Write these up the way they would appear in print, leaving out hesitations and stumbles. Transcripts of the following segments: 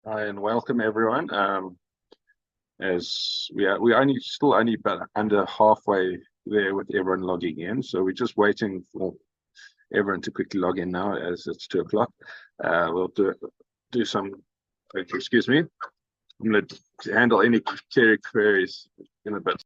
Hi, and welcome everyone. As we only about under halfway there with everyone logging in, so we're just waiting for everyone to quickly log in now, as it's 2 o'clock. We'll do some. Excuse me. I'm going to handle any queries in a bit.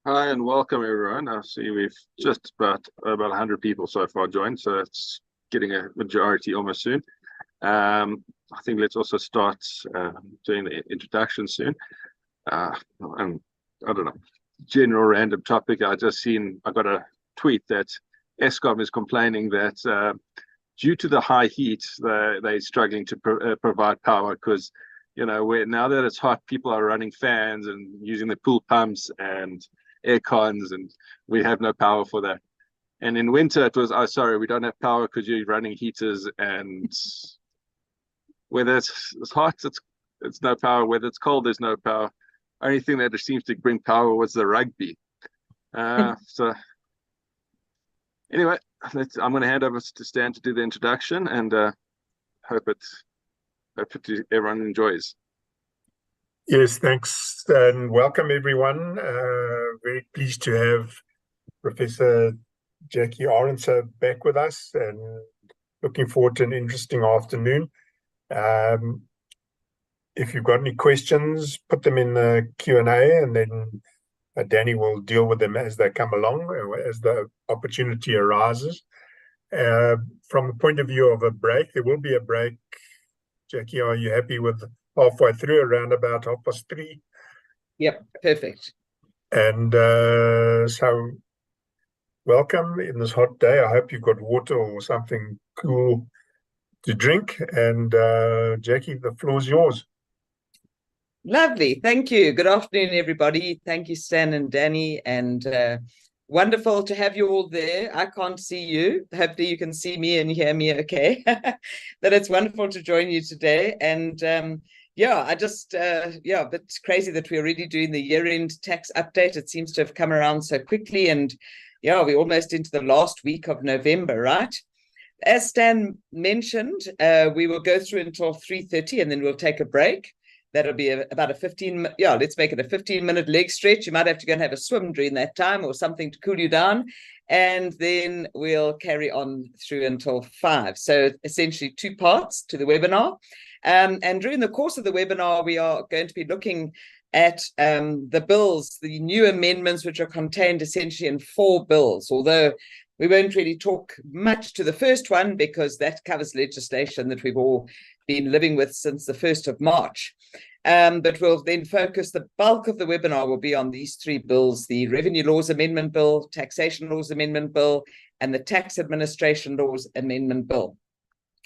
Hi, and welcome everyone. I see we've just about 100 people so far joined, so it's getting a majority almost soon. I think let's also start doing the introduction soon. And I don't know, general random topic. I got a tweet that Eskom is complaining that due to the high heat, they're struggling to provide power because, now that it's hot, people are running fans and using the pool pumps and air cons, and we have no power for that. And in winter, it was, oh, sorry, we don't have power because you're running heaters, and whether it's hot, it's no power. Whether it's cold, there's no power. Only thing that seems to bring power was the rugby. So anyway, I'm going to hand over to Stan to do the introduction, and hope everyone enjoys. Yes, thanks, and welcome everyone. Very pleased to have Professor Jackie Arendse back with us, and looking forward to an interesting afternoon. If you've got any questions, put them in the Q&A, and then Danny will deal with them as they come along, as the opportunity arises. From the point of view of a break, there will be a break. Jackie, are you happy with halfway through, around about 3:30? Yep, perfect. And so welcome in this hot day. I hope you've got water or something cool to drink. And Jackie, the floor's yours. Lovely. Thank you. Good afternoon, everybody. Thank you, Stan and Danny. And wonderful to have you all there. I can't see you. Hopefully you can see me and hear me okay. But it's wonderful to join you today. And yeah, a bit crazy that we're already doing the year-end tax update. It seems to have come around so quickly. And yeah, we're almost into the last week of November, right? As Stan mentioned, we will go through until 3:30 and then we'll take a break. That'll be about let's make it a 15-minute leg stretch. You might have to go and have a swim during that time or something to cool you down. And then we'll carry on through until 5. So essentially 2 parts to the webinar. And during the course of the webinar, we are going to be looking at the bills, the new amendments, which are contained essentially in 4 bills, although we won't really talk much to the first one because that covers legislation that we've all been living with since the 1st of March. But we'll then focus, the bulk of the webinar will be on these 3 bills: the Revenue Laws Amendment Bill, Taxation Laws Amendment Bill, and the Tax Administration Laws Amendment Bill.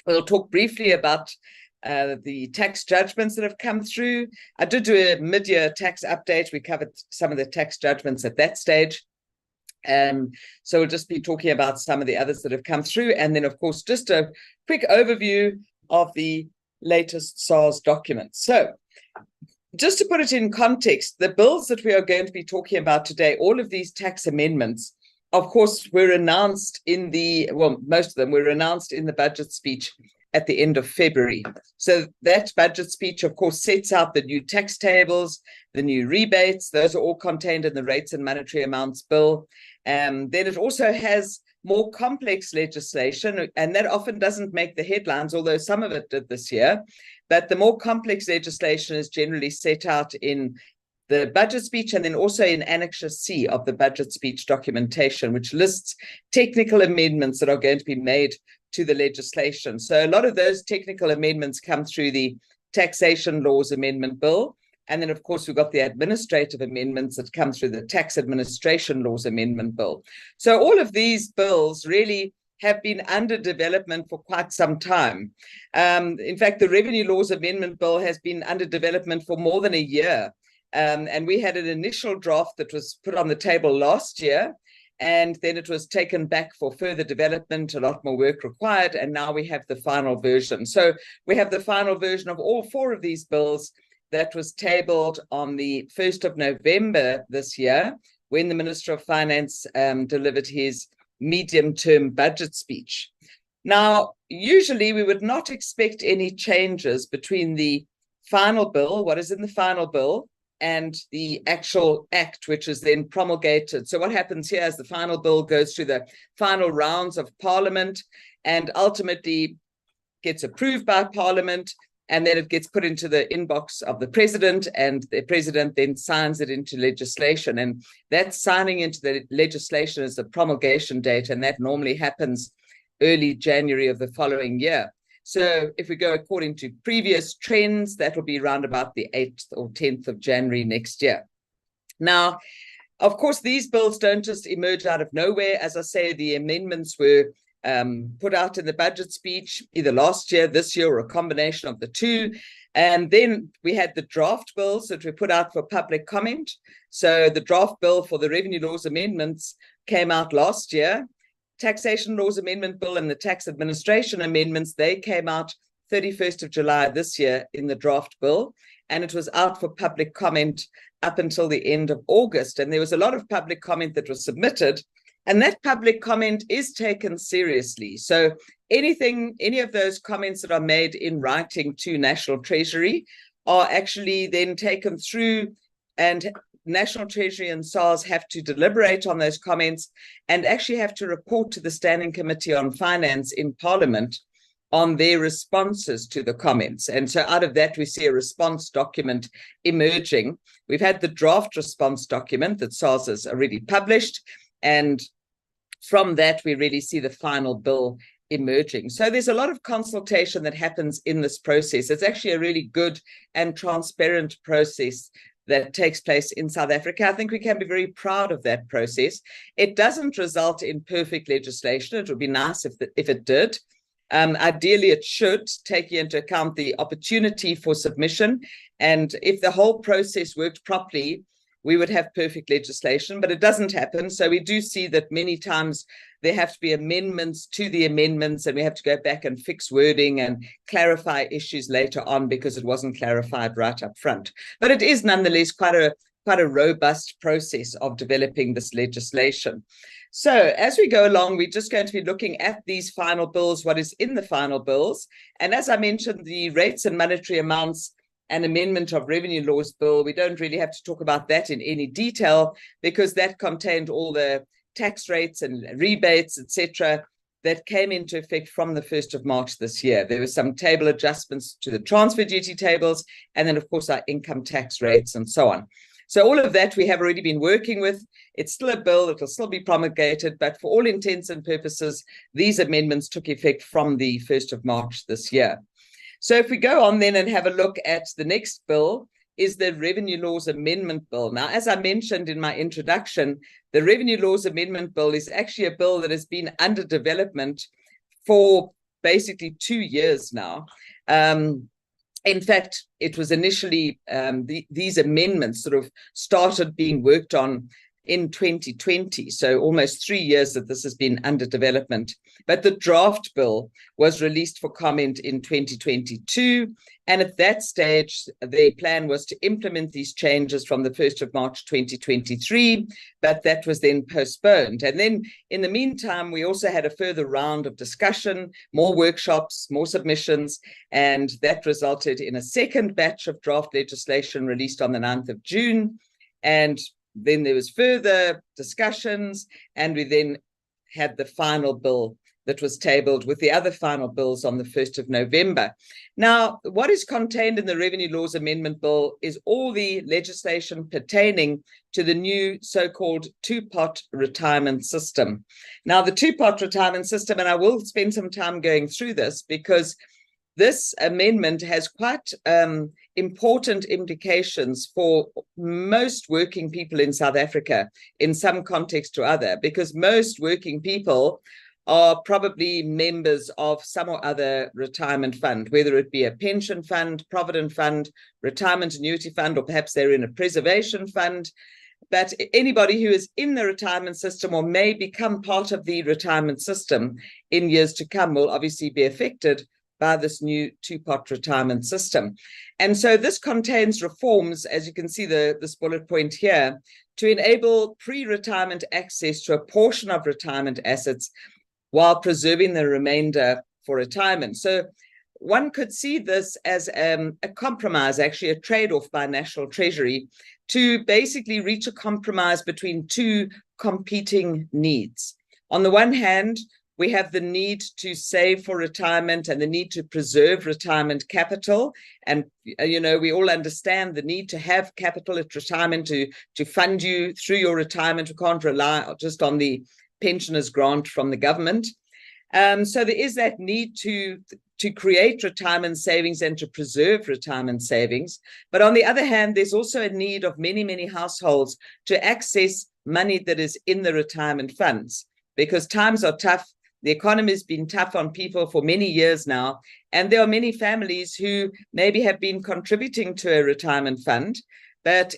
We'll talk briefly about the tax judgments that have come through. I did do a mid-year tax update. We covered some of the tax judgments at that stage. So we'll just be talking about some of the others that have come through. And then, of course, just a quick overview of the latest SARS documents. So just to put it in context, the bills that we are going to be talking about today, all of these tax amendments, of course, were announced most of them were announced in the budget speech at the end of February. So that budget speech, of course, sets out the new tax tables, the new rebates. Those are all contained in the Rates and Monetary Amounts Bill. Then it also has more complex legislation, and that often doesn't make the headlines, although some of it did this year. But the more complex legislation is generally set out in the budget speech and then also in Annexure C of the budget speech documentation, which lists technical amendments that are going to be made to the legislation. So a lot of those technical amendments come through the Taxation Laws Amendment Bill. And then, of course, we've got the administrative amendments that come through the Tax Administration Laws Amendment Bill. So all of these bills really have been under development for quite some time. In fact, the Revenue Laws Amendment Bill has been under development for more than a year. And we had an initial draft that was put on the table last year, and then it was taken back for further development, a lot more work required, and now we have the final version. So we have the final version of all 4 of these bills that was tabled on the 1st of November this year, when the Minister of Finance delivered his medium-term budget speech. Now, usually we would not expect any changes between the final bill, what is in the final bill, and the actual act, which is then promulgated. So what happens here is the final bill goes through the final rounds of Parliament and ultimately gets approved by Parliament, and then it gets put into the inbox of the president, and the president then signs it into legislation. And that signing into the legislation is the promulgation date, and that normally happens early January of the following year. So if we go according to previous trends, that will be around about the 8th or 10th of January next year. Now, of course, these bills don't just emerge out of nowhere. As I say, the amendments were put out in the budget speech either last year, this year, or a combination of the 2. And then we had the draft bills that were put out for public comment. So the draft bill for the Revenue Laws Amendments came out last year. Taxation Laws Amendment Bill and the Tax Administration Amendments, they came out 31st of July this year in the draft bill, and it was out for public comment up until the end of August. And there was a lot of public comment that was submitted, and that public comment is taken seriously. So any of those comments that are made in writing to National Treasury are actually then taken through, and National Treasury and SARS have to deliberate on those comments and actually have to report to the Standing Committee on Finance in Parliament on their responses to the comments. And so out of that, we see a response document emerging. We've had the draft response document that SARS has already published, and from that, we really see the final bill emerging. So there's a lot of consultation that happens in this process. It's actually a really good and transparent process that takes place in South Africa. I think we can be very proud of that process. It doesn't result in perfect legislation. It would be nice if it did. Ideally, it should, taking into account the opportunity for submission. And if the whole process worked properly, we would have perfect legislation, but it doesn't happen. So we do see that many times there have to be amendments to the amendments, and we have to go back and fix wording and clarify issues later on because it wasn't clarified right up front. But it is nonetheless quite a robust process of developing this legislation. So as we go along, we're just going to be looking at these final bills, what is in the final bills. And as I mentioned, the rates and monetary amounts and amendment of revenue laws bill, we don't really have to talk about that in any detail because that contained all the tax rates and rebates, etc., that came into effect from the 1st of March this year. There were some table adjustments to the transfer duty tables, and then, of course, our income tax rates and so on. So all of that we have already been working with. It's still a bill, it'll still be promulgated, but for all intents and purposes, these amendments took effect from the 1st of March this year. So if we go on then and have a look at the next bill, is the Revenue Laws Amendment Bill. Now, as I mentioned in my introduction, the Revenue Laws Amendment Bill is actually a bill that has been under development for basically 2 years now. In fact, it was initially, these amendments sort of started being worked on in 2020, so almost 3 years that this has been under development. But the draft bill was released for comment in 2022, and at that stage, the plan was to implement these changes from the 1st of March 2023, but that was then postponed. And then in the meantime, we also had a further round of discussion, more workshops, more submissions, and that resulted in a second batch of draft legislation released on the 9th of June. And then there was further discussions, and we then had the final bill that was tabled with the other final bills on the 1st of November. Now, what is contained in the Revenue Laws Amendment Bill is all the legislation pertaining to the new so-called two-pot retirement system. Now, the two-pot retirement system, and I will spend some time going through this because this amendment has quite important implications for most working people in South Africa in some context or other, because most working people are probably members of some or other retirement fund, whether it be a pension fund, provident fund, retirement annuity fund, or perhaps they're in a preservation fund. But anybody who is in the retirement system or may become part of the retirement system in years to come will obviously be affected by this new two-pot retirement system. And so this contains reforms, as you can see this bullet point here, to enable pre-retirement access to a portion of retirement assets while preserving the remainder for retirement. So one could see this as a compromise, actually a trade-off by National Treasury to basically reach a compromise between two competing needs. On the one hand, we have the need to save for retirement and the need to preserve retirement capital. And, you know, we all understand the need to have capital at retirement to fund you through your retirement. We can't rely just on the pensioners' grant from the government. So there is that need to create retirement savings and to preserve retirement savings. But on the other hand, there's also a need of many, many households to access money that is in the retirement funds because times are tough. The economy has been tough on people for many years now, and there are many families who maybe have been contributing to a retirement fund, but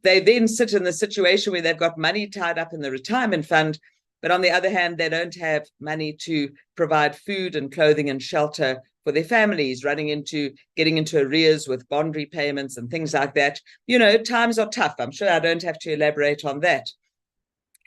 they then sit in the situation where they've got money tied up in the retirement fund, but on the other hand, they don't have money to provide food and clothing and shelter for their families, getting into arrears with bond repayments and things like that. You know, times are tough. I'm sure I don't have to elaborate on that.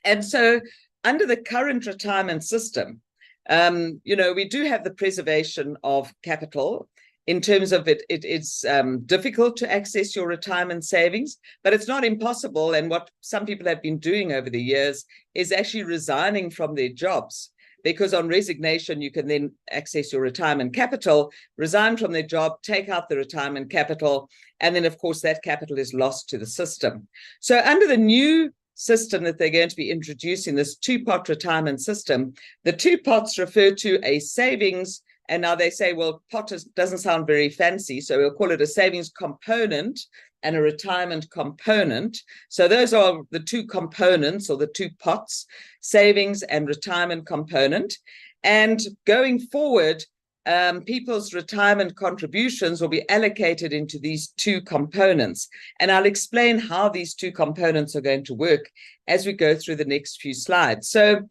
And so under the current retirement system, you know, we do have the preservation of capital. In terms of it's difficult to access your retirement savings, but it's not impossible. And what some people have been doing over the years is actually resigning from their jobs, because on resignation, you can then access your retirement capital, resign from their job, take out the retirement capital, and then, of course, that capital is lost to the system. So under the new system that they're going to be introducing, this two-pot retirement system, the two pots refer to a savings. And now they say, well, pot doesn't sound very fancy, so we'll call it a savings component and a retirement component. So those are the two components, or the two pots, savings and retirement component. And going forward, people's retirement contributions will be allocated into these two components. And I'll explain how these two components are going to work as we go through the next few slides. So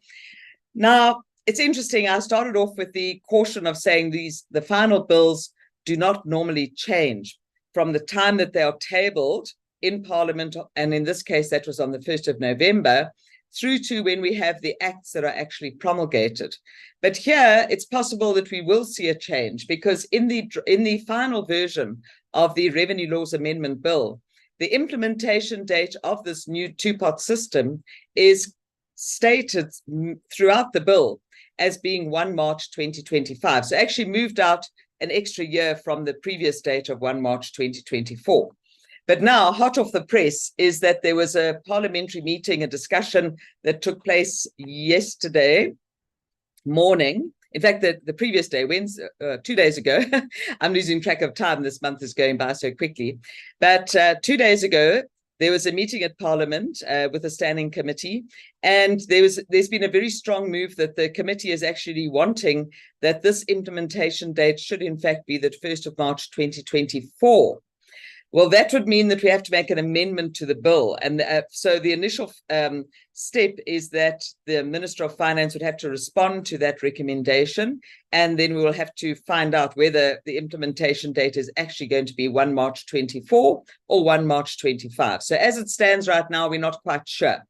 now, it's interesting. I started off with the caution of saying the final bills do not normally change from the time that they are tabled in Parliament, and in this case, that was on the 1st of November, through to when we have the acts that are actually promulgated. But here, it's possible that we will see a change, because in the final version of the Revenue Laws Amendment Bill, the implementation date of this new two-pot system is stated throughout the bill as being 1 March 2025. So actually moved out an extra year from the previous date of 1 March 2024. But now, hot off the press is that there was a parliamentary meeting, a discussion that took place yesterday morning. In fact, the previous day, 2 days ago, I'm losing track of time. This month is going by so quickly. But 2 days ago, there was a meeting at Parliament with a standing committee, and there's been a very strong move that the committee is actually wanting that this implementation date should in fact be the 1st of March 2024. Well, that would mean that we have to make an amendment to the bill. And so the initial step is that the Minister of Finance would have to respond to that recommendation. And then we will have to find out whether the implementation date is actually going to be 1 March 24 or 1 March 25. So as it stands right now, we're not quite sure,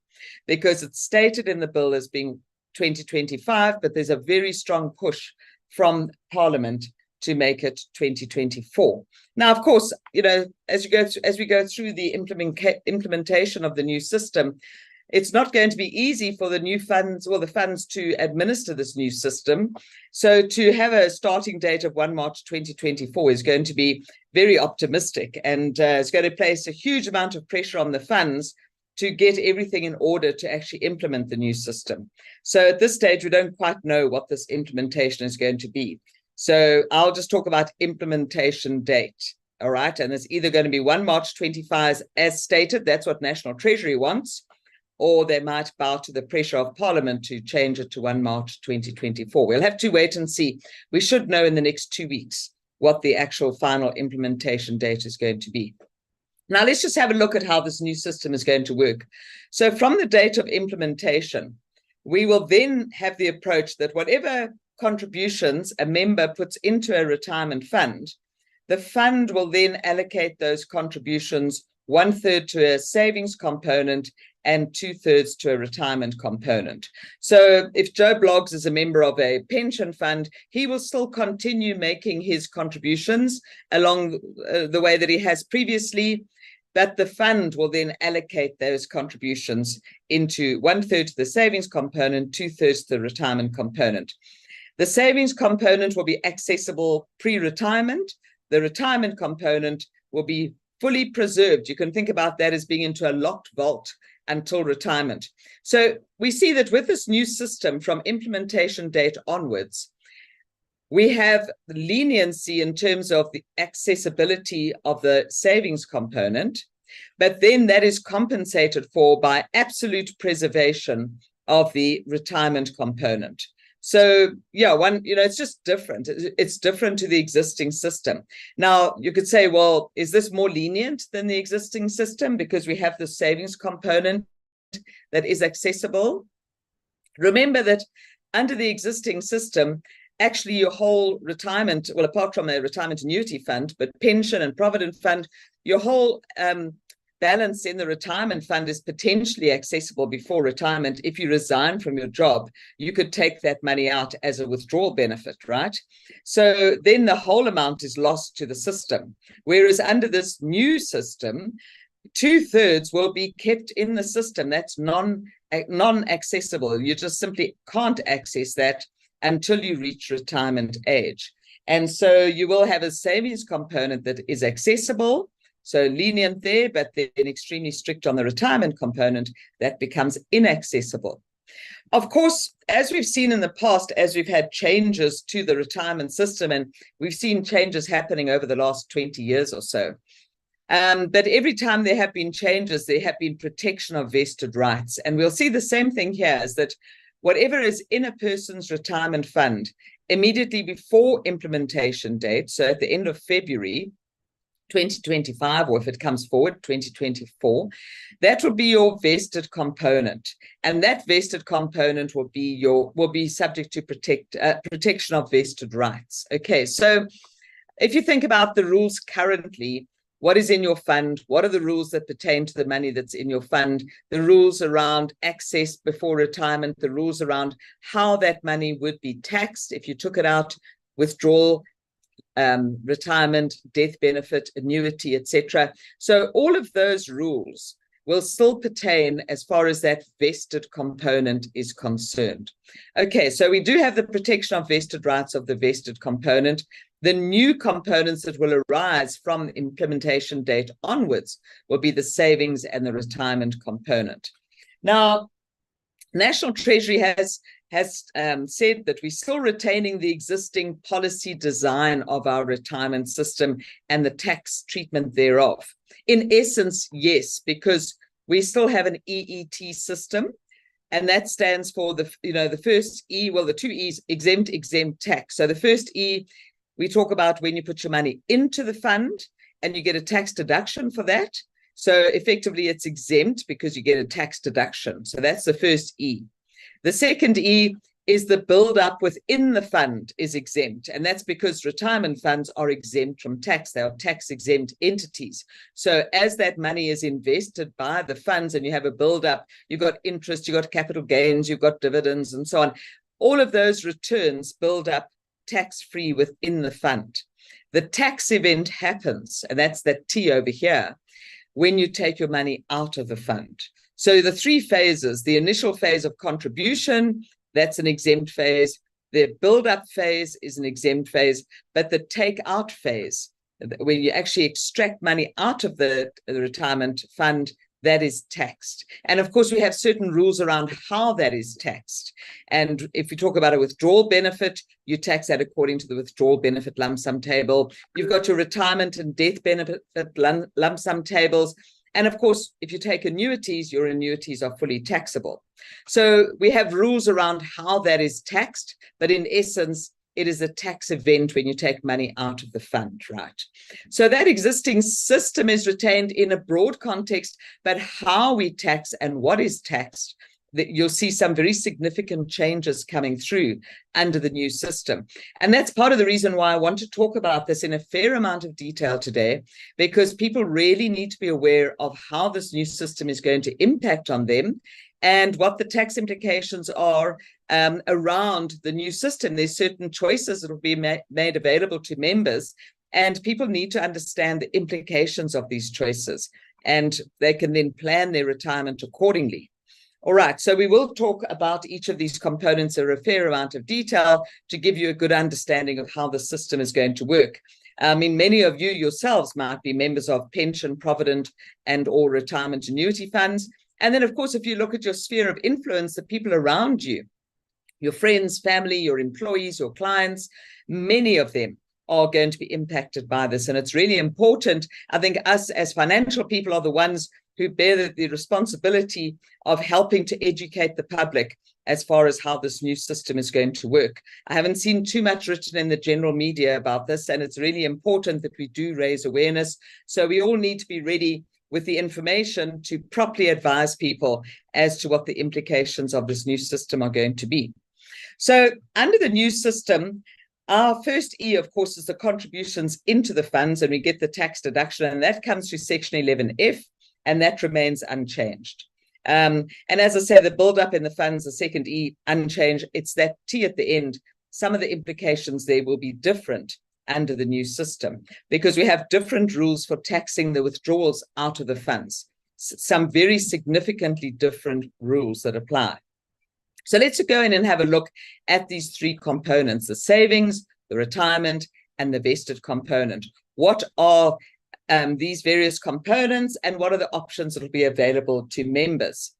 because it's stated in the bill as being 2025, but there's a very strong push from Parliament to make it 2024. Now, of course, you know, as we go through the implementation of the new system, it's not going to be easy for the new funds or the funds to administer this new system. So to have a starting date of 1 March 2024 is going to be very optimistic, and it's going to place a huge amount of pressure on the funds to get everything in order to actually implement the new system. So at this stage, we don't quite know what this implementation is going to be. So I'll just talk about implementation date, all right? And it's either going to be 1 March 25 as stated, that's what National Treasury wants, or they might bow to the pressure of Parliament to change it to 1 March 2024. We'll have to wait and see. We should know in the next 2 weeks what the actual final implementation date is going to be. Now, let's just have a look at how this new system is going to work. So from the date of implementation, we will then have the approach that whatever contributions a member puts into a retirement fund, the fund will then allocate those contributions 1/3 to a savings component and 2/3 to a retirement component. So if Joe Bloggs is a member of a pension fund, he will still continue making his contributions along the way that he has previously, but the fund will then allocate those contributions into 1/3 to the savings component, 2/3 to the retirement component. The savings component will be accessible pre-retirement. The retirement component will be fully preserved. You can think about that as being into a locked vault until retirement. So we see that with this new system from implementation date onwards, we have leniency in terms of the accessibility of the savings component, but then that is compensated for by absolute preservation of the retirement component. So yeah, it's just different. It's different to the existing system. Now, you could say, well, is this more lenient than the existing system because we have the savings component that is accessible? Remember that under the existing system, actually your whole retirement, well, apart from a retirement annuity fund, but pension and provident fund, your whole balance in the retirement fund is potentially accessible before retirement. If you resign from your job, you could take that money out as a withdrawal benefit, right? So then the whole amount is lost to the system. Whereas under this new system, 2/3 will be kept in the system. That's non-accessible. You just simply can't access that until you reach retirement age. And so you will have a savings component that is accessible, so lenient there, but then extremely strict on the retirement component that becomes inaccessible. Of course, as we've seen in the past, as we've had changes to the retirement system, and we've seen changes happening over the last 20 years or so, but every time there have been changes, there have been protection of vested rights. And we'll see the same thing here, is that whatever is in a person's retirement fund immediately before implementation date, so at the end of February 2025, or if it comes forward, 2024, that will be your vested component. And that vested component will be subject to protection of vested rights. Okay, so if you think about the rules currently, what is in your fund? What are the rules that pertain to the money that's in your fund? The rules around access before retirement, the rules around how that money would be taxed if you took it out, withdrawal, retirement, death benefit, annuity, etc. So all of those rules will still pertain as far as that vested component is concerned. Okay, so we do have the protection of vested rights of the vested component. The new components that will arise from the implementation date onwards will be the savings and the retirement component. Now, National Treasury has said that we're still retaining the existing policy design of our retirement system and the tax treatment thereof. In essence, yes, because we still have an EET system, and that stands for the first E, well, the two E's, exempt, tax. So the first E, we talk about when you put your money into the fund and you get a tax deduction for that. So effectively it's exempt because you get a tax deduction. So that's the first E. The second E is the build-up within the fund is exempt. And that's because retirement funds are exempt from tax. They are tax-exempt entities. So as that money is invested by the funds and you have a build-up, you've got interest, you've got capital gains, you've got dividends and so on. All of those returns build up tax-free within the fund. The tax event happens, and that's that T over here, when you take your money out of the fund. So the three phases, the initial phase of contribution, that's an exempt phase. The build-up phase is an exempt phase, but the take-out phase, when you actually extract money out of the retirement fund, that is taxed. And of course, we have certain rules around how that is taxed. And if you talk about a withdrawal benefit, you tax that according to the withdrawal benefit lump sum table. You've got your retirement and death benefit lump sum tables. And of course, if you take annuities, your annuities are fully taxable. So we have rules around how that is taxed, but in essence, it is a tax event when you take money out of the fund, right? So that existing system is retained in a broad context, but how we tax and what is taxed, you'll see some very significant changes coming through under the new system. And that's part of the reason why I want to talk about this in a fair amount of detail today, because people really need to be aware of how this new system is going to impact on them and what the tax implications are around the new system. There's certain choices that will be made available to members, and people need to understand the implications of these choices, and they can then plan their retirement accordingly. All right, so we will talk about each of these components in a fair amount of detail to give you a good understanding of how the system is going to work. I mean, many of you yourselves might be members of pension, provident, and or retirement annuity funds. And then, of course, if you look at your sphere of influence, the people around you, your friends, family, your employees, your clients, many of them are going to be impacted by this. And it's really important. I think us as financial people are the ones who bear the responsibility of helping to educate the public as far as how this new system is going to work. I haven't seen too much written in the general media about this, and it's really important that we do raise awareness. So we all need to be ready with the information to properly advise people as to what the implications of this new system are going to be. So under the new system, our first E, of course, is the contributions into the funds, and we get the tax deduction, and that comes through Section 11F, and that remains unchanged. And as I say, the build-up in the funds, the second E, unchanged. It's that T at the end. Some of the implications there will be different under the new system because we have different rules for taxing the withdrawals out of the funds. Some very significantly different rules that apply. So let's go in and have a look at these three components, the savings, the retirement, and the vested component. What are these various components and what are the options that will be available to members?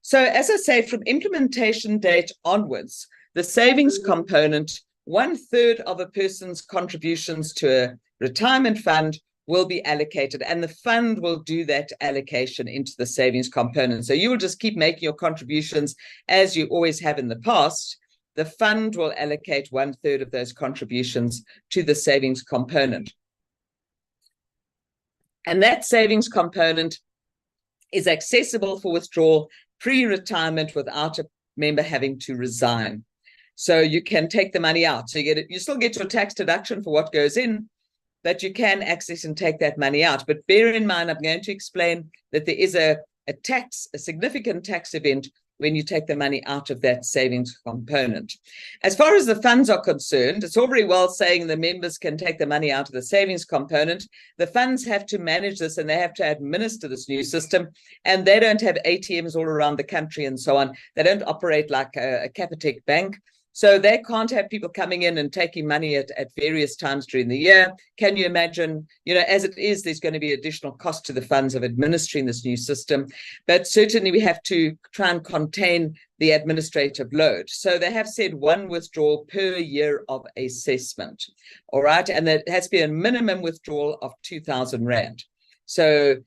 So as I say, from implementation date onwards, the savings component, 1/3 of a person's contributions to a retirement fund will be allocated, and the fund will do that allocation into the savings component. So you will just keep making your contributions as you always have in the past. The fund will allocate 1/3 of those contributions to the savings component. And that savings component is accessible for withdrawal pre-retirement without a member having to resign. So you can take the money out. So you still get your tax deduction for what goes in, but you can access and take that money out. But bear in mind, I'm going to explain that there is a significant tax event when you take the money out of that savings component. As far as the funds are concerned, it's all very well saying the members can take the money out of the savings component. The funds have to manage this and they have to administer this new system, and they don't have ATMs all around the country and so on. They don't operate like a Capitec bank. So they can't have people coming in and taking money at various times during the year. Can you imagine, as it is, there's going to be additional cost to the funds of administering this new system. But certainly we have to try and contain the administrative load. So they have said 1 withdrawal per year of assessment. All right. And there has to be a minimum withdrawal of 2,000 Rand. So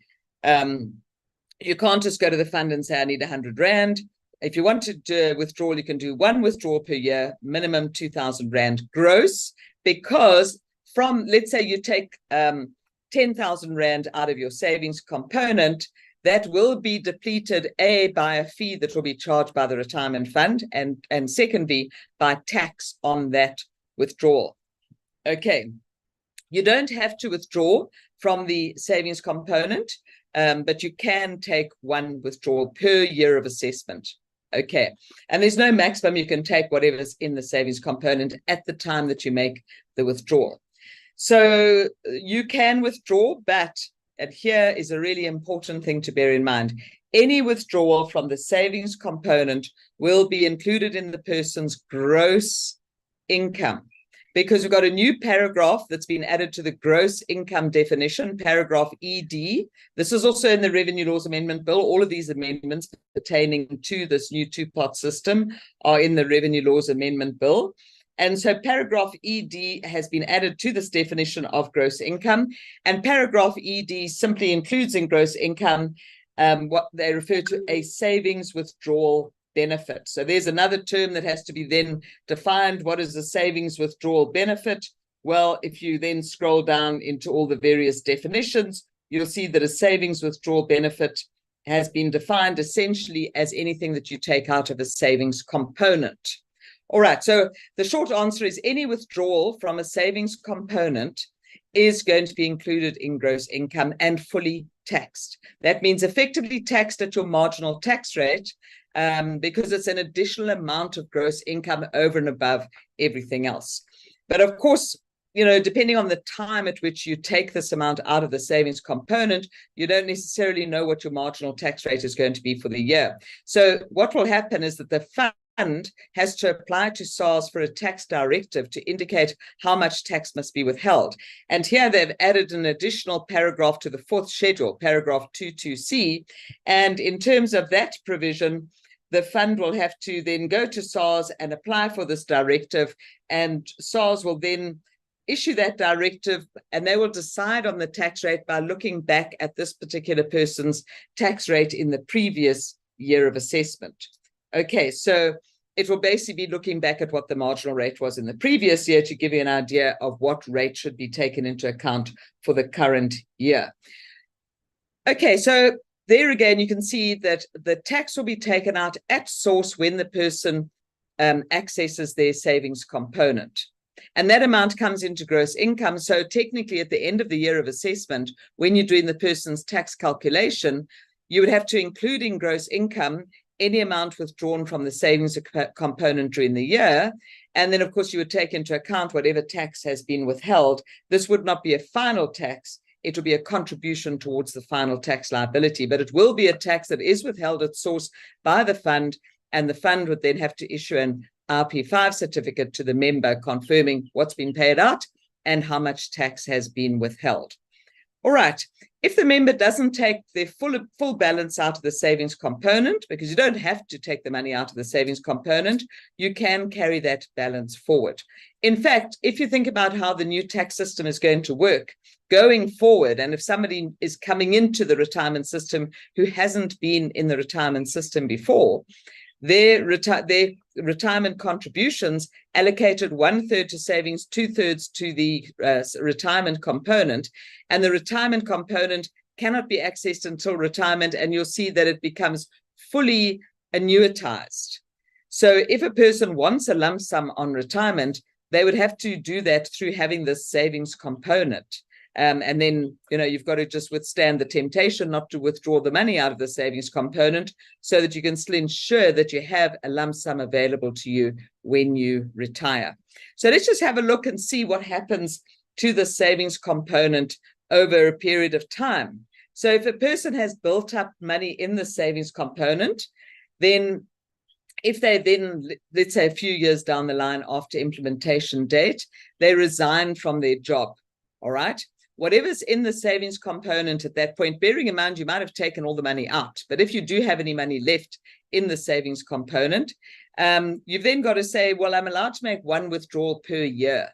you can't just go to the fund and say, I need 100 Rand. If you want to do withdrawal, you can do 1 withdrawal per year, minimum 2,000 Rand gross, because from, let's say you take 10,000 Rand out of your savings component, that will be depleted, A, by a fee that will be charged by the retirement fund, and secondly, by tax on that withdrawal. Okay, you don't have to withdraw from the savings component, but you can take 1 withdrawal per year of assessment. Okay, and there's no maximum. You can take whatever's in the savings component at the time that you make the withdrawal. So you can withdraw, but, and here is a really important thing to bear in mind, any withdrawal from the savings component will be included in the person's gross income, because we've got a new paragraph that's been added to the gross income definition, paragraph ED. This is also in the Revenue Laws Amendment Bill. All of these amendments pertaining to this new two-part system are in the Revenue Laws Amendment Bill. And so paragraph ED has been added to this definition of gross income. And paragraph ED simply includes in gross income what they refer to a savings withdrawal benefit. So there's another term that has to be then defined. What is a savings withdrawal benefit? Well, if you then scroll down into all the various definitions, you'll see that a savings withdrawal benefit has been defined essentially as anything that you take out of a savings component. All right, so the short answer is any withdrawal from a savings component is going to be included in gross income and fully taxed. That means effectively taxed at your marginal tax rate, because it's an additional amount of gross income over and above everything else. But of course, depending on the time at which you take this amount out of the savings component, you don't necessarily know what your marginal tax rate is going to be for the year. So what will happen is that the fund has to apply to SARS for a tax directive to indicate how much tax must be withheld. And here they've added an additional paragraph to the 4th schedule, paragraph 22C. And in terms of that provision, the fund will have to then go to SARS and apply for this directive, and SARS will then issue that directive, and they will decide on the tax rate by looking back at this particular person's tax rate in the previous year of assessment. Okay, so it will basically be looking back at what the marginal rate was in the previous year to give you an idea of what rate should be taken into account for the current year. Okay, so there again, you can see that the tax will be taken out at source when the person accesses their savings component. And that amount comes into gross income. So technically, at the end of the year of assessment, when you're doing the person's tax calculation, you would have to include in gross income any amount withdrawn from the savings component during the year. And then, of course, you would take into account whatever tax has been withheld. This would not be a final tax. It will be a contribution towards the final tax liability, but it will be a tax that is withheld at source by the fund, and the fund would then have to issue an RP5 certificate to the member confirming what's been paid out and how much tax has been withheld. All right. If the member doesn't take their full balance out of the savings component, because you don't have to take the money out of the savings component, you can carry that balance forward. In fact, if you think about how the new tax system is going to work going forward, and if somebody is coming into the retirement system who hasn't been in the retirement system before, their retirement contributions allocated 1/3 to savings, 2/3 to the retirement component, and the retirement component cannot be accessed until retirement, and you'll see that it becomes fully annuitized. So if a person wants a lump sum on retirement, they would have to do that through having this savings component. And then, you've got to just withstand the temptation not to withdraw the money out of the savings component so that you can still ensure that you have a lump sum available to you when you retire. So let's just have a look and see what happens to the savings component over a period of time. So if a person has built up money in the savings component, then if they then, let's say a few years down the line after implementation date, they resign from their job, all right? Whatever's in the savings component at that point, bearing in mind you might have taken all the money out, but if you do have any money left in the savings component, you've then got to say, well, I'm allowed to make one withdrawal per year.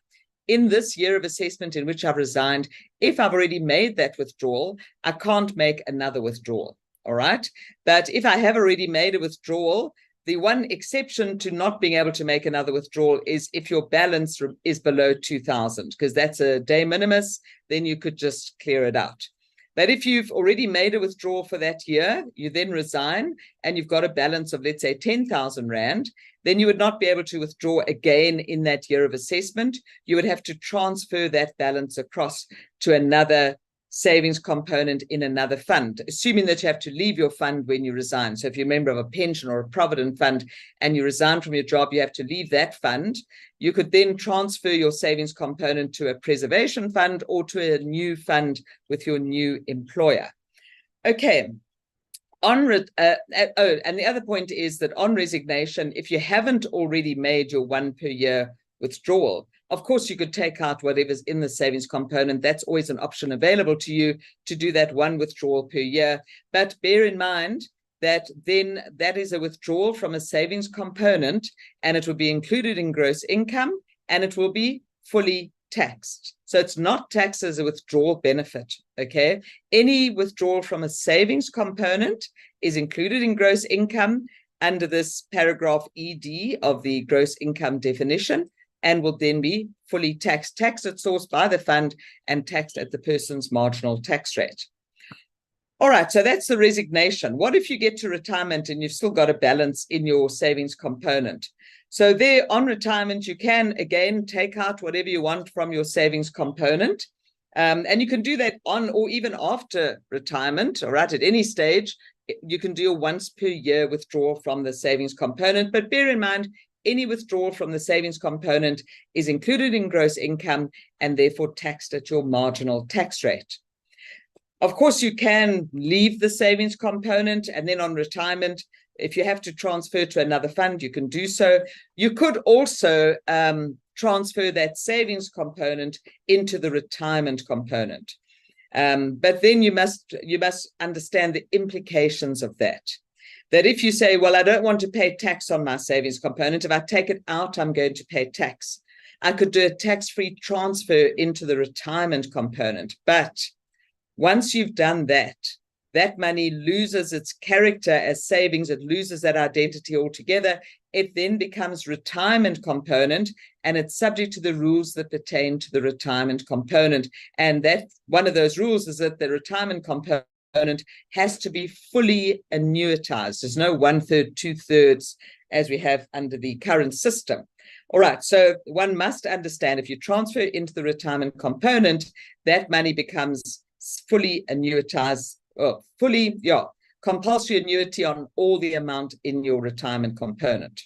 In this year of assessment in which I've resigned, if I've already made that withdrawal, I can't make another withdrawal, all right? But if I have already made a withdrawal, the one exception to not being able to make another withdrawal is if your balance is below 2,000, because that's a de minimis, then you could just clear it out. But if you've already made a withdrawal for that year, you then resign and you've got a balance of, let's say, 10,000 Rand, then you would not be able to withdraw again in that year of assessment. You would have to transfer that balance across to another savings component in another fund, assuming that you have to leave your fund when you resign. So if you're a member of a pension or a provident fund and you resign from your job, you have to leave that fund. You could then transfer your savings component to a preservation fund or to a new fund with your new employer. Okay. And the other point is that on resignation, if you haven't already made your one per year withdrawal, of course, you could take out whatever's in the savings component. That's always an option available to you to do that one withdrawal per year. But bear in mind that then that is a withdrawal from a savings component, and it will be included in gross income, and it will be fully taxed. So it's not taxed as a withdrawal benefit, okay? Any withdrawal from a savings component is included in gross income under this paragraph ED of the gross income definition, and will then be fully taxed at source by the fund and taxed at the person's marginal tax rate. All right, so that's the resignation. What if you get to retirement and you've still got a balance in your savings component? So there on retirement, you can, again, take out whatever you want from your savings component. And you can do that on or even after retirement, all right, at any stage. You can do a once per year withdrawal from the savings component. But bear in mind, any withdrawal from the savings component is included in gross income and therefore taxed at your marginal tax rate. Of course, you can leave the savings component, and then on retirement, if you have to transfer to another fund, you can do so. You could also transfer that savings component into the retirement component. But then you must understand the implications of that. That if you say, well, I don't want to pay tax on my savings component, if I take it out, I'm going to pay tax. I could do a tax-free transfer into the retirement component. But once you've done that, that money loses its character as savings. It loses that identity altogether. It then becomes retirement component, and it's subject to the rules that pertain to the retirement component. And that one of those rules is that the retirement component component has to be fully annuitized. There's no 1/3, 2/3 as we have under the current system. All right, so one must understand if you transfer into the retirement component, that money becomes fully annuitized, compulsory annuity on all the amount in your retirement component.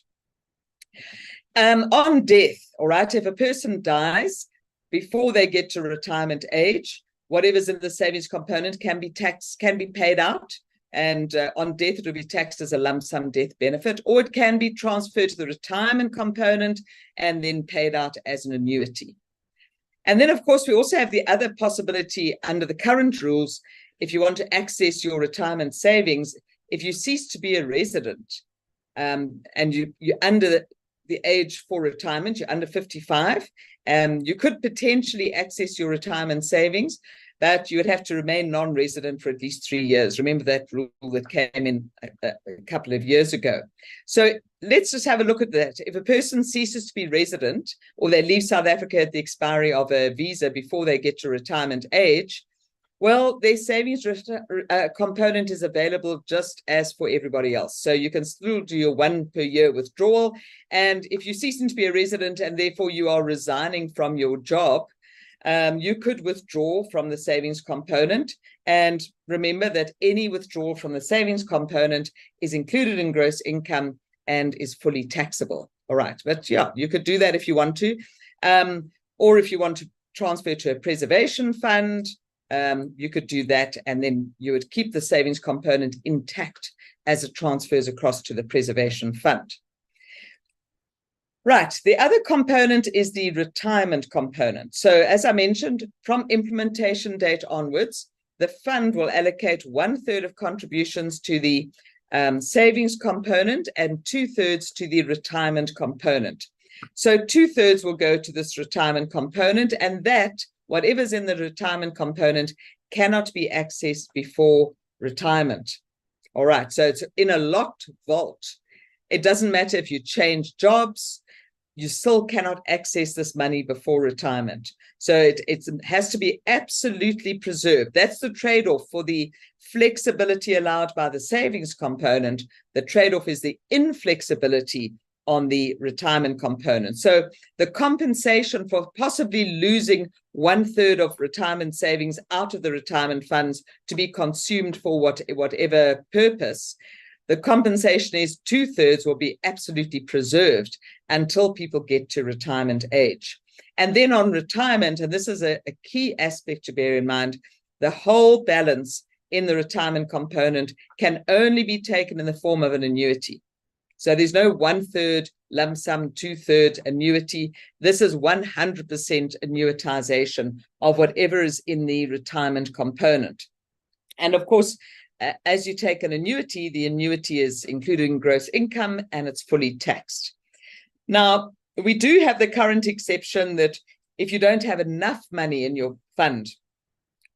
On death, all right, if a person dies before they get to retirement age, whatever's in the savings component can be taxed, can be paid out, and on death it will be taxed as a lump sum death benefit, or it can be transferred to the retirement component and then paid out as an annuity. And then, of course, we also have the other possibility under the current rules. If you want to access your retirement savings, if you cease to be a resident and you're under the age for retirement, you're under 55, you could potentially access your retirement savings, but you would have to remain non-resident for at least 3 years. Remember that rule that came in a couple of years ago. So let's just have a look at that. If a person ceases to be resident, or they leave South Africa at the expiry of a visa before they get to retirement age, well, their savings component is available just as for everybody else. So you can still do your 1 per year withdrawal. And if you're ceasing to be a resident and therefore you are resigning from your job, you could withdraw from the savings component. And remember that any withdrawal from the savings component is included in gross income and is fully taxable. All right. But yeah, you could do that if you want to. Or if you want to transfer to a preservation fund, you could do that, and then you would keep the savings component intact as it transfers across to the preservation fund. Right, the other component is the retirement component. So as I mentioned, from implementation date onwards, the fund will allocate 1/3 of contributions to the savings component and 2/3 to the retirement component. So 2/3 will go to this retirement component, and that whatever's in the retirement component cannot be accessed before retirement. All right, so it's in a locked vault. It doesn't matter if you change jobs, you still cannot access this money before retirement. So it has to be absolutely preserved. That's the trade-off for the flexibility allowed by the savings component. The trade-off is the inflexibility on the retirement component. So the compensation for possibly losing 1/3 of retirement savings out of the retirement funds to be consumed for whatever purpose, the compensation is 2/3 will be absolutely preserved until people get to retirement age. And then on retirement, and this is a key aspect to bear in mind, the whole balance in the retirement component can only be taken in the form of an annuity. So there's no 1/3 lump sum, 2/3 annuity. This is 100% annuitization of whatever is in the retirement component. And of course, as you take an annuity, the annuity is included in gross income and it's fully taxed. Now, we do have the current exception that if you don't have enough money in your fund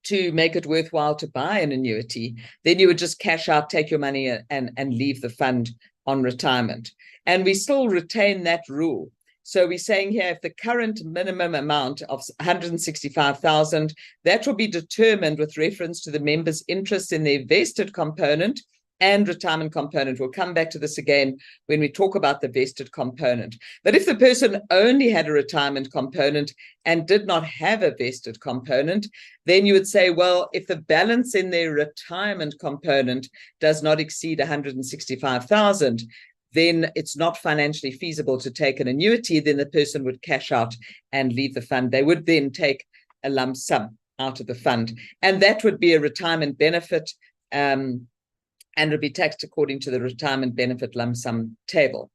to make it worthwhile to buy an annuity, then you would just cash out, take your money and leave the fund on retirement. And we still retain that rule. So we're saying here, if the current minimum amount of 165,000, that will be determined with reference to the member's interest in the vested component and retirement component. We'll come back to this again when we talk about the vested component. But if the person only had a retirement component and did not have a vested component, then you would say, well, if the balance in their retirement component does not exceed 165,000, then it's not financially feasible to take an annuity, then the person would cash out and leave the fund. They would then take a lump sum out of the fund. And that would be a retirement benefit, and it would be taxed according to the retirement benefit lump sum table.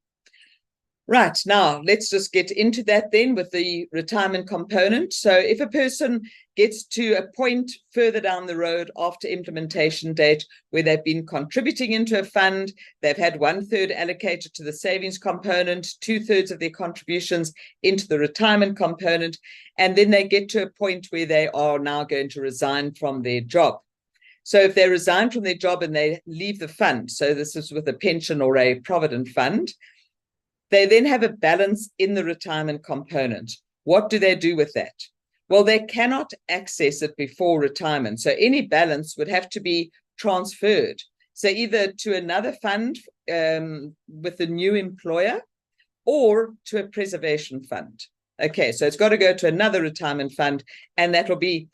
Right, now let's just get into that then with the retirement component. So if a person gets to a point further down the road after implementation date where they've been contributing into a fund, they've had 1/3 allocated to the savings component, 2/3 of their contributions into the retirement component, and then they get to a point where they are now going to resign from their job. So if they resign from their job and they leave the fund, so this is with a pension or a provident fund, they then have a balance in the retirement component. What do they do with that? Well, they cannot access it before retirement. So any balance would have to be transferred. So either to another fund with the new employer or to a preservation fund. Okay, so it's got to go to another retirement fund, and that will be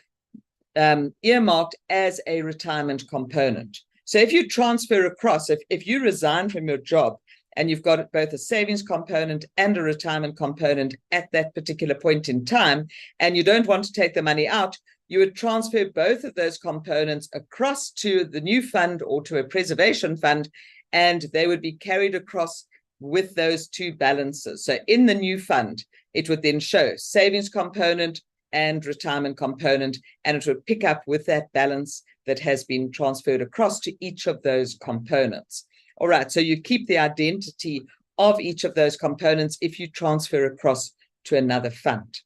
earmarked as a retirement component. So if you transfer across, if you resign from your job and you've got both a savings component and a retirement component at that particular point in time, and you don't want to take the money out, you would transfer both of those components across to the new fund or to a preservation fund, and they would be carried across with those two balances. So in the new fund, it would then show savings component and retirement component, and it would pick up with that balance that has been transferred across to each of those components. All right, so you keep the identity of each of those components if you transfer across to another fund.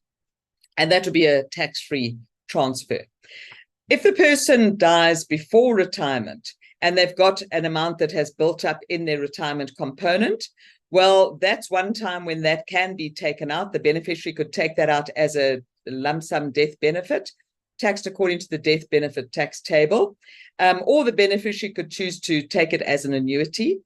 And that would be a tax-free transfer. If the person dies before retirement and they've got an amount that has built up in their retirement component, well, that's one time when that can be taken out. The beneficiary could take that out as a lump sum death benefit, taxed according to the death benefit tax table, or the beneficiary could choose to take it as an annuity.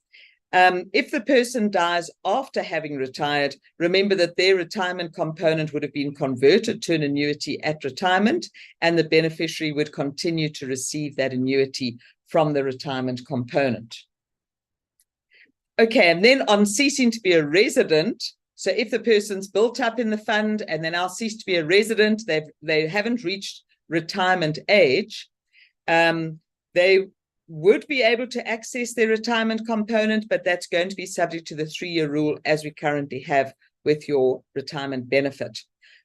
If the person dies after having retired, remember that their retirement component would have been converted to an annuity at retirement, and the beneficiary would continue to receive that annuity from the retirement component. Okay, and then on ceasing to be a resident, so if the person's built up in the fund and they now cease to be a resident, they haven't reached retirement age, they would be able to access their retirement component, but that's going to be subject to the 3-year rule as we currently have with your retirement benefit.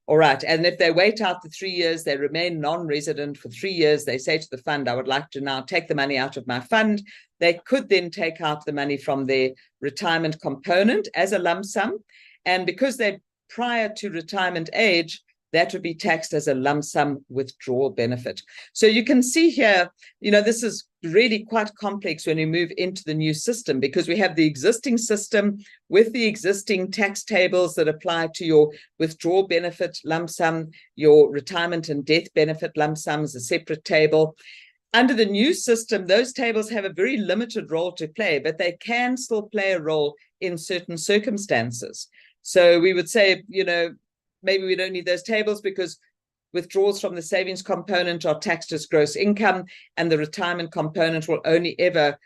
All right, and if they wait out the 3 years, they remain non-resident for 3 years, they say to the fund, I would like to now take the money out of my fund, they could then take out the money from their retirement component as a lump sum. And because they're prior to retirement age, that would be taxed as a lump sum withdrawal benefit. So you can see here, this is really quite complex when we move into the new system, because we have the existing system with the existing tax tables that apply to your withdrawal benefit lump sum, your retirement and death benefit lump sum is a separate table. Under the new system, those tables have a very limited role to play, but they can still play a role in certain circumstances. So we would say, maybe we don't need those tables because withdrawals from the savings component are taxed as gross income, and the retirement component will only ever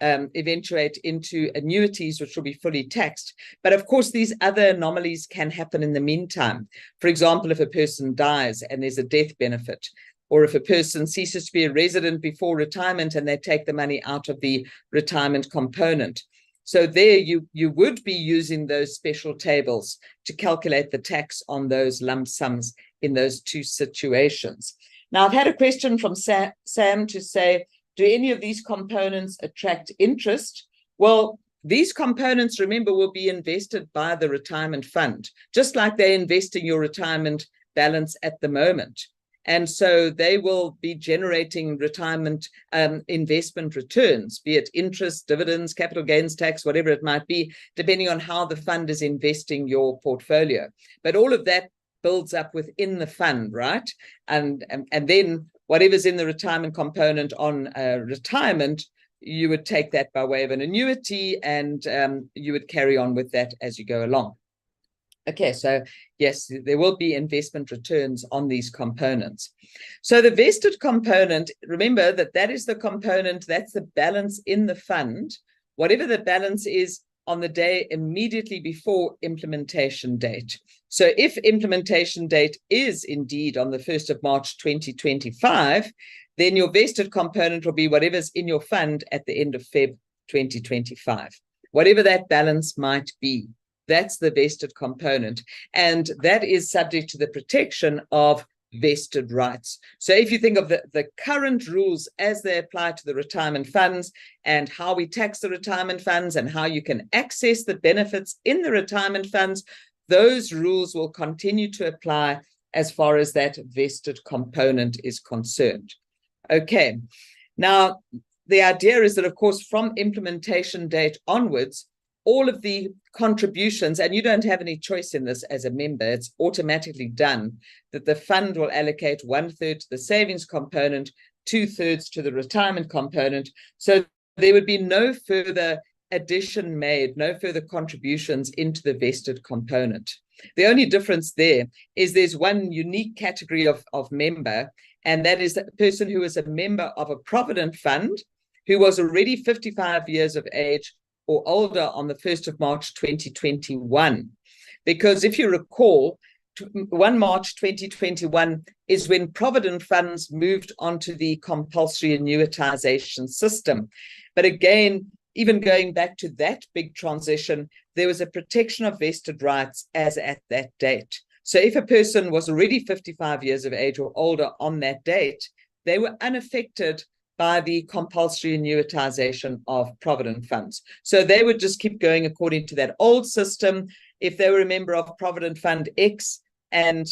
eventuate into annuities, which will be fully taxed. But of course, these other anomalies can happen in the meantime. For example, if a person dies and there's a death benefit, or if a person ceases to be a resident before retirement and they take the money out of the retirement component. So there you would be using those special tables to calculate the tax on those lump sums in those two situations. Now, I've had a question from Sam to say, do any of these components attract interest? Well, these components, remember, will be invested by the retirement fund, just like they invest in your retirement balance at the moment. And so they will be generating retirement investment returns, be it interest, dividends, capital gains tax, whatever it might be, depending on how the fund is investing your portfolio. But all of that builds up within the fund, right? And then whatever's in the retirement component on retirement, you would take that by way of an annuity, and you would carry on with that as you go along. Okay, so yes, there will be investment returns on these components. So the vested component, remember that is the component, that's the balance in the fund, whatever the balance is on the day immediately before implementation date. So if implementation date is indeed on the 1st of March 2025, then your vested component will be whatever's in your fund at the end of Feb 2025, whatever that balance might be. That's the vested component, and that is subject to the protection of vested rights. So if you think of the current rules as they apply to the retirement funds and how we tax the retirement funds and how you can access the benefits in the retirement funds, those rules will continue to apply as far as that vested component is concerned. Okay, now the idea is that, of course, from implementation date onwards, all of the contributions, and you don't have any choice in this as a member, it's automatically done, that the fund will allocate 1/3 to the savings component, 2/3 to the retirement component. So there would be no further addition made, no further contributions into the vested component. The only difference there is there's one unique category of member, and that is a person who is a member of a provident fund who was already 55 years of age or older on the 1st of March 2021. Because if you recall, 1 March 2021 is when provident funds moved onto the compulsory annuitization system. But again, even going back to that big transition, there was a protection of vested rights as at that date. So if a person was already 55 years of age or older on that date, they were unaffected by the compulsory annuitization of provident funds. So they would just keep going according to that old system. If they were a member of Provident Fund X and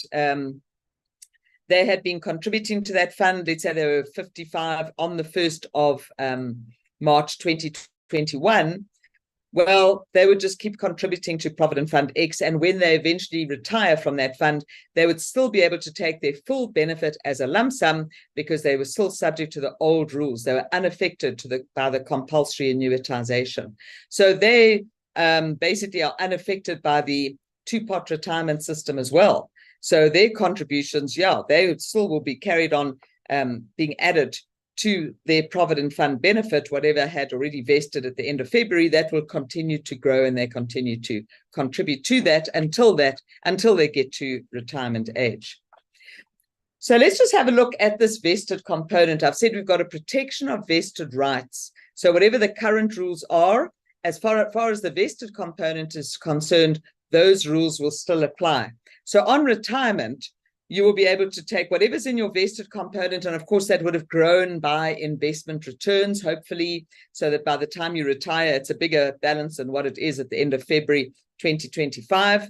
they had been contributing to that fund, let's say they were 55 on the 1st of March 2021, well, they would just keep contributing to Provident Fund X, and when they eventually retire from that fund, they would still be able to take their full benefit as a lump sum because they were still subject to the old rules. They were unaffected by the compulsory annuitization. So they basically are unaffected by the two-pot retirement system as well. So their contributions, yeah, they still will be carried on being added to their Provident Fund benefit, whatever had already vested at the end of February, that will continue to grow and they continue to contribute to that until they get to retirement age. So let's just have a look at this vested component. I've said we've got a protection of vested rights. So whatever the current rules are, as far as the vested component is concerned, those rules will still apply. So on retirement, you will be able to take whatever's in your vested component, and of course that would have grown by investment returns, hopefully, so that by the time you retire, it's a bigger balance than what it is at the end of February 2025.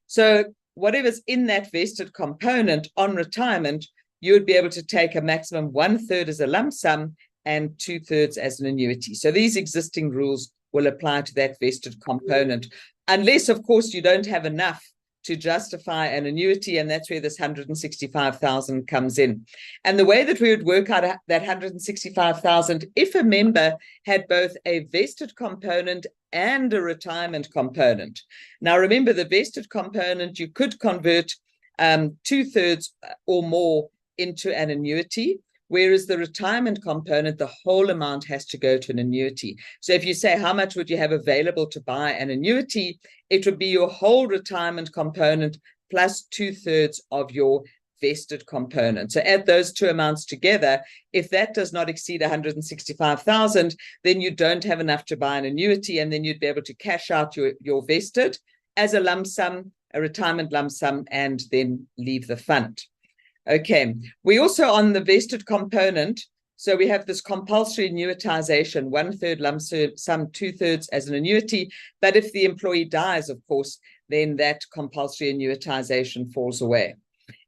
So whatever's in that vested component on retirement, you would be able to take a maximum 1/3 as a lump sum and 2/3 as an annuity. So these existing rules will apply to that vested component, unless, of course, you don't have enough to justify an annuity, and that's where this 165,000 comes in. And the way that we would work out that 165,000, if a member had both a vested component and a retirement component. Now, remember, the vested component, you could convert 2/3 or more into an annuity, whereas the retirement component, the whole amount has to go to an annuity. So if you say, how much would you have available to buy an annuity? It would be your whole retirement component plus 2/3 of your vested component. So add those two amounts together. If that does not exceed 165,000, then you don't have enough to buy an annuity, and then you'd be able to cash out your vested as a lump sum, a retirement lump sum, and then leave the fund. Okay, we also on the vested component, so we have this compulsory annuitization, 1/3 lump sum, 2/3 as an annuity. But if the employee dies, of course, then that compulsory annuitization falls away.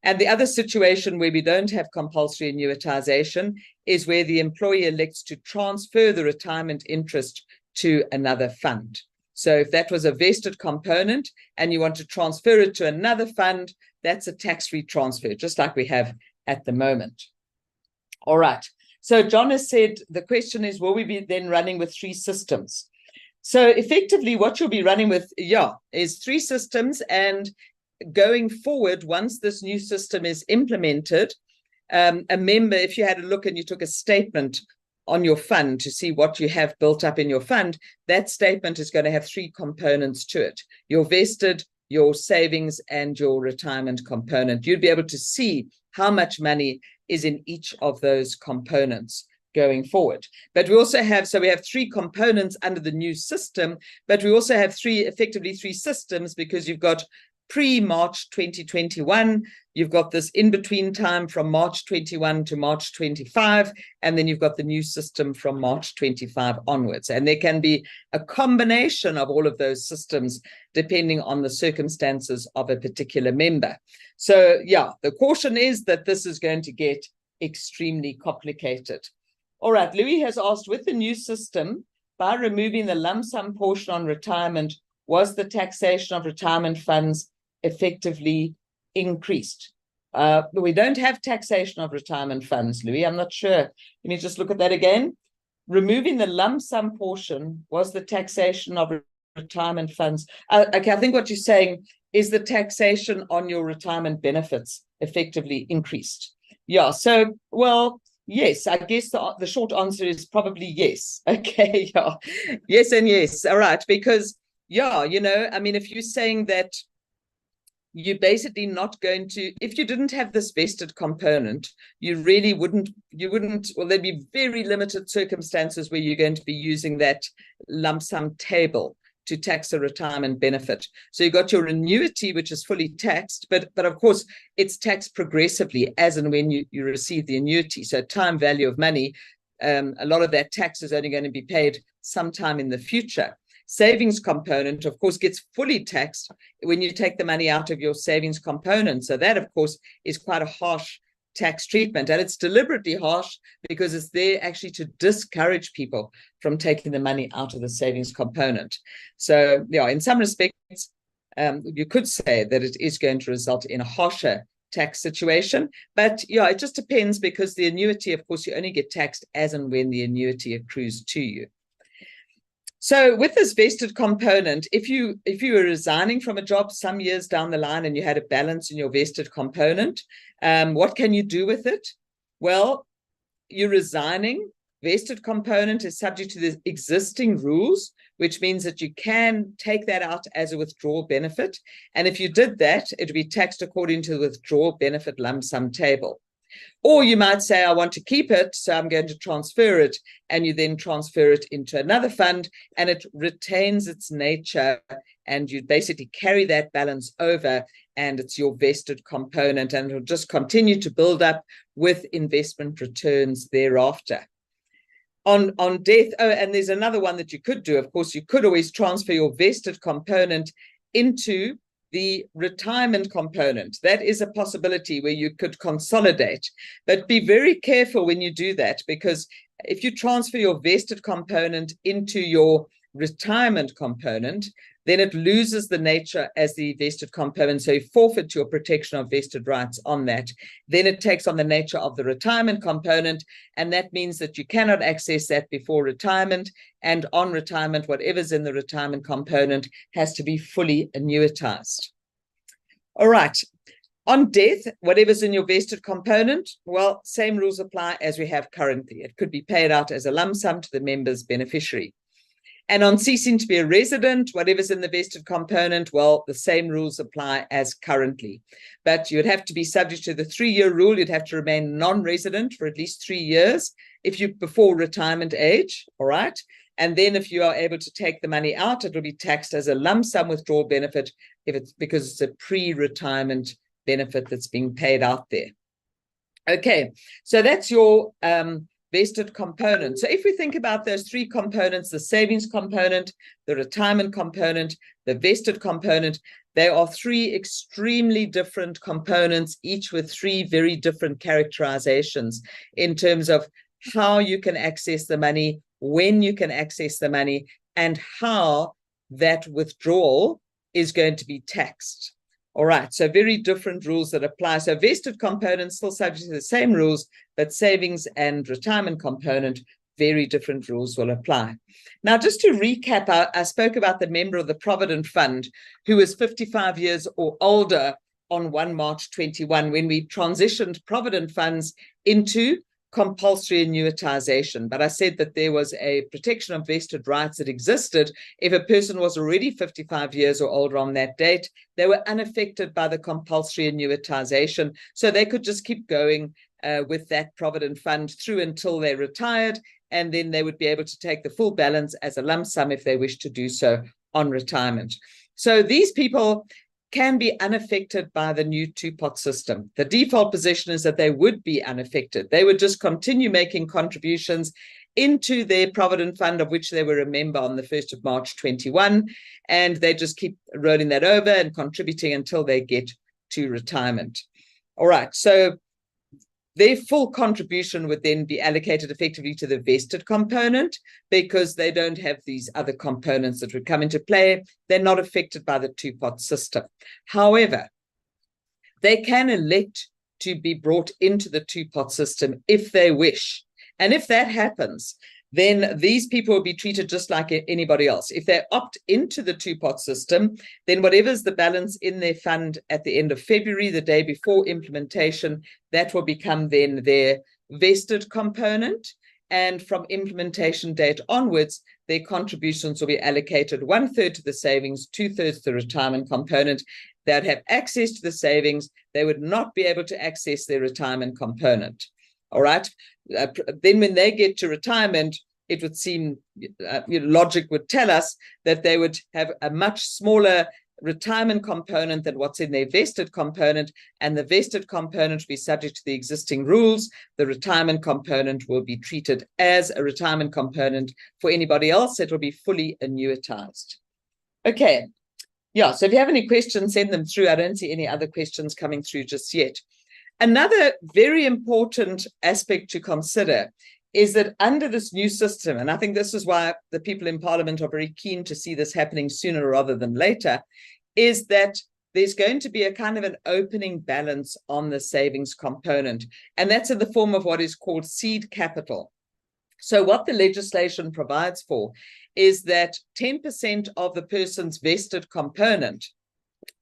And the other situation where we don't have compulsory annuitization is where the employee elects to transfer the retirement interest to another fund. So if that was a vested component and you want to transfer it to another fund, that's a tax-free transfer, just like we have at the moment. All right. So John has said, the question is, will we be then running with 3 systems? So effectively what you'll be running with, is 3 systems. And going forward, once this new system is implemented, a member, if you had a look and you took a statement on your fund to see what you have built up in your fund, that statement is going to have 3 components to it: your vested, your savings, and your retirement component. You'd be able to see how much money is in each of those components going forward. But we also have, so we have 3 components under the new system, but we also have effectively 3 systems, because you've got pre-March 2021, you've got this in-between time from March 21 to March 25, and then you've got the new system from March 25 onwards. And there can be a combination of all of those systems depending on the circumstances of a particular member. So the caution is that this is going to get extremely complicated. All right, Louis has asked, with the new system, by removing the lump sum portion on retirement, was the taxation of retirement funds effectively increased? We don't have taxation of retirement funds, Louis. I'm not sure. Let me just look at that again. Removing the lump sum portion was the taxation of retirement funds. Okay, I think what you're saying is the taxation on your retirement benefits effectively increased. Yeah, so, well, yes, I guess the short answer is probably yes. Okay, yeah, yes and yes. All right, because, yeah, you know, I mean, if you're saying that you're basically not going to, if you didn't have this vested component, you really wouldn't, well, there'd be very limited circumstances where you're going to be using that lump sum table to tax a retirement benefit. So you've got your annuity, which is fully taxed, but of course, it's taxed progressively as and when you receive the annuity. So time value of money, a lot of that tax is only going to be paid sometime in the future. Savings component, of course, gets fully taxed when you take the money out of your savings component. So that, of course, is quite a harsh tax treatment. And it's deliberately harsh because it's there actually to discourage people from taking the money out of the savings component. So, yeah, in some respects, you could say that it is going to result in a harsher tax situation. But, yeah, it just depends because the annuity, of course, you only get taxed as and when the annuity accrues to you. So with this vested component, if you were resigning from a job some years down the line and you had a balance in your vested component, what can you do with it? Well, you're resigning. Vested component is subject to the existing rules, which means that you can take that out as a withdrawal benefit. And if you did that, it would be taxed according to the withdrawal benefit lump sum table. Or you might say, I want to keep it, so I'm going to transfer it, and you then transfer it into another fund, and it retains its nature, and you basically carry that balance over, and it's your vested component, and it'll just continue to build up with investment returns thereafter. On death, oh, and there's another one that you could do. Of course, you could always transfer your vested component into the retirement component. That is a possibility where you could consolidate, but be very careful when you do that, because if you transfer your vested component into your retirement component, then it loses the nature as the vested component. So you forfeit your protection of vested rights on that. Then it takes on the nature of the retirement component. And that means that you cannot access that before retirement. And on retirement, whatever's in the retirement component has to be fully annuitized. All right. On death, whatever's in your vested component, well, same rules apply as we have currently. It could be paid out as a lump sum to the member's beneficiary. And on ceasing to be a resident, whatever's in the vested component, well, the same rules apply as currently. But you'd have to be subject to the 3-year rule. You'd have to remain non-resident for at least 3 years if you before retirement age, all right? And then if you are able to take the money out, it will be taxed as a lump sum withdrawal benefit because it's a pre-retirement benefit that's being paid out there. Okay, so that's your vested component. So if we think about those 3 components, the savings component, the retirement component, the vested component, they are 3 extremely different components, each with 3 very different characterizations in terms of how you can access the money, when you can access the money, and how that withdrawal is going to be taxed. All right, so very different rules that apply. So vested components still subject to the same rules, but savings and retirement component, very different rules will apply. Now, just to recap, I spoke about the member of the Provident Fund who was 55 years or older on 1 March 21 when we transitioned Provident Funds into compulsory annuitization. But I said that there was a protection of vested rights that existed. If a person was already 55 years or older on that date, they were unaffected by the compulsory annuitization. So they could just keep going with that Provident Fund through until they retired, and then they would be able to take the full balance as a lump sum if they wish to do so on retirement. So these people can be unaffected by the new 2-pot system. The default position is that they would be unaffected. They would just continue making contributions into their Provident Fund, of which they were a member on the 1st of March 21, and they just keep rolling that over and contributing until they get to retirement. All right, so their full contribution would then be allocated effectively to the vested component because they don't have these other components that would come into play. They're not affected by the 2-pot system. However, they can elect to be brought into the two-pot system if they wish. And if that happens, then these people will be treated just like anybody else. If they opt into the two-pot system, then whatever's the balance in their fund at the end of February, the day before implementation, that will become then their vested component. And from implementation date onwards, their contributions will be allocated 1/3 to the savings, 2/3 to the retirement component. They'd have access to the savings. They would not be able to access their retirement component. All right. Then when they get to retirement, it would seem logic would tell us that they would have a much smaller retirement component than what's in their vested component, and the vested component will be subject to the existing rules. The retirement component will be treated as a retirement component. For anybody else, it will be fully annuitized. Okay. Yeah, so if you have any questions, send them through. I don't see any other questions coming through just yet. Another very important aspect to consider is that under this new system, and I think this is why the people in Parliament are very keen to see this happening sooner rather than later, is that there's going to be a kind of an opening balance on the savings component, and that's in the form of what is called seed capital. So what the legislation provides for is that 10% of the person's vested component,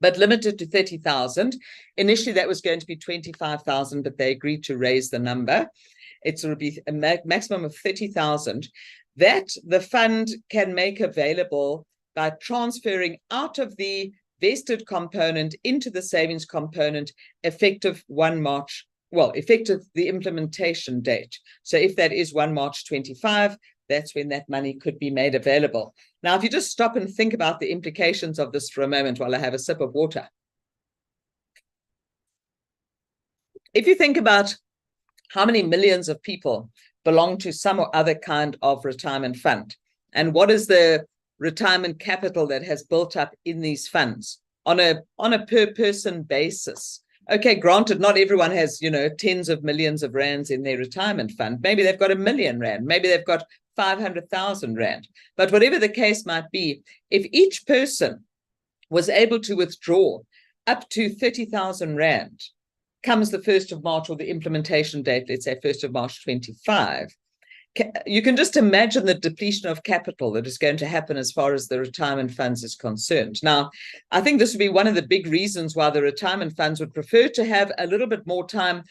but limited to 30,000. Initially, that was going to be 25,000, but they agreed to raise the number. It will be a maximum of 30,000 that the fund can make available by transferring out of the vested component into the savings component effective 1 March, well, effective the implementation date. So if that is 1 March 25, that's when that money could be made available. Now, if you just stop and think about the implications of this for a moment while I have a sip of water. If you think about how many millions of people belong to some or other kind of retirement fund, and what is the retirement capital that has built up in these funds on a per person basis. Okay, granted, not everyone has, tens of millions of rands in their retirement fund. Maybe they've got R1 million, maybe they've got 500,000 rand. But whatever the case might be, if each person was able to withdraw up to 30,000 rand, comes the 1st of March or the implementation date, let's say 1st of March 25, you can just imagine the depletion of capital that is going to happen as far as the retirement funds is concerned. Now, I think this would be one of the big reasons why the retirement funds would prefer to have a little bit more time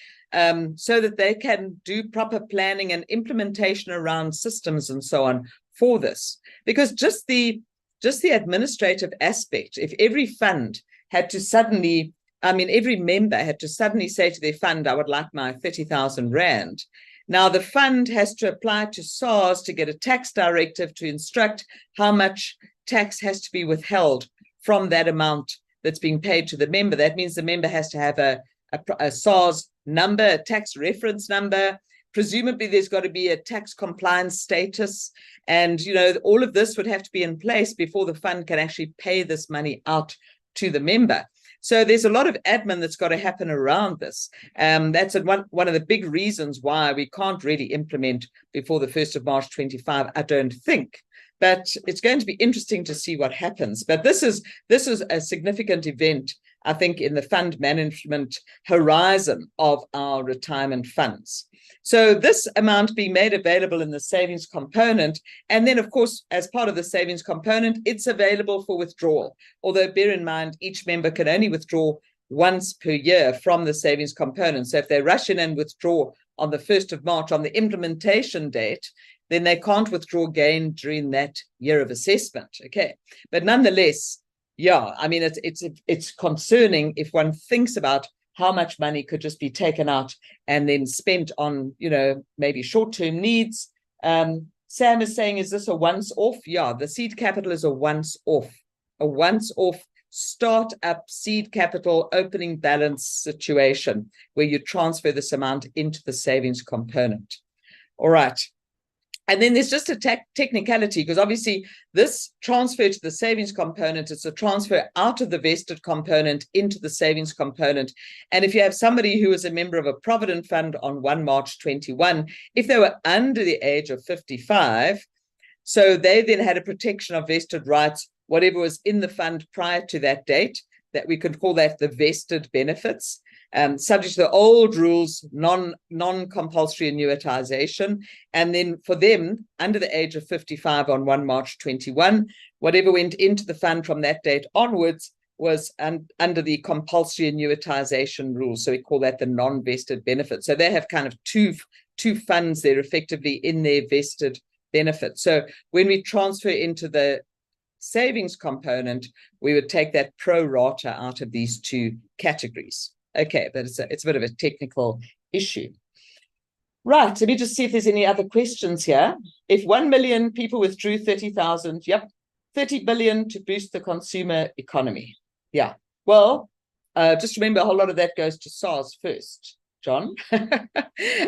so that they can do proper planning and implementation around systems and so on for this. Because just the administrative aspect, if every fund had to suddenly, every member had to suddenly say to their fund, I would like my 30,000 rand. Now, the fund has to apply to SARS to get a tax directive to instruct how much tax has to be withheld from that amount that's being paid to the member. That means the member has to have a SARS number, a tax reference number. Presumably, there's got to be a tax compliance status. And, all of this would have to be in place before the fund can actually pay this money out to the member. So there's a lot of admin that's got to happen around this. That's one of the big reasons why we can't really implement before the 1st of March 25, I don't think. But it's going to be interesting to see what happens. But this is a significant event, I think, in the fund management horizon of our retirement funds. So this amount being made available in the savings component, and then, of course, as part of the savings component, it's available for withdrawal. Although bear in mind, each member can only withdraw once per year from the savings component. So if they rush in and withdraw on the 1st of March on the implementation date, then they can't withdraw again during that year of assessment. Okay, but nonetheless, yeah, it's concerning if one thinks about how much money could just be taken out and then spent on, maybe short-term needs. Sam is saying, is this a once-off? Yeah, the seed capital is a once-off start-up seed capital opening balance situation where you transfer this amount into the savings component. All right. And then there's just a technicality, because obviously this transfer to the savings component is a transfer out of the vested component into the savings component. And if you have somebody who is a member of a provident fund on 1 March 21, if they were under the age of 55, so they then had a protection of vested rights, whatever was in the fund prior to that date, that we could call that the vested benefits. subject to the old rules, non-compulsory annuitization. And then for them, under the age of 55 on 1 March 21, whatever went into the fund from that date onwards was under the compulsory annuitization rules. So we call that the non-vested benefit. So they have kind of two funds there effectively in their vested benefit. So when we transfer into the savings component, we would take that pro rata out of these two categories. Okay, but it's a bit of a technical issue. Right, let me just see if there's any other questions here. If 1 million people withdrew 30,000, yep, 30 billion to boost the consumer economy. Yeah, well, just remember a whole lot of that goes to SARS first, John.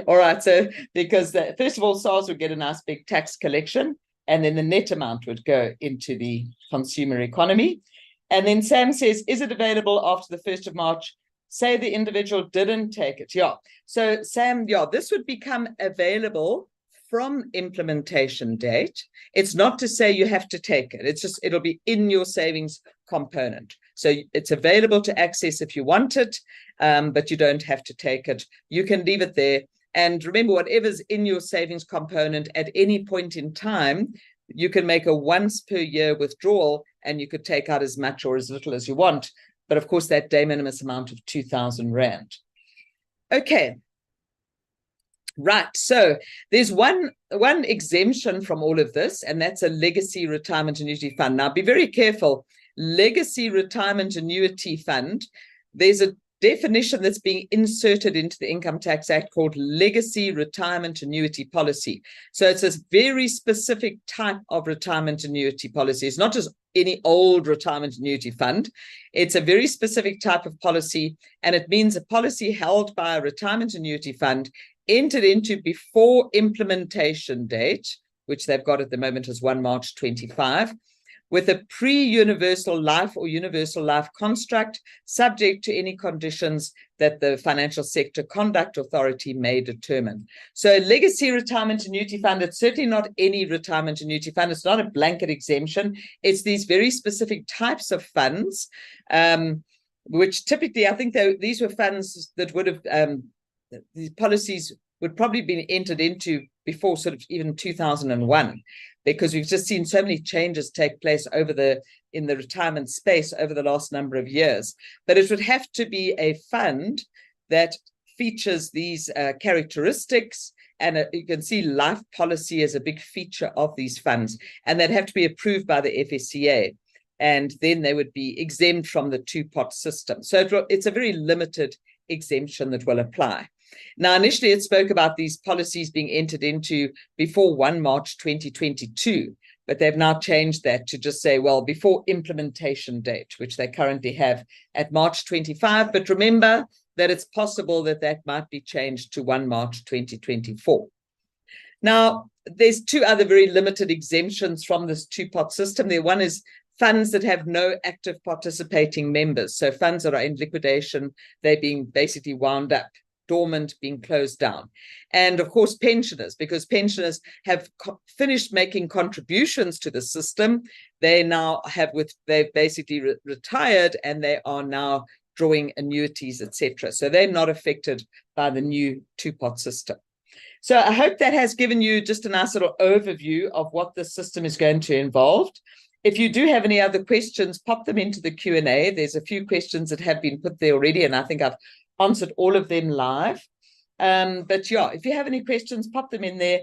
All right, so because first of all, SARS would get a nice big tax collection, and then the net amount would go into the consumer economy. And then Sam says, is it available after the 1st of March? Say the individual didn't take it. Yeah. So Sam, yeah, this would become available from implementation date. It's not to say you have to take it. It's just, it'll be in your savings component. So it's available to access if you want it, but you don't have to take it. You can leave it there. And remember, whatever's in your savings component at any point in time, you can make a once per year withdrawal, and you could take out as much or as little as you want. But of course, that de minimis amount of 2,000 Rand. Okay. Right. So there's one exemption from all of this, and that's a legacy retirement annuity fund. Now, be very careful. Legacy retirement annuity fund, there's a definition that's being inserted into the Income Tax Act called legacy retirement annuity policy. So it's a very specific type of retirement annuity policy. It's not just any old retirement annuity fund. It's a very specific type of policy, and it means a policy held by a retirement annuity fund entered into before implementation date, which they've got at the moment as 1 March 25, with a pre-universal life or universal life construct, subject to any conditions that the Financial Sector Conduct Authority may determine. So legacy retirement annuity fund, it's certainly not any retirement annuity fund. It's not a blanket exemption. It's these very specific types of funds, which typically, I think these were funds that would have, these policies would probably have been entered into before sort of even 2001. Because we've just seen so many changes take place in the retirement space over the last number of years. But it would have to be a fund that features these characteristics, and you can see life policy as a big feature of these funds, and they'd have to be approved by the FSCA, and then they would be exempt from the two-pot system. So it's a very limited exemption that will apply. Now, initially, it spoke about these policies being entered into before 1 March 2022, but they've now changed that to just say, well, before implementation date, which they currently have at March 25. But remember that it's possible that that might be changed to 1 March 2024. Now, there's two other very limited exemptions from this two-pot system. One is funds that have no active participating members. So funds that are in liquidation, they're being basically wound up, dormant, being closed down. And of course, pensioners, because pensioners have finished making contributions to the system. They now they've basically retired, and they are now drawing annuities, etc. So they're not affected by the new two-pot system. So I hope that has given you just a nice little overview of what the system is going to involve. If you do have any other questions, pop them into the Q&A. There's a few questions that have been put there already, and I think I've answered all of them live. But yeah, if you have any questions, pop them in there.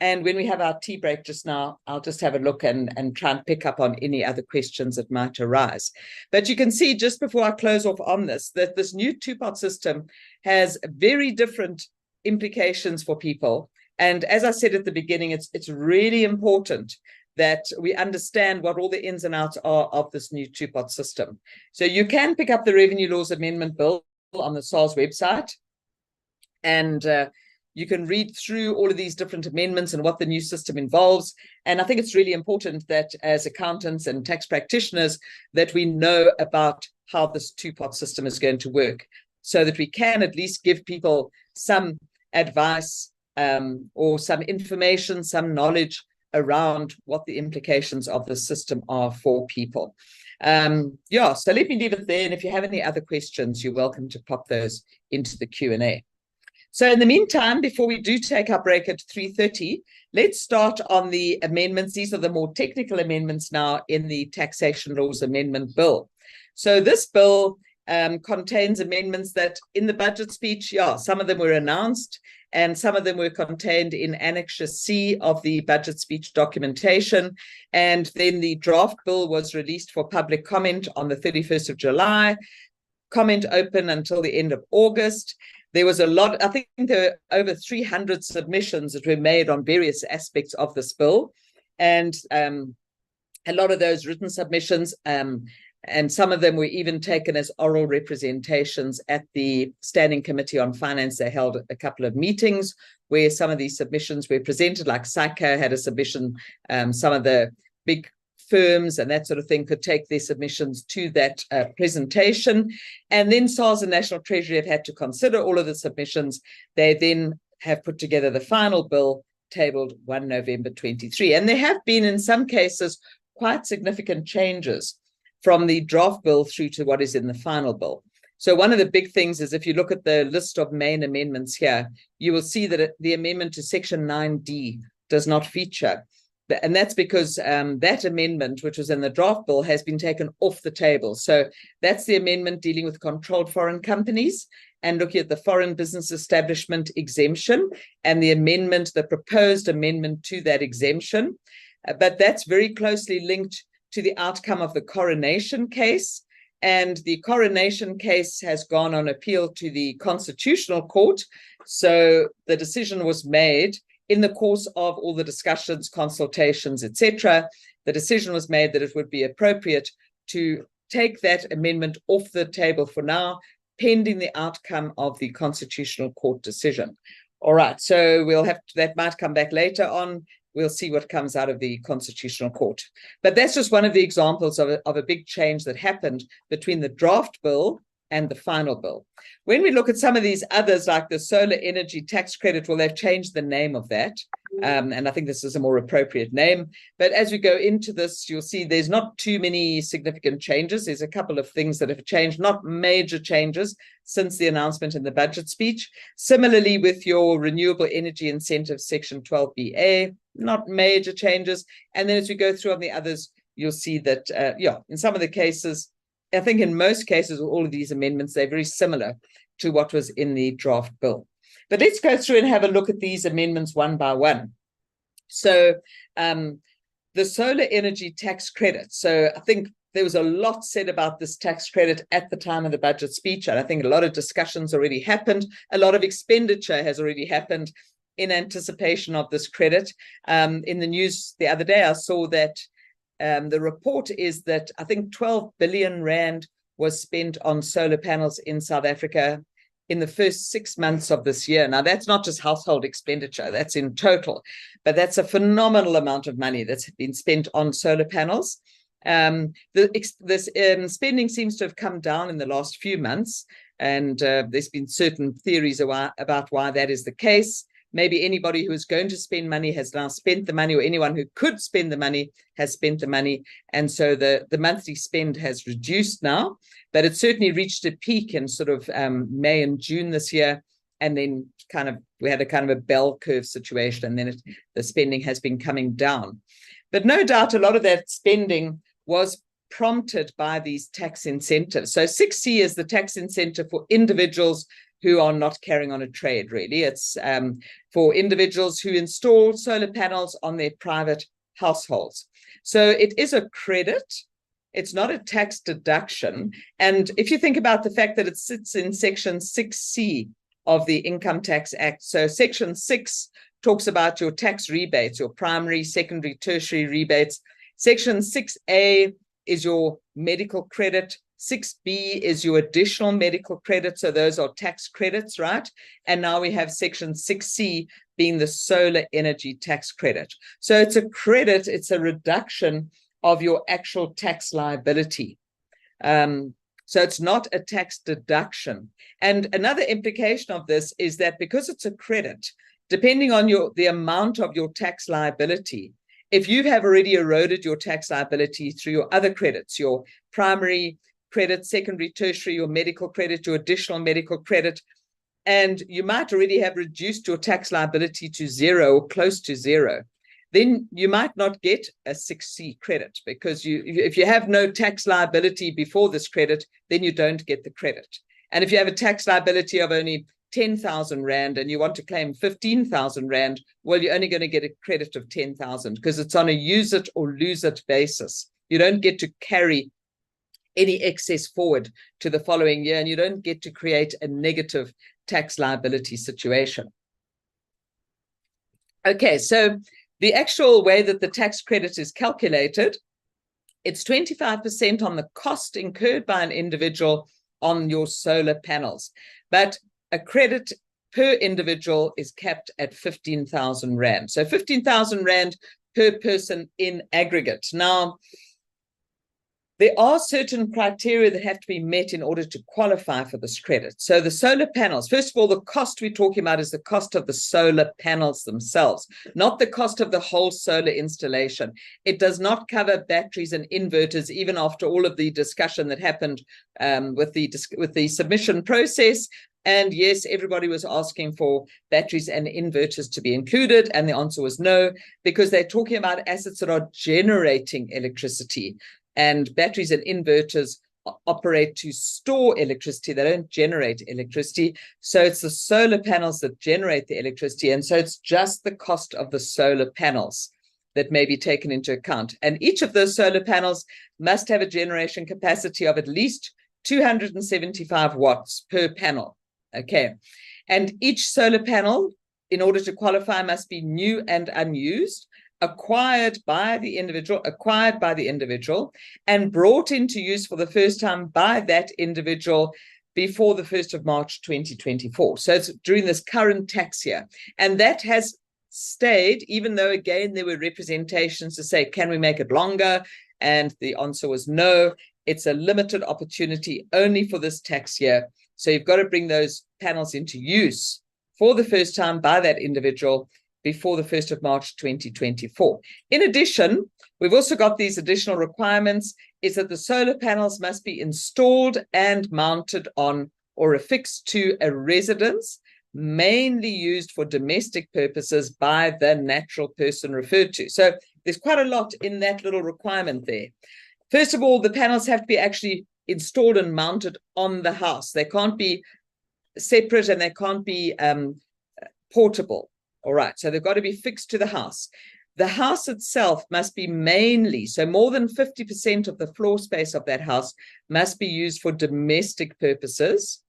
And when we have our tea break just now, I'll just have a look and try and pick up on any other questions that might arise. But you can see just before I close off on this, that this new two-pot system has very different implications for people. And as I said at the beginning, it's really important that we understand what all the ins and outs are of this new two-pot system. So you can pick up the Revenue Laws Amendment Bill on the SARS website, and you can read through all of these different amendments and what the new system involves. And I think it's really important that as accountants and tax practitioners that we know about how this two-pot system is going to work, so that we can at least give people some advice or some information, some knowledge around what the implications of the system are for people. So let me leave it there. And if you have any other questions, you're welcome to pop those into the Q&A. So in the meantime, before we do take our break at 3:30, let's start on the amendments. These are the more technical amendments now in the Taxation Laws Amendment Bill. So this bill contains amendments that in the budget speech, some of them were announced and some of them were contained in Annexure C of the budget speech documentation. And then the draft bill was released for public comment on the 31st of July, comment open until the end of August. There was a lot, I think there were over 300 submissions that were made on various aspects of this bill. And a lot of those written submissions, and some of them were even taken as oral representations at the Standing Committee on Finance. They held a couple of meetings where some of these submissions were presented, like SAICA had a submission, some of the big firms and that sort of thing could take their submissions to that presentation. And then SARS and National Treasury have had to consider all of the submissions. They then have put together the final bill tabled 1 November 23. And there have been, in some cases, quite significant changes from the draft bill through to what is in the final bill. So one of the big things is if you look at the list of main amendments here, you will see that the amendment to Section 9D does not feature. And that's because that amendment, which was in the draft bill, has been taken off the table. So that's the amendment dealing with controlled foreign companies and looking at the foreign business establishment exemption and the proposed amendment to that exemption. But that's very closely linked to the outcome of the coronation case. And the coronation case has gone on appeal to the Constitutional Court. So the decision was made in the course of all the discussions, consultations, etc. The decision was made that it would be appropriate to take that amendment off the table for now, pending the outcome of the Constitutional Court decision. All right, so that might come back later on. We'll see what comes out of the Constitutional Court. But that's just one of the examples of a big change that happened between the draft bill and the final bill. When we look at some of these others, like the solar energy tax credit, well, they've changed the name of that. And I think this is a more appropriate name. But as we go into this, you'll see there's not too many significant changes. There's a couple of things that have changed, not major changes since the announcement in the budget speech. Similarly, with your renewable energy incentive, Section 12BA, not major changes. And then as we go through on the others, you'll see that, in some of the cases, I think in most cases, all of these amendments, they're very similar to what was in the draft bill. But let's go through and have a look at these amendments one by one. So the solar energy tax credit. So I think there was a lot said about this tax credit at the time of the budget speech. And I think a lot of discussions already happened. A lot of expenditure has already happened in anticipation of this credit. In the news the other day, I saw that the report is that I think 12 billion rand was spent on solar panels in South Africa in the first 6 months of this year. Now, that's not just household expenditure, that's in total, but that's a phenomenal amount of money that's been spent on solar panels. This spending seems to have come down in the last few months, and there's been certain theories about why that is the case. Maybe anybody who is going to spend money has now spent the money, or anyone who could spend the money has spent the money. And so the monthly spend has reduced now, but it certainly reached a peak in sort of May and June this year. And then we had a kind of a bell curve situation, and then the spending has been coming down. But no doubt a lot of that spending was prompted by these tax incentives. So 6C is the tax incentive for individuals who are not carrying on a trade, really. It's for individuals who install solar panels on their private households. So it is a credit. It's not a tax deduction. And if you think about the fact that it sits in Section 6C of the Income Tax Act, so Section 6 talks about your tax rebates, your primary, secondary, tertiary rebates. Section 6A is your medical credit. 6B is your additional medical credit. So those are tax credits, right? And now we have Section 6C being the solar energy tax credit. So it's a credit, it's a reduction of your actual tax liability. So it's not a tax deduction. And another implication of this is that because it's a credit, depending on the amount of your tax liability, If you have already eroded your tax liability through your other credits, your primary credit, secondary, tertiary, your medical credit, your additional medical credit, and you might already have reduced your tax liability to zero or close to zero, then you might not get a 6C credit, because if you have no tax liability before this credit, then you don't get the credit. And if you have a tax liability of only 10,000 Rand and you want to claim 15,000 Rand, well, you're only going to get a credit of 10,000, because it's on a use it or lose it basis. You don't get to carry any excess forward to the following year, and you don't get to create a negative tax liability situation. Okay, so the actual way that the tax credit is calculated, it's 25% on the cost incurred by an individual on your solar panels. But a credit per individual is capped at 15,000 Rand. So 15,000 Rand per person in aggregate. Now, there are certain criteria that have to be met in order to qualify for this credit. So the solar panels, first of all, the cost we're talking about is the cost of the solar panels themselves, not the cost of the whole solar installation. It does not cover batteries and inverters, even after all of the discussion that happened with the submission process. And yes, everybody was asking for batteries and inverters to be included, and the answer was no, because they're talking about assets that are generating electricity. And batteries and inverters operate to store electricity. They don't generate electricity. So it's the solar panels that generate the electricity. And so it's just the cost of the solar panels that may be taken into account. And each of those solar panels must have a generation capacity of at least 275 watts per panel. Okay. And each solar panel, in order to qualify, must be new and unused, acquired by the individual, and brought into use for the first time by that individual before the 1st of March 2024. So it's during this current tax year. And that has stayed, even though, again, there were representations to say, can we make it longer? And the answer was no. It's a limited opportunity only for this tax year. So you've got to bring those panels into use for the first time by that individual before the 1st of March 2024. In addition, we've also got these additional requirements, is that the solar panels must be installed and mounted on or affixed to a residence, mainly used for domestic purposes by the natural person referred to. So there's quite a lot in that little requirement there. First of all, the panels have to be actually installed and mounted on the house. They can't be separate and they can't be portable. All right, so they've got to be fixed to the house. The house itself must be mainly, so more than 50% of the floor space of that house must be used for domestic purposes,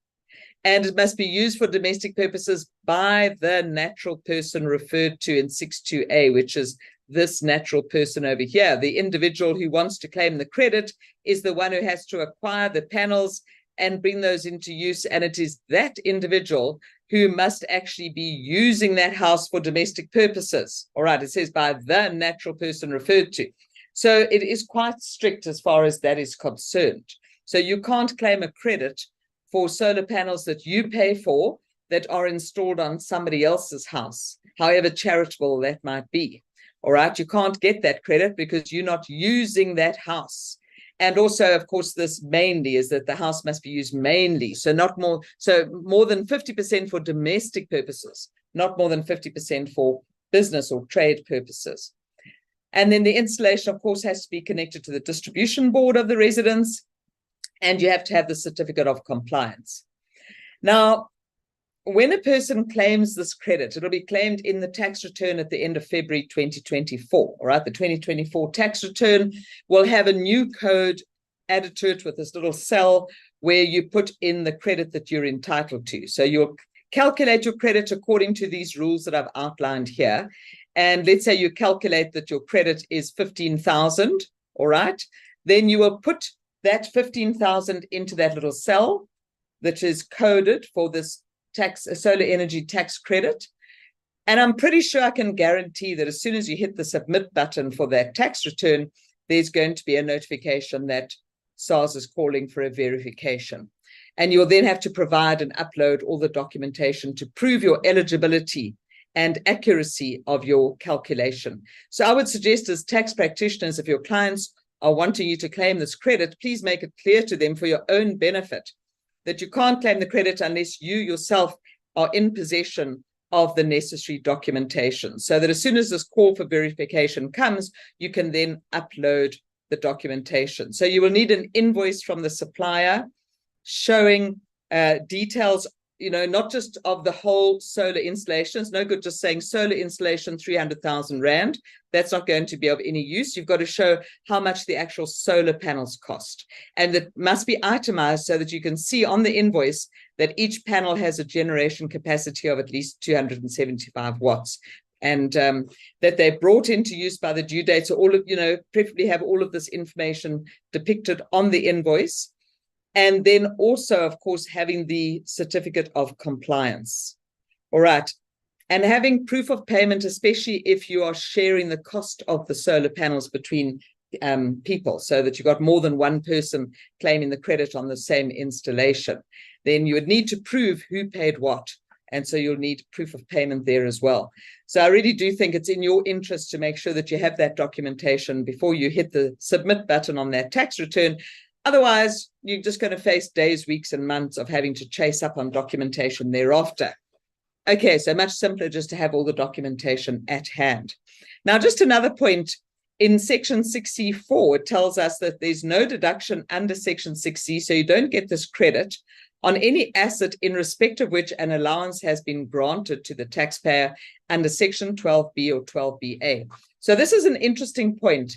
and it must be used for domestic purposes by the natural person referred to in 6.2a, which is this natural person over here. The individual who wants to claim the credit is the one who has to acquire the panels and bring those into use, and it is that individual who must actually be using that house for domestic purposes. All right, it says by the natural person referred to. So it is quite strict as far as that is concerned. So you can't claim a credit for solar panels that you pay for that are installed on somebody else's house, however charitable that might be. All right, you can't get that credit because you're not using that house. And also, of course, this mainly is that the house must be used mainly. So more than 50% for domestic purposes, not more than 50% for business or trade purposes. And then the installation, of course, has to be connected to the distribution board of the residence, and you have to have the certificate of compliance. Now, when a person claims this credit, it'll be claimed in the tax return at the end of February 2024. All right, the 2024 tax return will have a new code added to it with this little cell where you put in the credit that you're entitled to. So you'll calculate your credit according to these rules that I've outlined here. And let's say you calculate that your credit is 15,000, all right? Then you will put that 15,000 into that little cell that is coded for this solar energy tax credit. And I'm pretty sure I can guarantee that as soon as you hit the submit button for that tax return, there's going to be a notification that SARS is calling for a verification. And you'll then have to provide and upload all the documentation to prove your eligibility and accuracy of your calculation. So I would suggest, as tax practitioners, if your clients are wanting you to claim this credit, please make it clear to them for your own benefit that you can't claim the credit unless you yourself are in possession of the necessary documentation, so that as soon as this call for verification comes, you can then upload the documentation. So you will need an invoice from the supplier showing details, not just of the whole solar installation. It's no good just saying solar installation, 300,000 Rand. That's not going to be of any use. You've got to show how much the actual solar panels cost. And it must be itemized so that you can see on the invoice that each panel has a generation capacity of at least 275 watts. And that they're brought into use by the due date. So all of, preferably have all of this information depicted on the invoice. And then also, of course, having the certificate of compliance. All right. And having proof of payment, especially if you are sharing the cost of the solar panels between people, so that you've got more than one person claiming the credit on the same installation. Then you would need to prove who paid what. And so you'll need proof of payment there as well. So I really do think it's in your interest to make sure that you have that documentation before you hit the submit button on that tax return. Otherwise, you're just going to face days, weeks, and months of having to chase up on documentation thereafter. Okay, so much simpler just to have all the documentation at hand. Now, just another point, in Section 6C4, it tells us that there's no deduction under Section 6C, so you don't get this credit on any asset in respect of which an allowance has been granted to the taxpayer under Section 12B or 12BA. So this is an interesting point,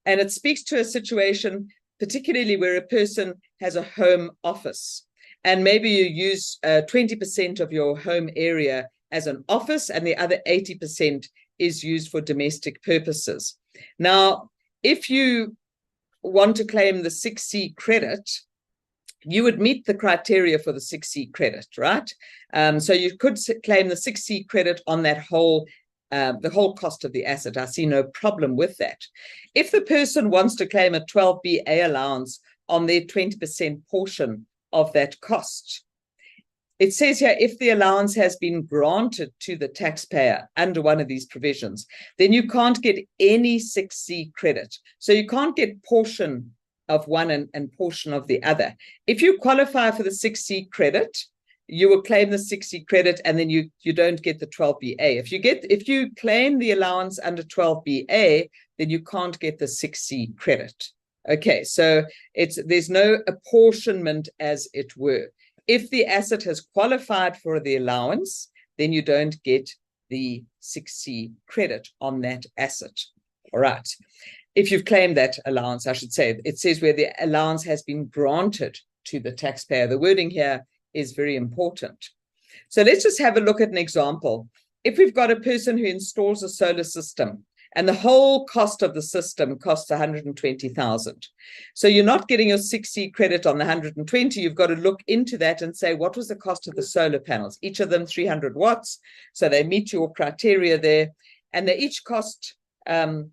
and it speaks to a situation particularly where a person has a home office, and maybe you use 20% of your home area as an office, and the other 80% is used for domestic purposes. Now, if you want to claim the 6C credit, you would meet the criteria for the 6C credit, right? So you could claim the 6C credit on that the whole cost of the asset. I see no problem with that. If the person wants to claim a 12BA allowance on their 20% portion of that cost, it says here, if the allowance has been granted to the taxpayer under one of these provisions, then you can't get any 6C credit. So you can't get portion of one and portion of the other. If you qualify for the 6C credit, you will claim the 6C credit, and then you don't get the 12BA. If you claim the allowance under 12BA, then you can't get the 6C credit. Okay, so there's no apportionment, as it were. If the asset has qualified for the allowance, then you don't get the 6C credit on that asset. All right. If you've claimed that allowance, I should say, it says where the allowance has been granted to the taxpayer. The wording here is very important. So let's just have a look at an example. If we've got a person who installs a solar system and the whole cost of the system costs 120,000. So you're not getting your 6C credit on the 120. You've got to look into that and say, what was the cost of the solar panels? Each of them 300 watts. So they meet your criteria there. And they each cost, the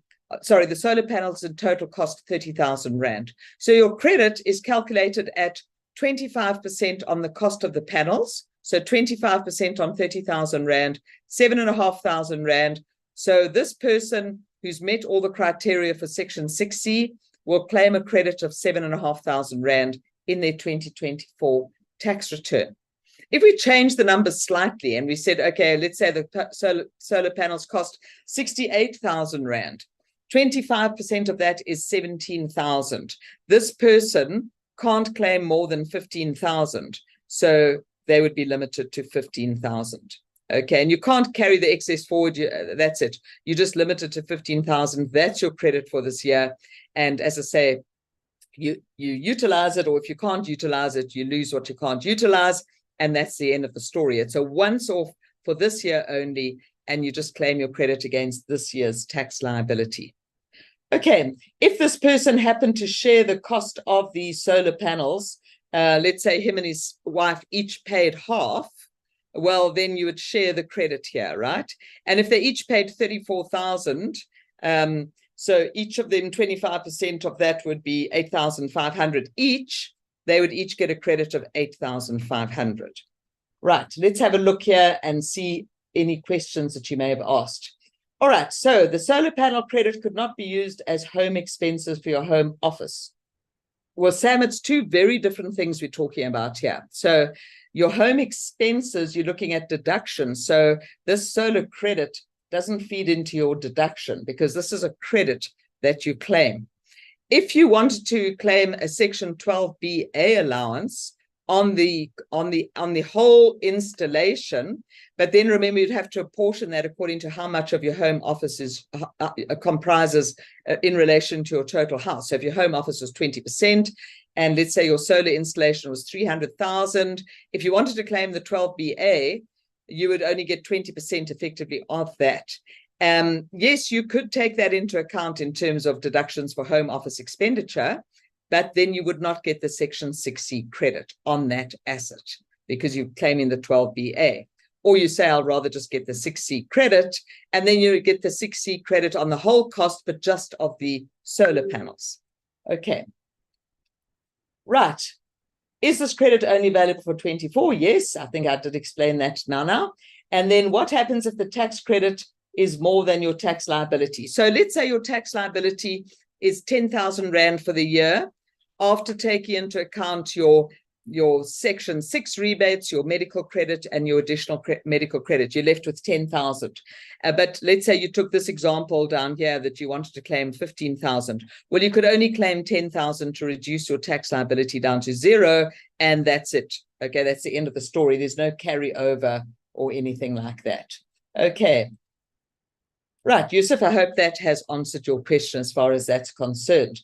solar panels in total cost 30,000 Rand. So your credit is calculated at 25% on the cost of the panels. So 25% on 30,000 Rand, 7,500 Rand. So this person who's met all the criteria for Section 6C will claim a credit of 7,500 Rand in their 2024 tax return. If we change the numbers slightly and we said, okay, let's say the solar panels cost 68,000 Rand, 25% of that is 17,000. This person can't claim more than 15,000. So they would be limited to 15,000. Okay, and you can't carry the excess forward. That's it. You're just limited to 15,000. That's your credit for this year. And as I say, you utilize it, or if you can't utilize it, you lose what you can't utilize. And that's the end of the story. It's a once-off for this year only, and you just claim your credit against this year's tax liability. Okay, if this person happened to share the cost of the solar panels, let's say him and his wife each paid half, well, then you would share the credit here, right? And if they each paid 34,000, so each of them, 25% of that would be 8,500 each. They would each get a credit of 8,500. Right, let's have a look here and see any questions that you may have asked. All right, so the solar panel credit could not be used as home expenses for your home office. Well, Sam, it's two very different things we're talking about here. So your home expenses, you're looking at deductions. So this solar credit doesn't feed into your deduction because this is a credit that you claim. If you wanted to claim a Section 12BA allowance on the whole installation, but then remember you'd have to apportion that according to how much of your home office is comprises in relation to your total house. So if your home office was 20%, and let's say your solar installation was 300,000, if you wanted to claim the 12BA, you would only get 20% effectively of that. Yes, you could take that into account in terms of deductions for home office expenditure, but then you would not get the Section 6C credit on that asset because you're claiming the 12BA. Or you say, I'll rather just get the 6C credit, and then you get the 6C credit on the whole cost, but just of the solar panels. Okay. Right. Is this credit only available for 24? Yes, I think I did explain that now. And then what happens if the tax credit is more than your tax liability? So let's say your tax liability is 10,000 Rand for the year after taking into account your Section 6 rebates, your medical credit, and your additional medical credit. You're left with 10,000. But let's say you took this example down here that you wanted to claim 15,000. Well, you could only claim 10,000 to reduce your tax liability down to 0, and that's it. Okay, that's the end of the story. There's no carryover or anything like that. Okay. Right, Yusuf, I hope that has answered your question as far as that's concerned.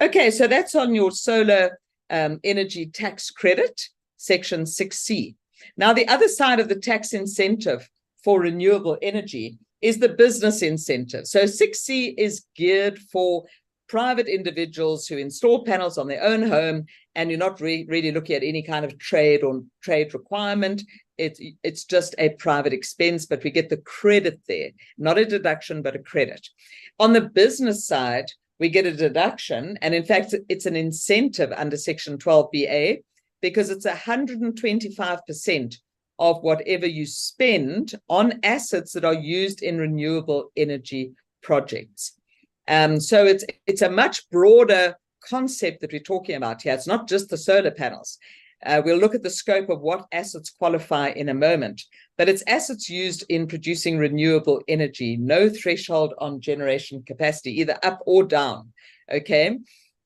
Okay, so that's on your solar energy tax credit, Section 6C. Now, the other side of the tax incentive for renewable energy is the business incentive. So 6C is geared for private individuals who install panels on their own home, and you're not really looking at any kind of trade or trade requirement. It's just a private expense, but we get the credit there, not a deduction, but a credit. On the business side, we get a deduction, and in fact, it's an incentive under Section 12BA because it's 125% of whatever you spend on assets that are used in renewable energy projects. So it's a much broader concept that we're talking about here. It's not just the solar panels. We'll look at the scope of what assets qualify in a moment, but it's assets used in producing renewable energy, no threshold on generation capacity, either up or down, okay?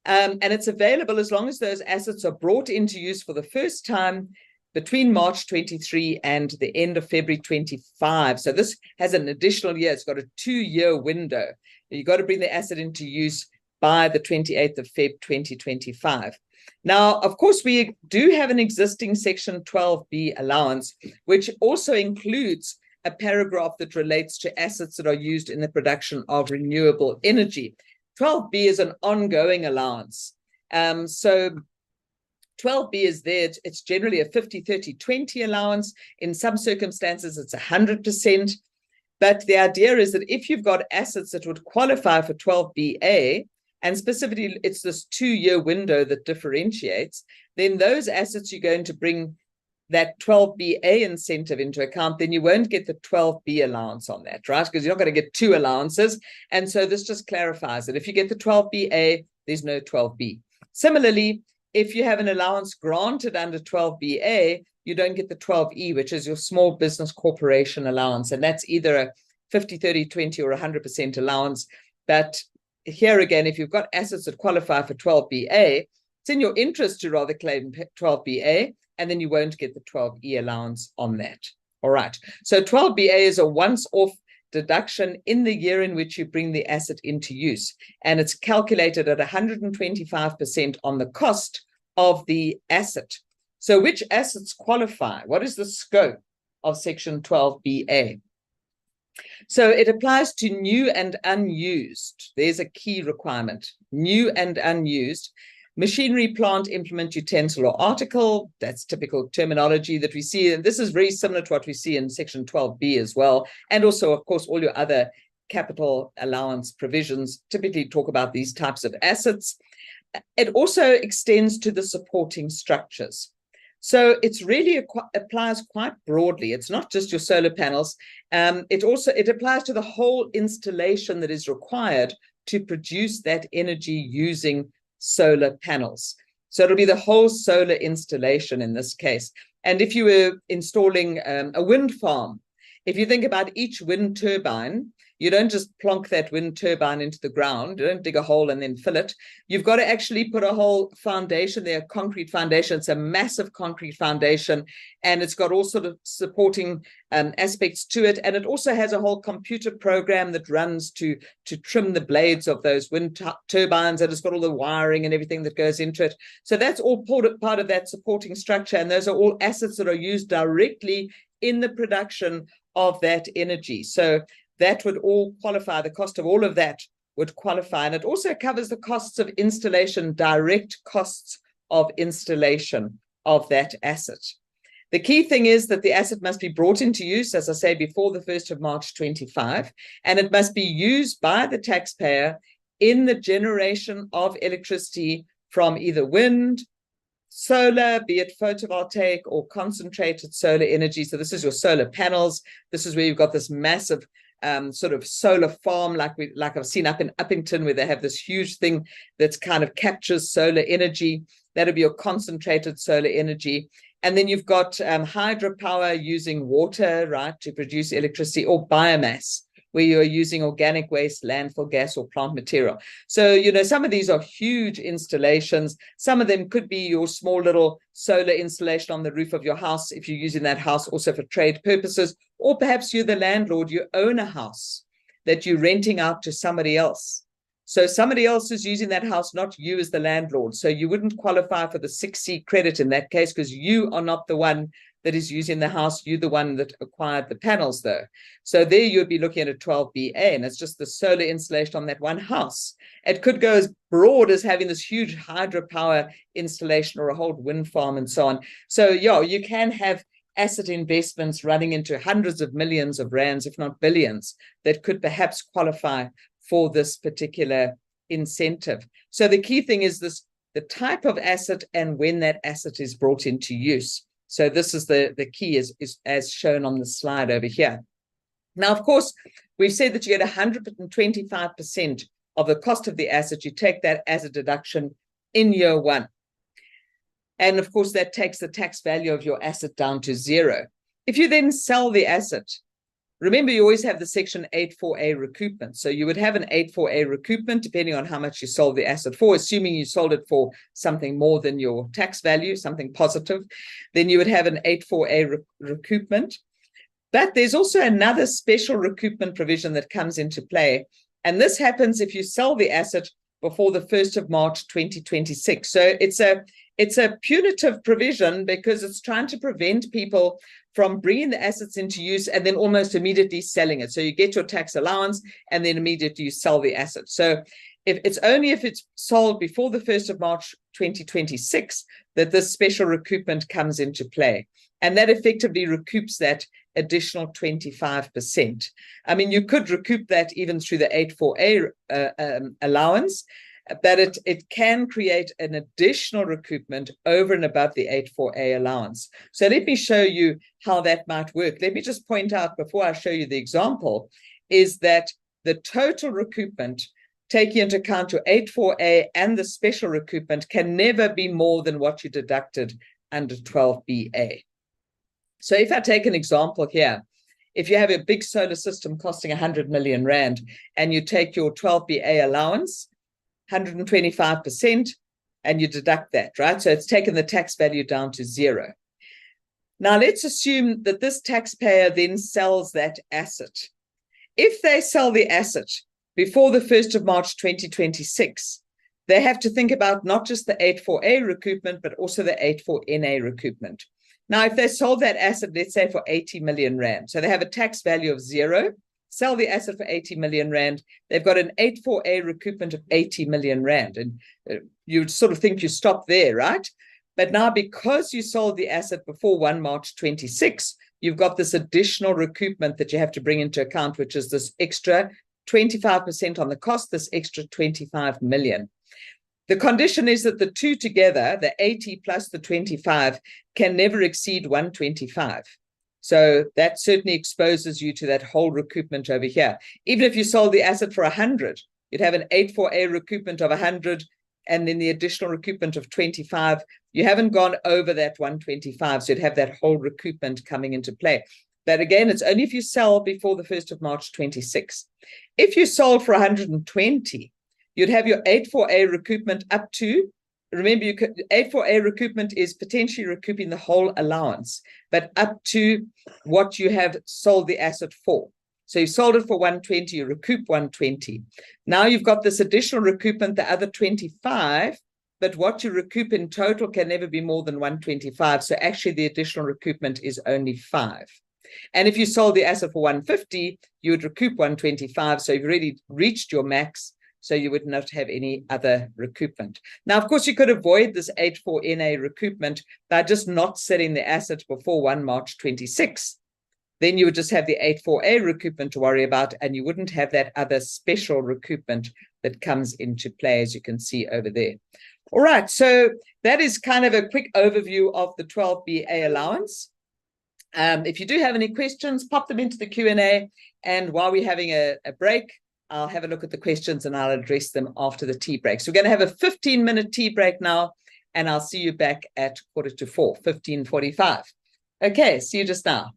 And it's available as long as those assets are brought into use for the first time between March 23 and the end of February 25. So this has an additional year. It's got a 2-year window. You've got to bring the asset into use by the 28th of Feb 2025. Now, of course, we do have an existing Section 12B allowance, which also includes a paragraph that relates to assets that are used in the production of renewable energy. 12B is an ongoing allowance. So 12B is there. It's generally a 50-30-20 allowance. In some circumstances, it's 100%. But the idea is that if you've got assets that would qualify for 12BA, and specifically it's this 2-year window that differentiates, then those assets you're going to bring that 12BA incentive into account, then you won't get the 12B allowance on that, right? Because you're not going to get 2 allowances. And so this just clarifies that if you get the 12BA, there's no 12B. Similarly, if you have an allowance granted under 12BA, you don't get the 12E, which is your small business corporation allowance. And that's either a 50-30-20 or 100% allowance. But here again, if you've got assets that qualify for 12BA, it's in your interest to rather claim 12BA, and then you won't get the 12E allowance on that. All right. So 12BA is a once-off deduction in the year in which you bring the asset into use. And it's calculated at 125% on the cost of the asset. So which assets qualify? What is the scope of Section 12BA? So it applies to new and unused. There's a key requirement. New and unused. Machinery, plant, implement, utensil, or article. That's typical terminology that we see. And this is very similar to what we see in Section 12B as well. And also, of course, all your other capital allowance provisions typically talk about these types of assets. It also extends to the supporting structures. So it's really applies quite broadly. It's not just your solar panels. It applies to the whole installation that is required to produce that energy using solar panels. So it'll be the whole solar installation in this case. And if you were installing a wind farm, if you think about each wind turbine, you don't just plonk that wind turbine into the ground. You don't dig a hole and then fill it. You've got to actually put a whole foundation there, a concrete foundation. It's a massive concrete foundation, and it's got all sort of supporting aspects to it. And it also has a whole computer program that runs to trim the blades of those wind turbines, and it's got all the wiring and everything that goes into it. So that's all part of that supporting structure, and those are all assets that are used directly in the production of that energy. So that would all qualify. The cost of all of that would qualify. And it also covers the costs of installation, direct costs of installation of that asset. The key thing is that the asset must be brought into use, as I say, before the 1st of March 25, and it must be used by the taxpayer in the generation of electricity from either wind, solar, be it photovoltaic or concentrated solar energy. So this is your solar panels. This is where you've got this massive sort of solar farm, like I've seen up in Uppington, where they have this huge thing that's kind of captures solar energy. That'll be your concentrated solar energy. And then you've got hydropower using water, right, to produce electricity, or biomass, where you're using organic waste, landfill gas, or plant material. So, some of these are huge installations. Some of them could be your small little solar installation on the roof of your house, if you're using that house also for trade purposes, or perhaps you're the landlord, you own a house that you're renting out to somebody else. So somebody else is using that house, not you as the landlord. So you wouldn't qualify for the 6C credit in that case, because you are not the one that is using the house. You're the one that acquired the panels, though. So there you'd be looking at a 12BA, and it's just the solar installation on that one house. It could go as broad as having this huge hydropower installation or a whole wind farm and so on. So yeah, you can have asset investments running into hundreds of millions of rands, if not billions, that could perhaps qualify for this particular incentive. So the key thing is the type of asset and when that asset is brought into use. So this is the key, is as shown on the slide over here. Now, of course, we've said that you get 125% of the cost of the asset. You take that as a deduction in year one. And of course, that takes the tax value of your asset down to zero. If you then sell the asset, remember, you always have the Section 84A recoupment. So you would have an 84A recoupment depending on how much you sold the asset for, assuming you sold it for something more than your tax value, something positive. Then you would have an 84A recoupment. But there's also another special recoupment provision that comes into play. And this happens if you sell the asset before the 1st of March 2026. So it's a punitive provision, because it's trying to prevent people from bringing the assets into use and then almost immediately selling it. So you get your tax allowance and then immediately you sell the asset. So it's only if it's sold before the 1st of March 2026 that this special recoupment comes into play. And that effectively recoups that additional 25%. I mean, you could recoup that even through the 84A allowance, but it can create an additional recoupment over and above the 84A allowance. So let me show you how that might work. Let me just point out, before I show you the example, is that the total recoupment, taking into account your 84A and the special recoupment, can never be more than what you deducted under 12BA. So if I take an example here, if you have a big solar system costing 100 million rand and you take your 12BA allowance, 125%, and you deduct that, right? So it's taken the tax value down to zero. Now let's assume that this taxpayer then sells that asset. If they sell the asset before the 1st of March 2026, they have to think about not just the 84A recoupment, but also the 84NA recoupment. Now, if they sold that asset, let's say for 80 million rand, so they have a tax value of zero, sell the asset for 80 million rand, they've got an 84A recoupment of 80 million rand. And you'd sort of think you stop there, right? But now, because you sold the asset before 1 March 26, you've got this additional recoupment that you have to bring into account, which is this extra 25% on the cost, this extra 25 million. The condition is that the two together, the 80 plus the 25, can never exceed 125. So that certainly exposes you to that whole recoupment over here. Even if you sold the asset for 100, you'd have an 84A recoupment of 100 and then the additional recoupment of 25. You haven't gone over that 125, so you'd have that whole recoupment coming into play. But again, it's only if you sell before the 1st of March 26. If you sold for 120, you'd have your 84A recoupment up to, remember, 84A recoupment is potentially recouping the whole allowance, but up to what you have sold the asset for. So you sold it for 120, you recoup 120. Now you've got this additional recoupment, the other 25, but what you recoup in total can never be more than 125. So actually the additional recoupment is only 5. And if you sold the asset for 150, you would recoup 125. So you've already reached your max. So you would not have any other recoupment. Now, of course, you could avoid this 84NA recoupment by just not selling the asset before 1 March 26. Then you would just have the 84A recoupment to worry about, and you wouldn't have that other special recoupment that comes into play, as you can see over there. All right, so that is kind of a quick overview of the 12BA allowance. If you do have any questions, pop them into the Q&A, and while we're having a break, I'll have a look at the questions and I'll address them after the tea break. So we're going to have a 15-minute tea break now, and I'll see you back at 4:45, 15:45. Okay, see you just now.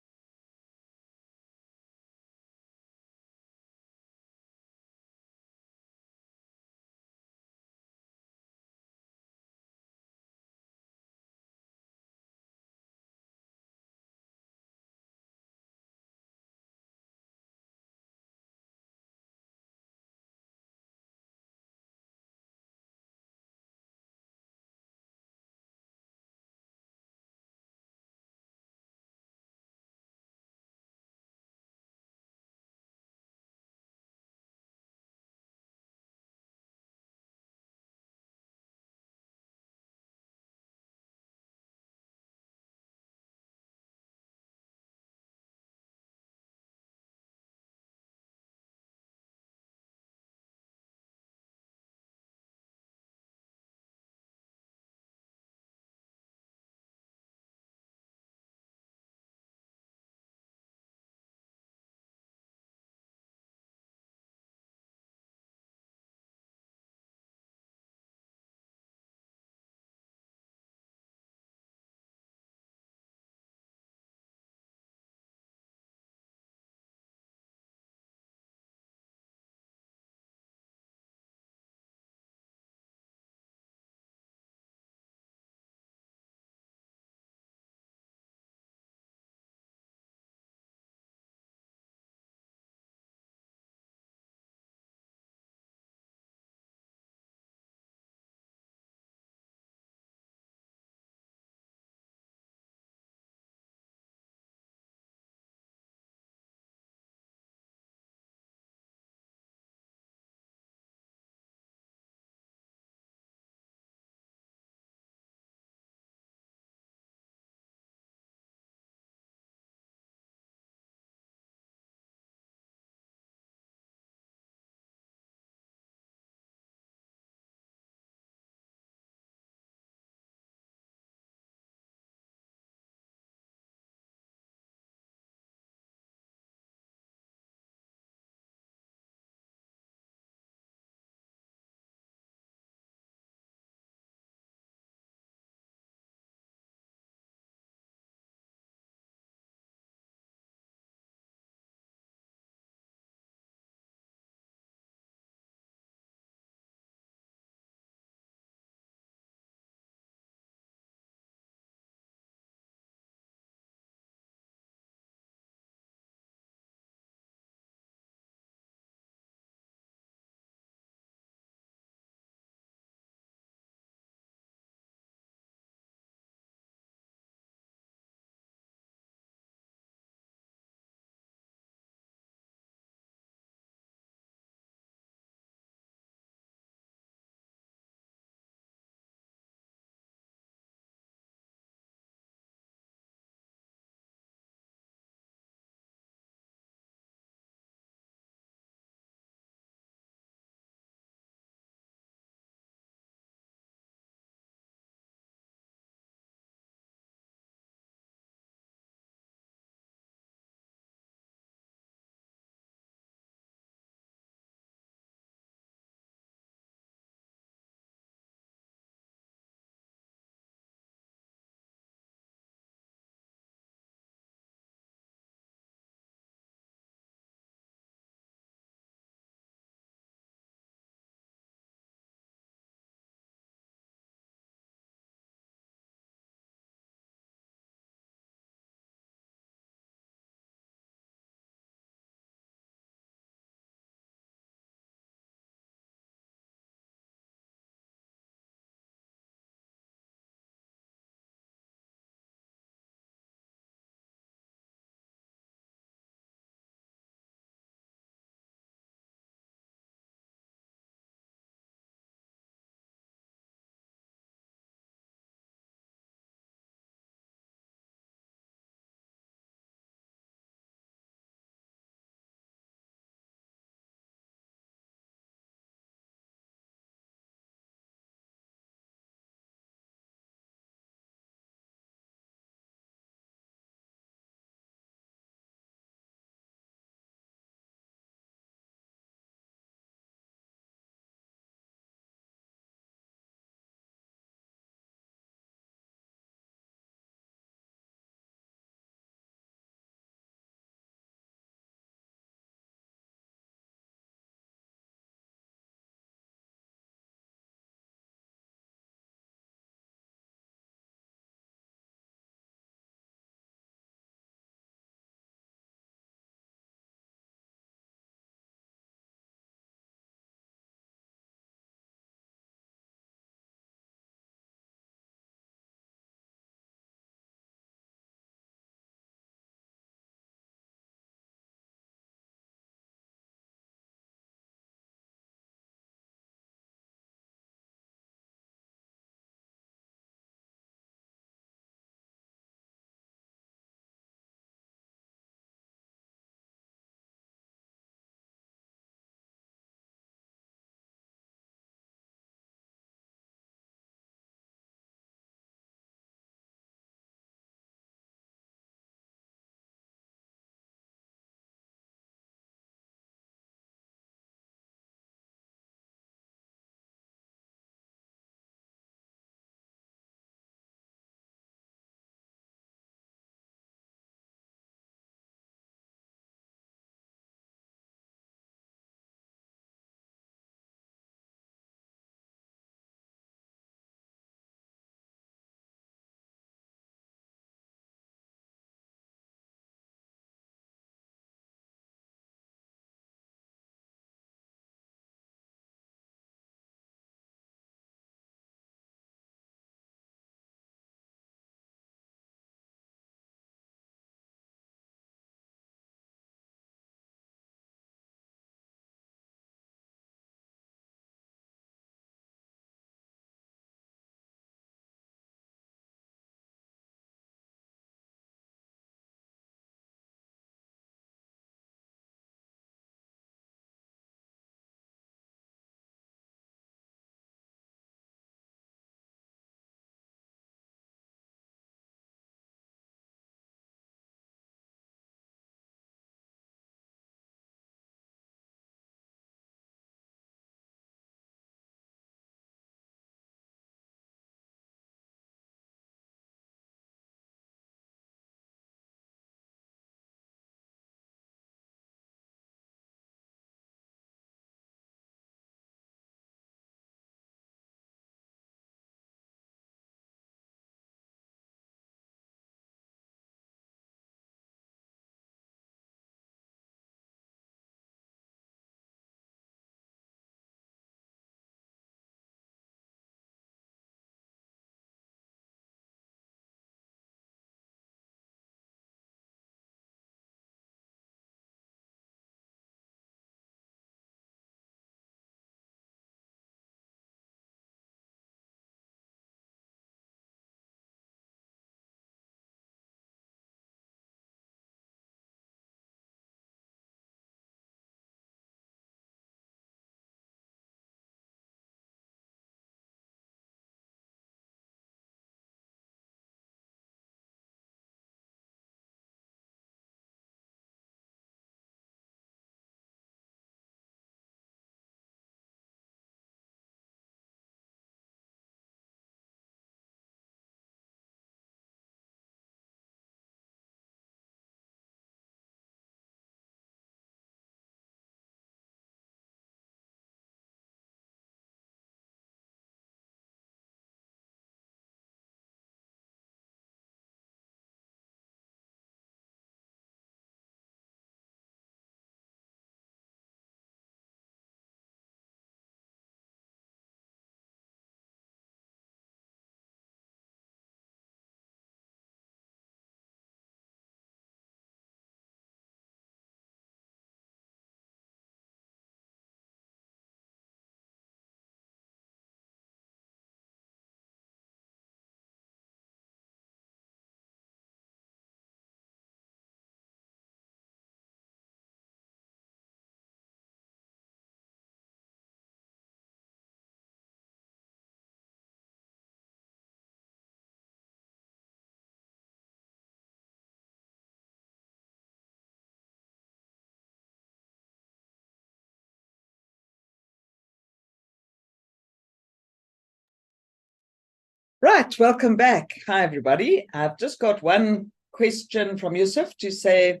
Right, welcome back. Hi, everybody. I've just got one question from Yusuf to say,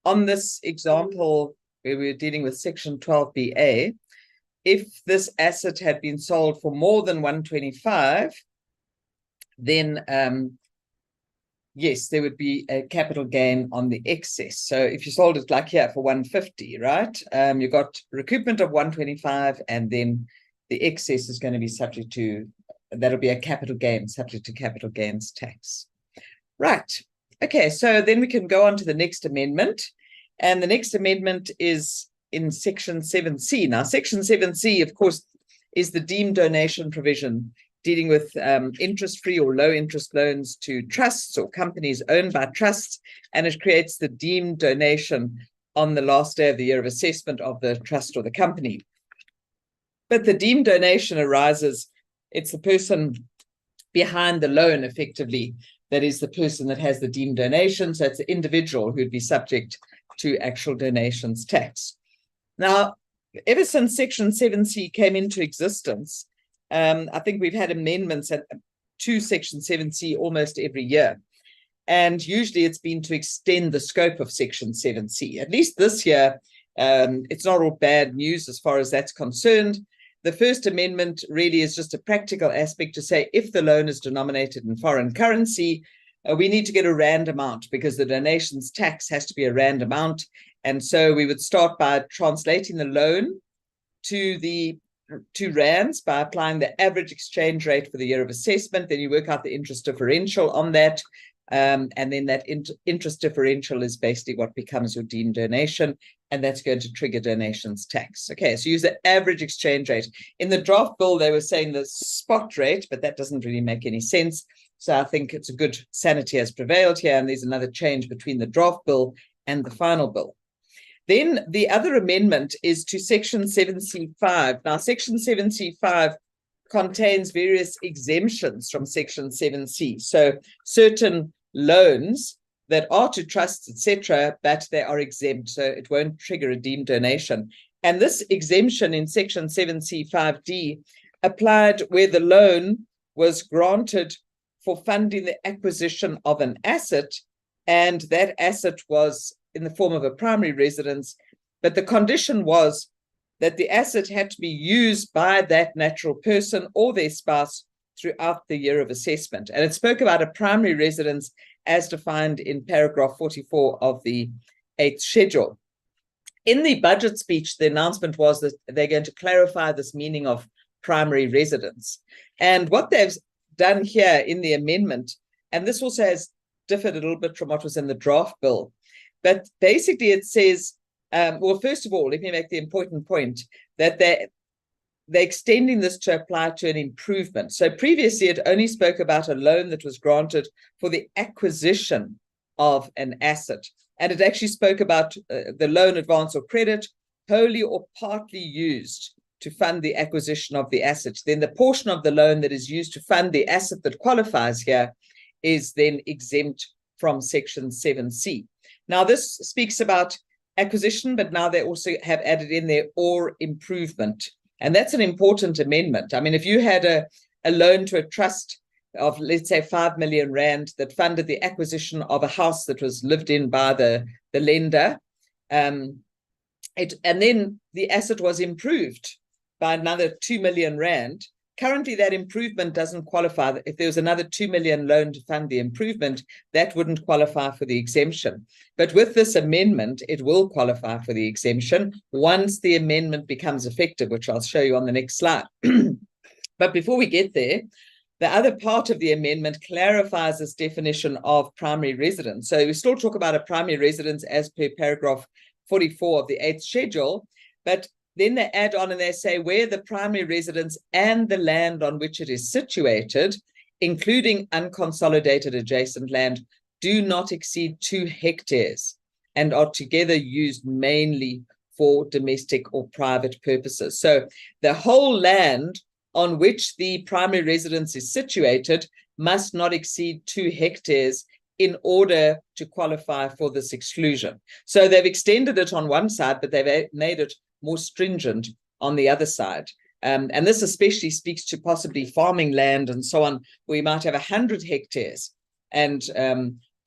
on this example where we're dealing with Section 12BA, if this asset had been sold for more than 125, then yes, there would be a capital gain on the excess. So if you sold it like here for 150, right, you got recoupment of 125, and then the excess is going to be subject to, that'll be a capital gain subject to capital gains tax. Right. Okay, so then we can go on to the next amendment. And the next amendment is in Section 7C. Now, Section 7C, of course, is the deemed donation provision dealing with interest-free or low-interest loans to trusts or companies owned by trusts, and it creates the deemed donation on the last day of the year of assessment of the trust or the company. But the deemed donation arises, it's the person behind the loan, effectively, that is the person that has the deemed donation. So it's the individual who'd be subject to actual donations tax. Now, ever since Section 7C came into existence, I think we've had amendments to Section 7C almost every year. And usually it's been to extend the scope of Section 7C. At least this year, it's not all bad news as far as that's concerned. The first amendment really is just a practical aspect to say if the loan is denominated in foreign currency, we need to get a rand amount because the donations tax has to be a rand amount. And so we would start by translating the loan to rands by applying the average exchange rate for the year of assessment. Then you work out the interest differential on that. And then that interest differential is basically what becomes your deemed donation, and that's going to trigger donations tax. Okay, so use the average exchange rate. In the draft bill, they were saying the spot rate, but that doesn't really make any sense. So I think it's a good sanity has prevailed here, and there's another change between the draft bill and the final bill. Then the other amendment is to Section 7C5. Now, Section 7C5 contains various exemptions from Section 7C. So certain loans that are to trusts, etc., but they are exempt, so it won't trigger a deemed donation. And this exemption in Section 7C5D applied where the loan was granted for funding the acquisition of an asset, and that asset was in the form of a primary residence, but the condition was that the asset had to be used by that natural person or their spouse throughout the year of assessment. And it spoke about a primary residence as defined in paragraph 44 of the 8th schedule. In the budget speech, the announcement was that they're going to clarify this meaning of primary residence. And what they've done here in the amendment, and this also has differed a little bit from what was in the draft bill, but basically it says, well, first of all, let me make the important point that they're extending this to apply to an improvement. So previously it only spoke about a loan that was granted for the acquisition of an asset. And it actually spoke about the loan, advance, or credit wholly or partly used to fund the acquisition of the asset. Then the portion of the loan that is used to fund the asset that qualifies here is then exempt from Section 7C. Now, this speaks about acquisition, but now they also have added in there or improvement. And that's an important amendment. I mean, if you had a loan to a trust of, let's say, 5 million rand that funded the acquisition of a house that was lived in by the lender, and then the asset was improved by another 2 million rand, currently that improvement doesn't qualify. If there was another 2 million loan to fund the improvement, that wouldn't qualify for the exemption. But with this amendment, it will qualify for the exemption once the amendment becomes effective, which I'll show you on the next slide. But before we get there, the other part of the amendment clarifies this definition of primary residence. So we still talk about a primary residence as per paragraph 44 of the 8th schedule, but then they add on and they say where the primary residence and the land on which it is situated, including unconsolidated adjacent land, do not exceed 2 hectares and are together used mainly for domestic or private purposes. So the whole land on which the primary residence is situated must not exceed 2 hectares in order to qualify for this exclusion. So they've extended it on one side, but they've made it more stringent on the other side. And this especially speaks to possibly farming land and so on, where you might have 100 hectares. And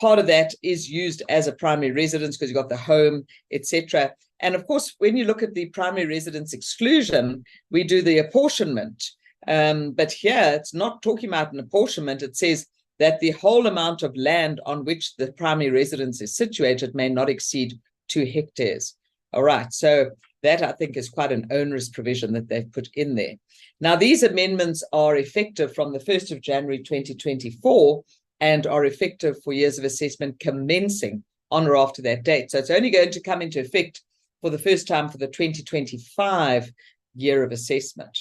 part of that is used as a primary residence because you've got the home, etc. And of course, when you look at the primary residence exclusion, we do the apportionment. But here, it's not talking about an apportionment. It says that the whole amount of land on which the primary residence is situated may not exceed 2 hectares. All right, so that I think is quite an onerous provision that they've put in there. Now, these amendments are effective from the 1st of January 2024 and are effective for years of assessment commencing on or after that date. So it's only going to come into effect for the first time for the 2025 year of assessment.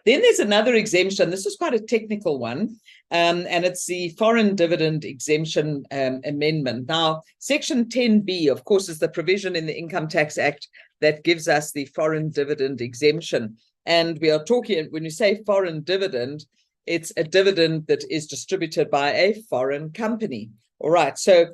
Then there's another exemption. This is quite a technical one, and it's the foreign dividend exemption amendment. Now, Section 10B, of course, is the provision in the Income Tax Act that gives us the foreign dividend exemption. And we are talking, when you say foreign dividend, it's a dividend that is distributed by a foreign company. All right, so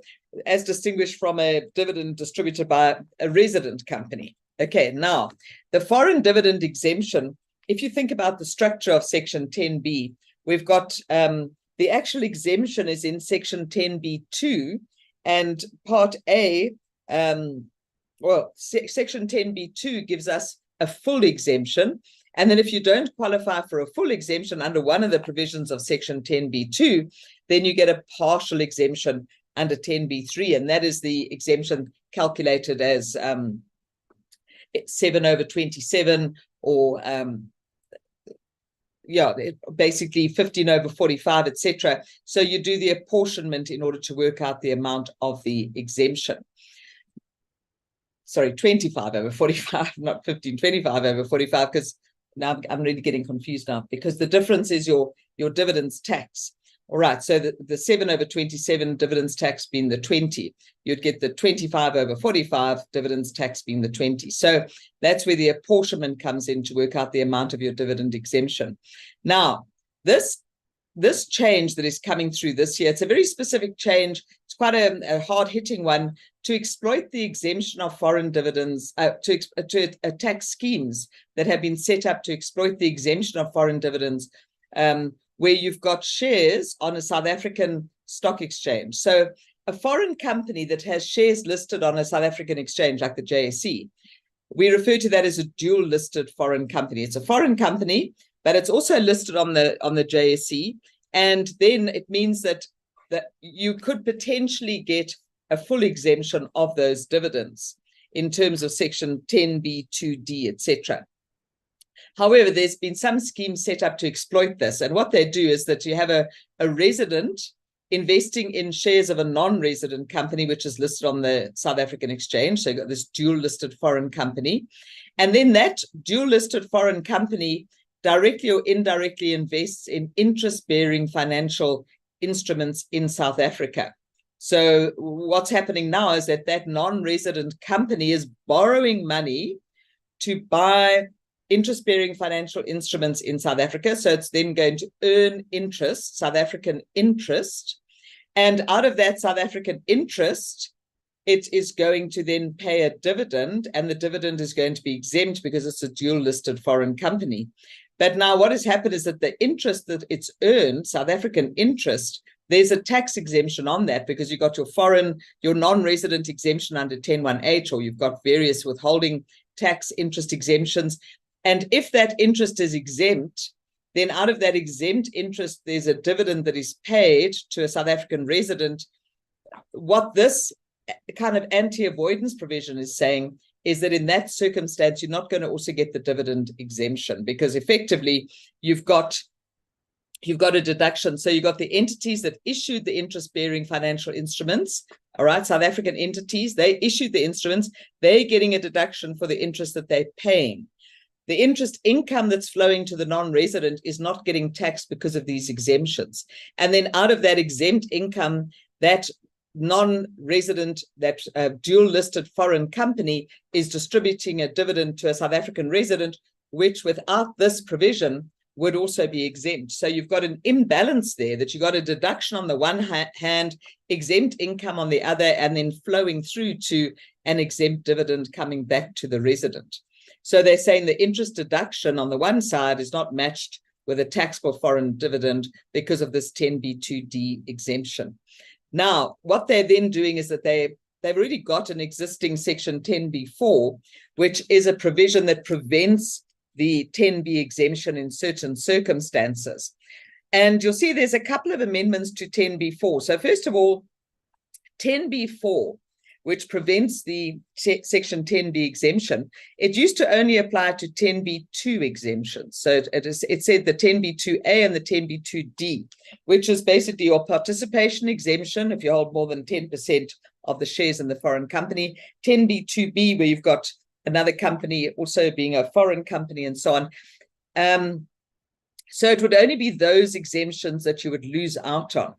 as distinguished from a dividend distributed by a resident company. Okay, now, the foreign dividend exemption, if you think about the structure of Section 10B, we've got the actual exemption is in Section 10B2, and Part A, Section 10B2 gives us a full exemption. And then if you don't qualify for a full exemption under one of the provisions of Section 10B2, then you get a partial exemption under 10B3, and that is the exemption calculated as 7/27 or basically 15/45, etc. So you do the apportionment in order to work out the amount of the exemption. Sorry, 25/45, not 15, 25/45, because now I'm really getting confused now, because the difference is your dividends tax. All right, so the 7/27 dividends tax being the 20, you'd get the 25/45 dividends tax being the 20. So that's where the apportionment comes in to work out the amount of your dividend exemption. Now, this change that is coming through this year, it's a very specific change. It's quite a hard-hitting one to exploit the exemption of foreign dividends, to tax schemes that have been set up to exploit the exemption of foreign dividends, where you've got shares on a South African stock exchange. So a foreign company that has shares listed on a South African exchange like the JSE, we refer to that as a dual listed foreign company. It's a foreign company, but it's also listed on the JSE. And then it means that you could potentially get a full exemption of those dividends in terms of Section 10B2D, etc. However, there's been some schemes set up to exploit this. And what they do is that you have a resident investing in shares of a non-resident company, which is listed on the South African exchange. So you've got this dual listed foreign company. And then that dual listed foreign company directly or indirectly invests in interest-bearing financial instruments in South Africa. So what's happening now is that non-resident company is borrowing money to buy interest-bearing financial instruments in South Africa. So it's then going to earn interest, South African interest. And out of that South African interest, it is going to then pay a dividend, and the dividend is going to be exempt because it's a dual-listed foreign company. But now what has happened is that the interest that it's earned, South African interest, there's a tax exemption on that because you've got your non-resident exemption under 10(1)H, or you've got various withholding tax interest exemptions. And if that interest is exempt, then out of that exempt interest, there's a dividend that is paid to a South African resident. What this kind of anti-avoidance provision is saying is that in that circumstance, you're not going to also get the dividend exemption, because effectively you've got a deduction. So you've got the entities that issued the interest-bearing financial instruments, all right, South African entities, they issued the instruments, they're getting a deduction for the interest that they're paying. The interest income that's flowing to the non-resident is not getting taxed because of these exemptions. And then out of that exempt income, that non-resident, that dual-listed foreign company is distributing a dividend to a South African resident, which without this provision would also be exempt. So you've got an imbalance there, that you've got a deduction on the one hand, exempt income on the other, and then flowing through to an exempt dividend coming back to the resident. So they're saying the interest deduction on the one side is not matched with a taxable foreign dividend because of this 10b2d exemption. Now, what they're then doing is that they've already got an existing section 10b4, which is a provision that prevents the 10b exemption in certain circumstances. And you'll see there's a couple of amendments to 10b4. So first of all, 10b4, which prevents the section 10b exemption, it used to only apply to 10b2 exemptions. So it said the 10b2a and the 10b2d, which is basically your participation exemption if you hold more than 10% of the shares in the foreign company, 10b2b, where you've got another company also being a foreign company and so on. So it would only be those exemptions that you would lose out on.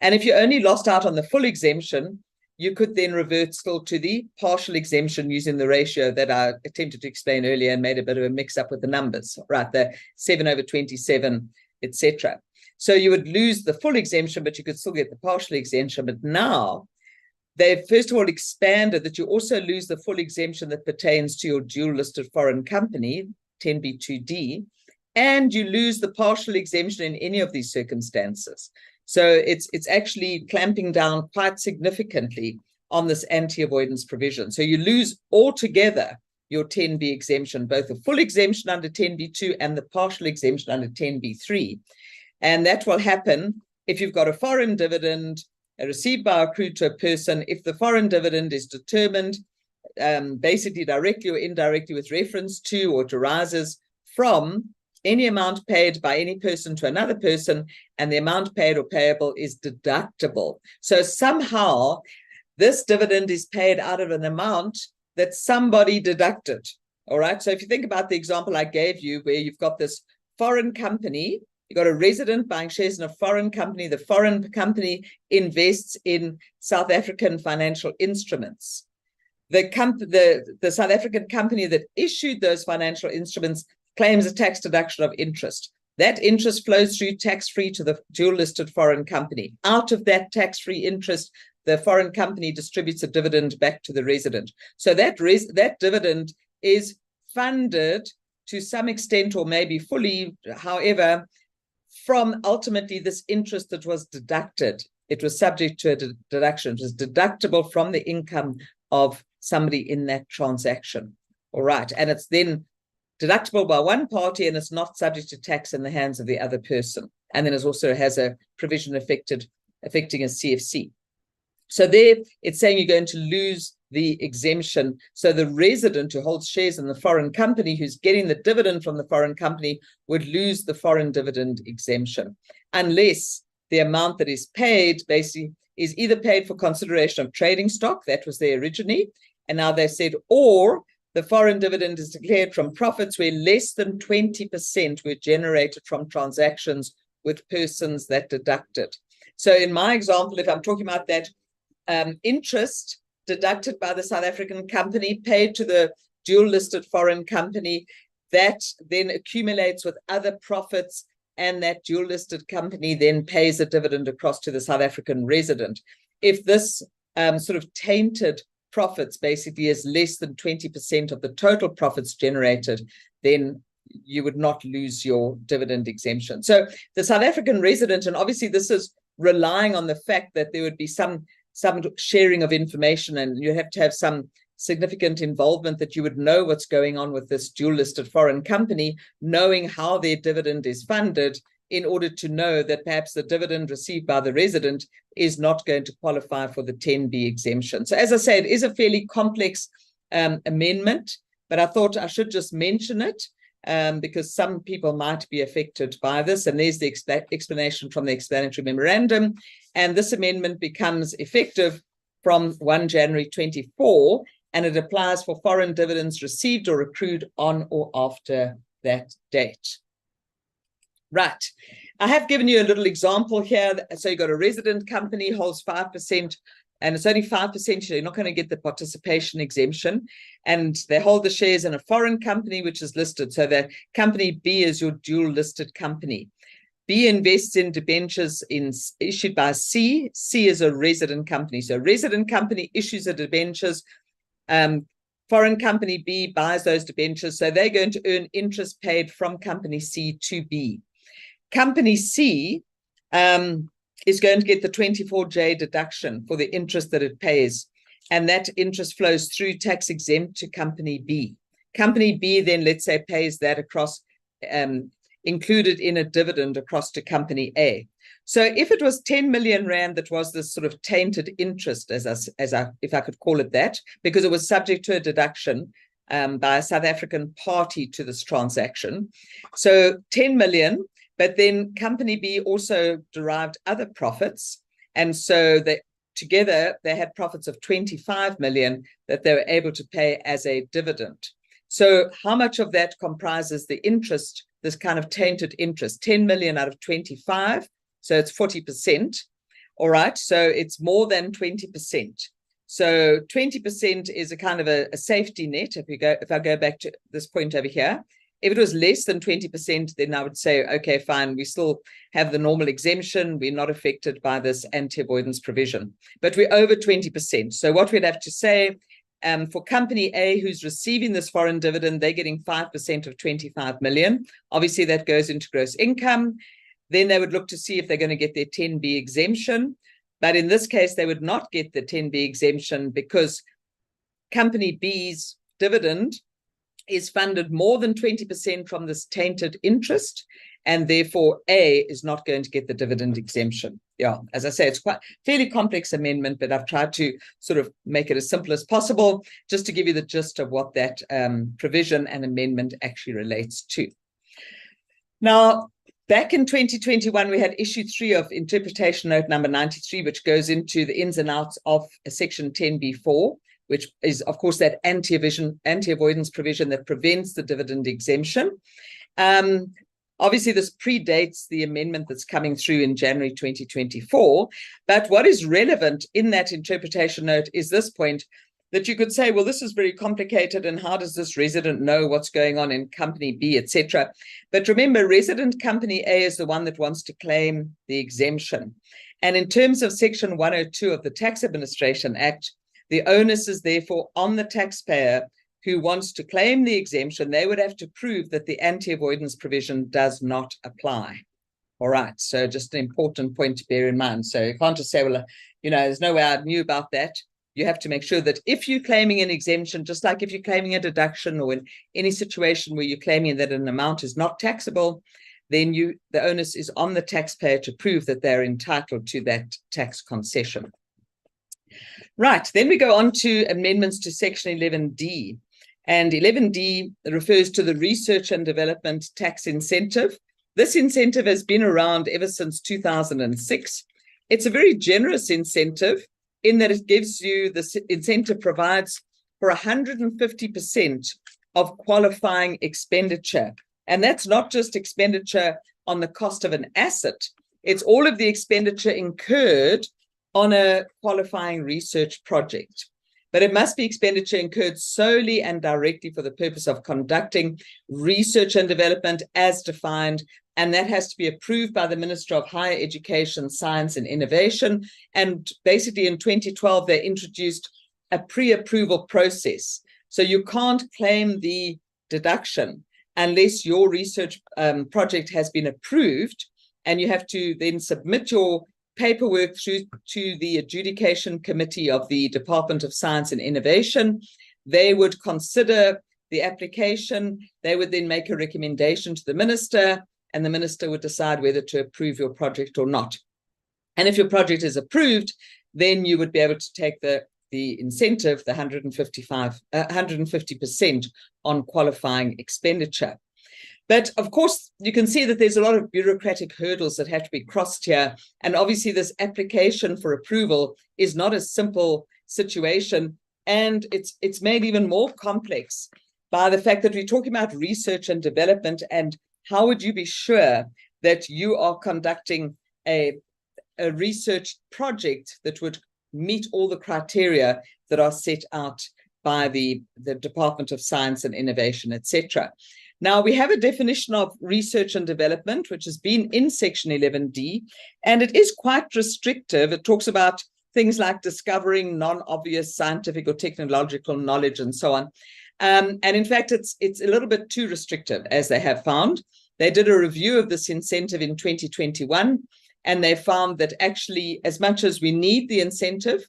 And if you only lost out on the full exemption, you could then revert still to the partial exemption using the ratio that I attempted to explain earlier and made a bit of a mix up with the numbers, right? The 7/27, etc. So you would lose the full exemption, but you could still get the partial exemption. But now they've first of all expanded that you also lose the full exemption that pertains to your dual listed foreign company, 10b2d, and you lose the partial exemption in any of these circumstances. So it's actually clamping down quite significantly on this anti-avoidance provision. So you lose altogether your 10b exemption, both the full exemption under 10b2 and the partial exemption under 10b3. And that will happen if you've got a foreign dividend received by or accrued to a person, if the foreign dividend is determined basically directly or indirectly with reference to or arises from any amount paid by any person to another person, and the amount paid or payable is deductible. So somehow this dividend is paid out of an amount that somebody deducted. All right. So if you think about the example I gave you, where you've got this foreign company, you've got a resident buying shares in a foreign company. The foreign company invests in South African financial instruments. The South African company that issued those financial instruments claims a tax deduction of interest. That interest flows through tax-free to the dual-listed foreign company. Out of that tax-free interest, the foreign company distributes a dividend back to the resident. So that dividend is funded to some extent, or maybe fully, however, from ultimately this interest that was deducted. It was subject to a deduction. It was deductible from the income of somebody in that transaction. All right. And it's then deductible by one party, and it's not subject to tax in the hands of the other person. And then it also has a provision affecting a CFC. So there it's saying you're going to lose the exemption. So the resident who holds shares in the foreign company, who's getting the dividend from the foreign company, would lose the foreign dividend exemption, unless the amount that is paid basically is either paid for consideration of trading stock, that was there originally, and now they said, or the foreign dividend is declared from profits where less than 20% were generated from transactions with persons that deducted. So in my example, if I'm talking about that interest deducted by the South African company, paid to the dual-listed foreign company, that then accumulates with other profits, and that dual-listed company then pays a dividend across to the South African resident. If this sort of tainted profits basically is less than 20% of the total profits generated, then you would not lose your dividend exemption. So the South African resident, and obviously this is relying on the fact that there would be some sharing of information, and you have to have some significant involvement that you would know what's going on with this dual-listed foreign company, knowing how their dividend is funded, in order to know that perhaps the dividend received by the resident is not going to qualify for the 10b exemption. So as I say, it is a fairly complex amendment, but I thought I should just mention it because some people might be affected by this. And there's the explanation from the explanatory memorandum. And this amendment becomes effective from 1 January 24, and it applies for foreign dividends received or accrued on or after that date. Right. I have given you a little example here. So you've got a resident company holds 5%, and it's only 5%, so you're not going to get the participation exemption. And they hold the shares in a foreign company which is listed. So the company B is your dual listed company. B invests in debentures issued by C. C is a resident company. So a resident company issues a debentures foreign company B buys those debentures, so they're going to earn interest paid from company C to B. Company C is going to get the 24J deduction for the interest that it pays, and that interest flows through tax exempt to company B. Company B then, let's say, pays that across, included in a dividend across to company A. So if it was 10 million rand, that was this sort of tainted interest, if I could call it that, because it was subject to a deduction by a South African party to this transaction. So 10 million, but then company B also derived other profits. And so together they had profits of 25 million that they were able to pay as a dividend. So how much of that comprises the interest, this kind of tainted interest? 10 million out of 25. So it's 40%. All right. So it's more than 20%. So 20% is a kind of a safety net. If I go back to this point over here, if it was less than 20%, then I would say, okay, fine, we still have the normal exemption. We're not affected by this anti-avoidance provision, but we're over 20%. So what we'd have to say, for company A, who's receiving this foreign dividend, they're getting 5% of 25 million. Obviously, that goes into gross income. Then they would look to see if they're going to get their 10B exemption. But in this case, they would not get the 10B exemption because company B's dividend is funded more than 20% from this tainted interest, and therefore A is not going to get the dividend exemption. Yeah, as I say, it's quite fairly complex amendment, but I've tried to sort of make it as simple as possible, just to give you the gist of what that provision and amendment actually relates to. Now, back in 2021, we had issue 3 of interpretation note number 93, which goes into the ins and outs of section 10B4, which is, of course, that anti-avoidance provision that prevents the dividend exemption. Obviously, this predates the amendment that's coming through in January 2024. But what is relevant in that interpretation note is this point, that you could say, well, this is very complicated, and how does this resident know what's going on in company B, etc. But remember, resident company A is the one that wants to claim the exemption. And in terms of section 102 of the Tax Administration Act, the onus is therefore on the taxpayer who wants to claim the exemption. They would have to prove that the anti-avoidance provision does not apply. All right, so just an important point to bear in mind. So you can't just say, well, there's no way I knew about that. You have to make sure that if you're claiming an exemption, just like if you're claiming a deduction, or in any situation where you're claiming that an amount is not taxable, then the onus is on the taxpayer to prove that they're entitled to that tax concession. Right, then we go on to amendments to section 11D. And 11D refers to the research and development tax incentive. This incentive has been around ever since 2006. It's a very generous incentive in that it gives you, the incentive provides for 150% of qualifying expenditure. And that's not just expenditure on the cost of an asset. It's all of the expenditure incurred on a qualifying research project. But it must be expenditure incurred solely and directly for the purpose of conducting research and development as defined, and that has to be approved by the Minister of Higher Education, Science and Innovation. And basically in 2012, they introduced a pre-approval process. So you can't claim the deduction unless your research project has been approved, and you have to then submit your paperwork through to the adjudication committee of the Department of Science and Innovation. They would consider the application. They would then make a recommendation to the minister, and the minister would decide whether to approve your project or not. And if your project is approved, then you would be able to take the incentive, the 150% on qualifying expenditure. But of course, you can see that there's a lot of bureaucratic hurdles that have to be crossed here. And obviously this application for approval is not a simple situation. And it's made even more complex by the fact that we're talking about research and development, and how would you be sure that you are conducting a research project that would meet all the criteria that are set out by the Department of Science and Innovation, etc. Now, we have a definition of research and development, which has been in section 11D, and it is quite restrictive. It talks about things like discovering non-obvious scientific or technological knowledge and so on. And in fact, it's a little bit too restrictive, as they have found. They did a review of this incentive in 2021, and they found that actually, as much as we need the incentive,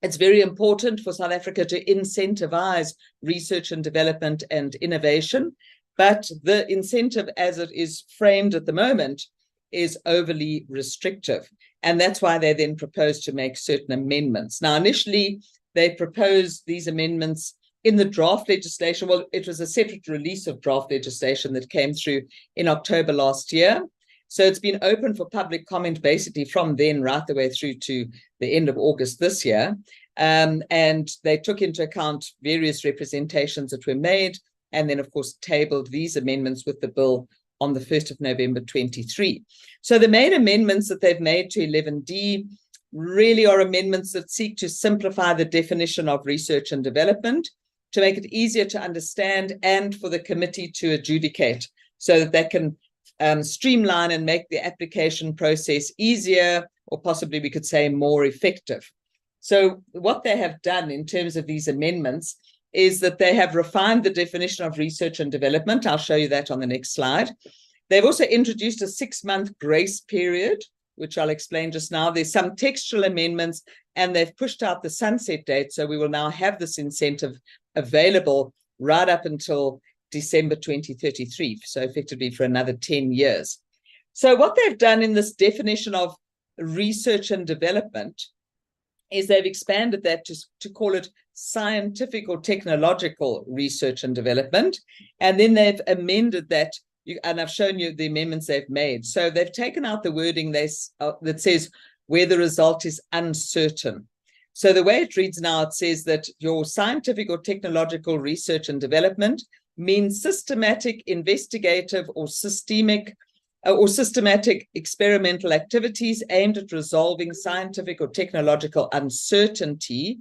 it's very important for South Africa to incentivize research and development and innovation. But the incentive as it is framed at the moment is overly restrictive. And that's why they then proposed to make certain amendments. Now, initially, they proposed these amendments in the draft legislation. Well, it was a separate release of draft legislation that came through in October last year. So it's been open for public comment basically from then right the way through to the end of August this year. And they took into account various representations that were made, and then, of course, tabled these amendments with the bill on the 1st of November 23. So the main amendments that they've made to 11D really are amendments that seek to simplify the definition of research and development, to make it easier to understand and for the committee to adjudicate, so that they can streamline and make the application process easier, or possibly we could say more effective. So what they have done in terms of these amendments is that they have refined the definition of research and development. I'll show you that on the next slide. They've also introduced a 6-month grace period, which I'll explain just now. There's some textual amendments, and they've pushed out the sunset date. So we will now have this incentive available right up until December 2033. So effectively for another 10 years. So what they've done in this definition of research and development is they've expanded that to call it scientific or technological research and development. And then they've amended that, and I've shown you the amendments they've made. So they've taken out the wording that says where the result is uncertain. So the way it reads now, it says that your scientific or technological research and development means systematic, investigative, or systematic experimental activities aimed at resolving scientific or technological uncertainty,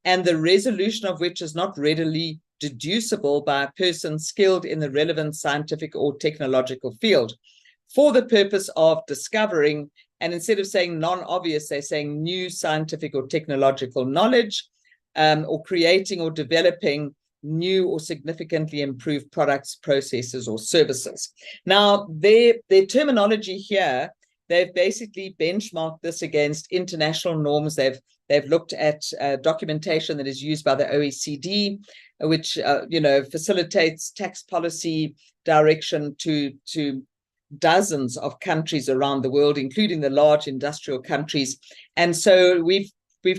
and the resolution of which is not readily deducible by a person skilled in the relevant scientific or technological field, for the purpose of discovering, and instead of saying non-obvious, they're saying new scientific or technological knowledge, or creating or developing new or significantly improved products, processes, or services. Now, their terminology here, they've basically benchmarked this against international norms. They've looked at documentation that is used by the OECD, which facilitates tax policy direction to dozens of countries around the world, including the large industrial countries. And so we've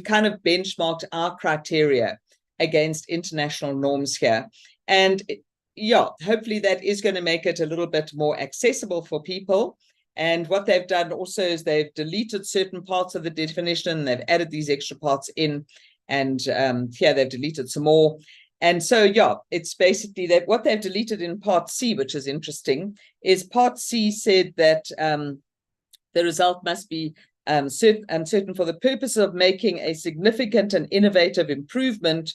kind of benchmarked our criteria against international norms here. And yeah, hopefully that is going to make it a little bit more accessible for people. And what they've done also is they've deleted certain parts of the definition, and they've added these extra parts in, and here they've deleted some more. And so, yeah, it's basically that what they've deleted in part C, which is interesting, is part C said that the result must be uncertain for the purpose of making a significant and innovative improvement,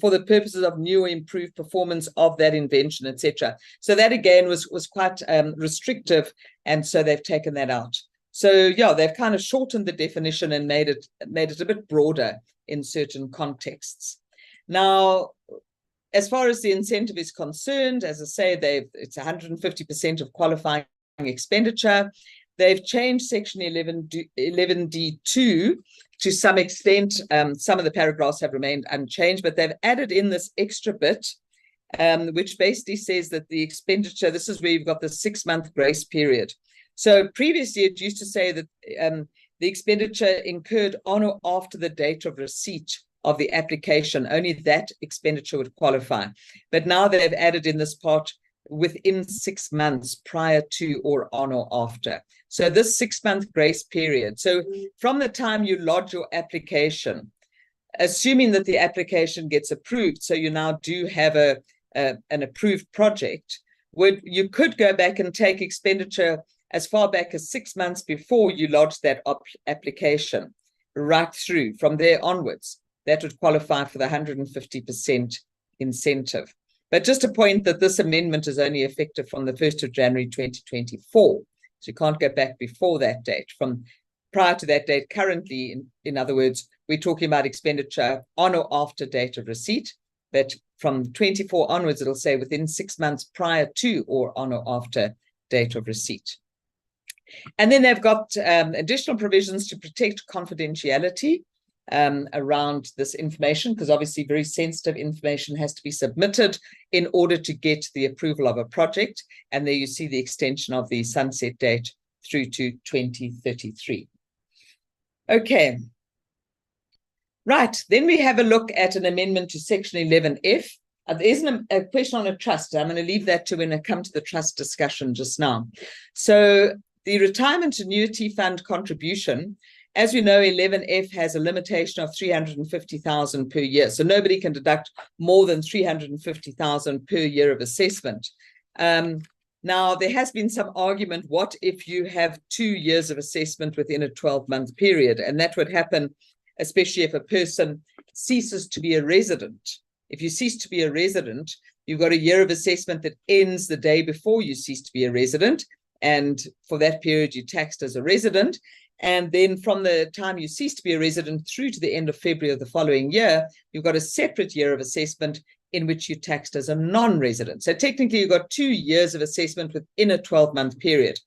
for the purposes of new or improved performance of that invention, etc. So that again was quite restrictive, and so they've taken that out. So yeah, they've kind of shortened the definition and made it a bit broader in certain contexts. Now, as far as the incentive is concerned, as I say, it's 150% of qualifying expenditure. They've changed section 11D2 to some extent. Some of the paragraphs have remained unchanged, but they've added in this extra bit, which basically says that the expenditure, this is where you've got the 6-month grace period. So previously it used to say that the expenditure incurred on or after the date of receipt of the application, only that expenditure would qualify. But now they've added in this part within 6 months prior to or on or after. So this 6-month grace period. So from the time you lodge your application, assuming that the application gets approved, so you now do have an approved project, you could go back and take expenditure as far back as 6 months before you lodge that application, right through from there onwards. That would qualify for the 150% incentive. But just a point that this amendment is only effective from the 1st of January 2024. So you can't go back before that date. From prior to that date. Currently, in other words, we're talking about expenditure on or after date of receipt, but from 24 onwards, it'll say within 6 months prior to or on or after date of receipt. And then they've got additional provisions to protect confidentiality around this information, because obviously very sensitive information has to be submitted in order to get the approval of a project. And there you see the extension of the sunset date through to 2033. Okay. Right, then we have a look at an amendment to Section 11F. There's a question on a trust. I'm going to leave that to when I come to the trust discussion just now. So the retirement annuity fund contribution, as we know, 11F has a limitation of 350,000 per year. So nobody can deduct more than 350,000 per year of assessment. Now, there has been some argument, what if you have 2 years of assessment within a 12-month period? And that would happen especially if a person ceases to be a resident. If you cease to be a resident, you've got a year of assessment that ends the day before you cease to be a resident. And for that period, you're taxed as a resident. And then from the time you cease to be a resident through to the end of February of the following year, you've got a separate year of assessment in which you're taxed as a non-resident. So technically, you've got 2 years of assessment within a 12-month period.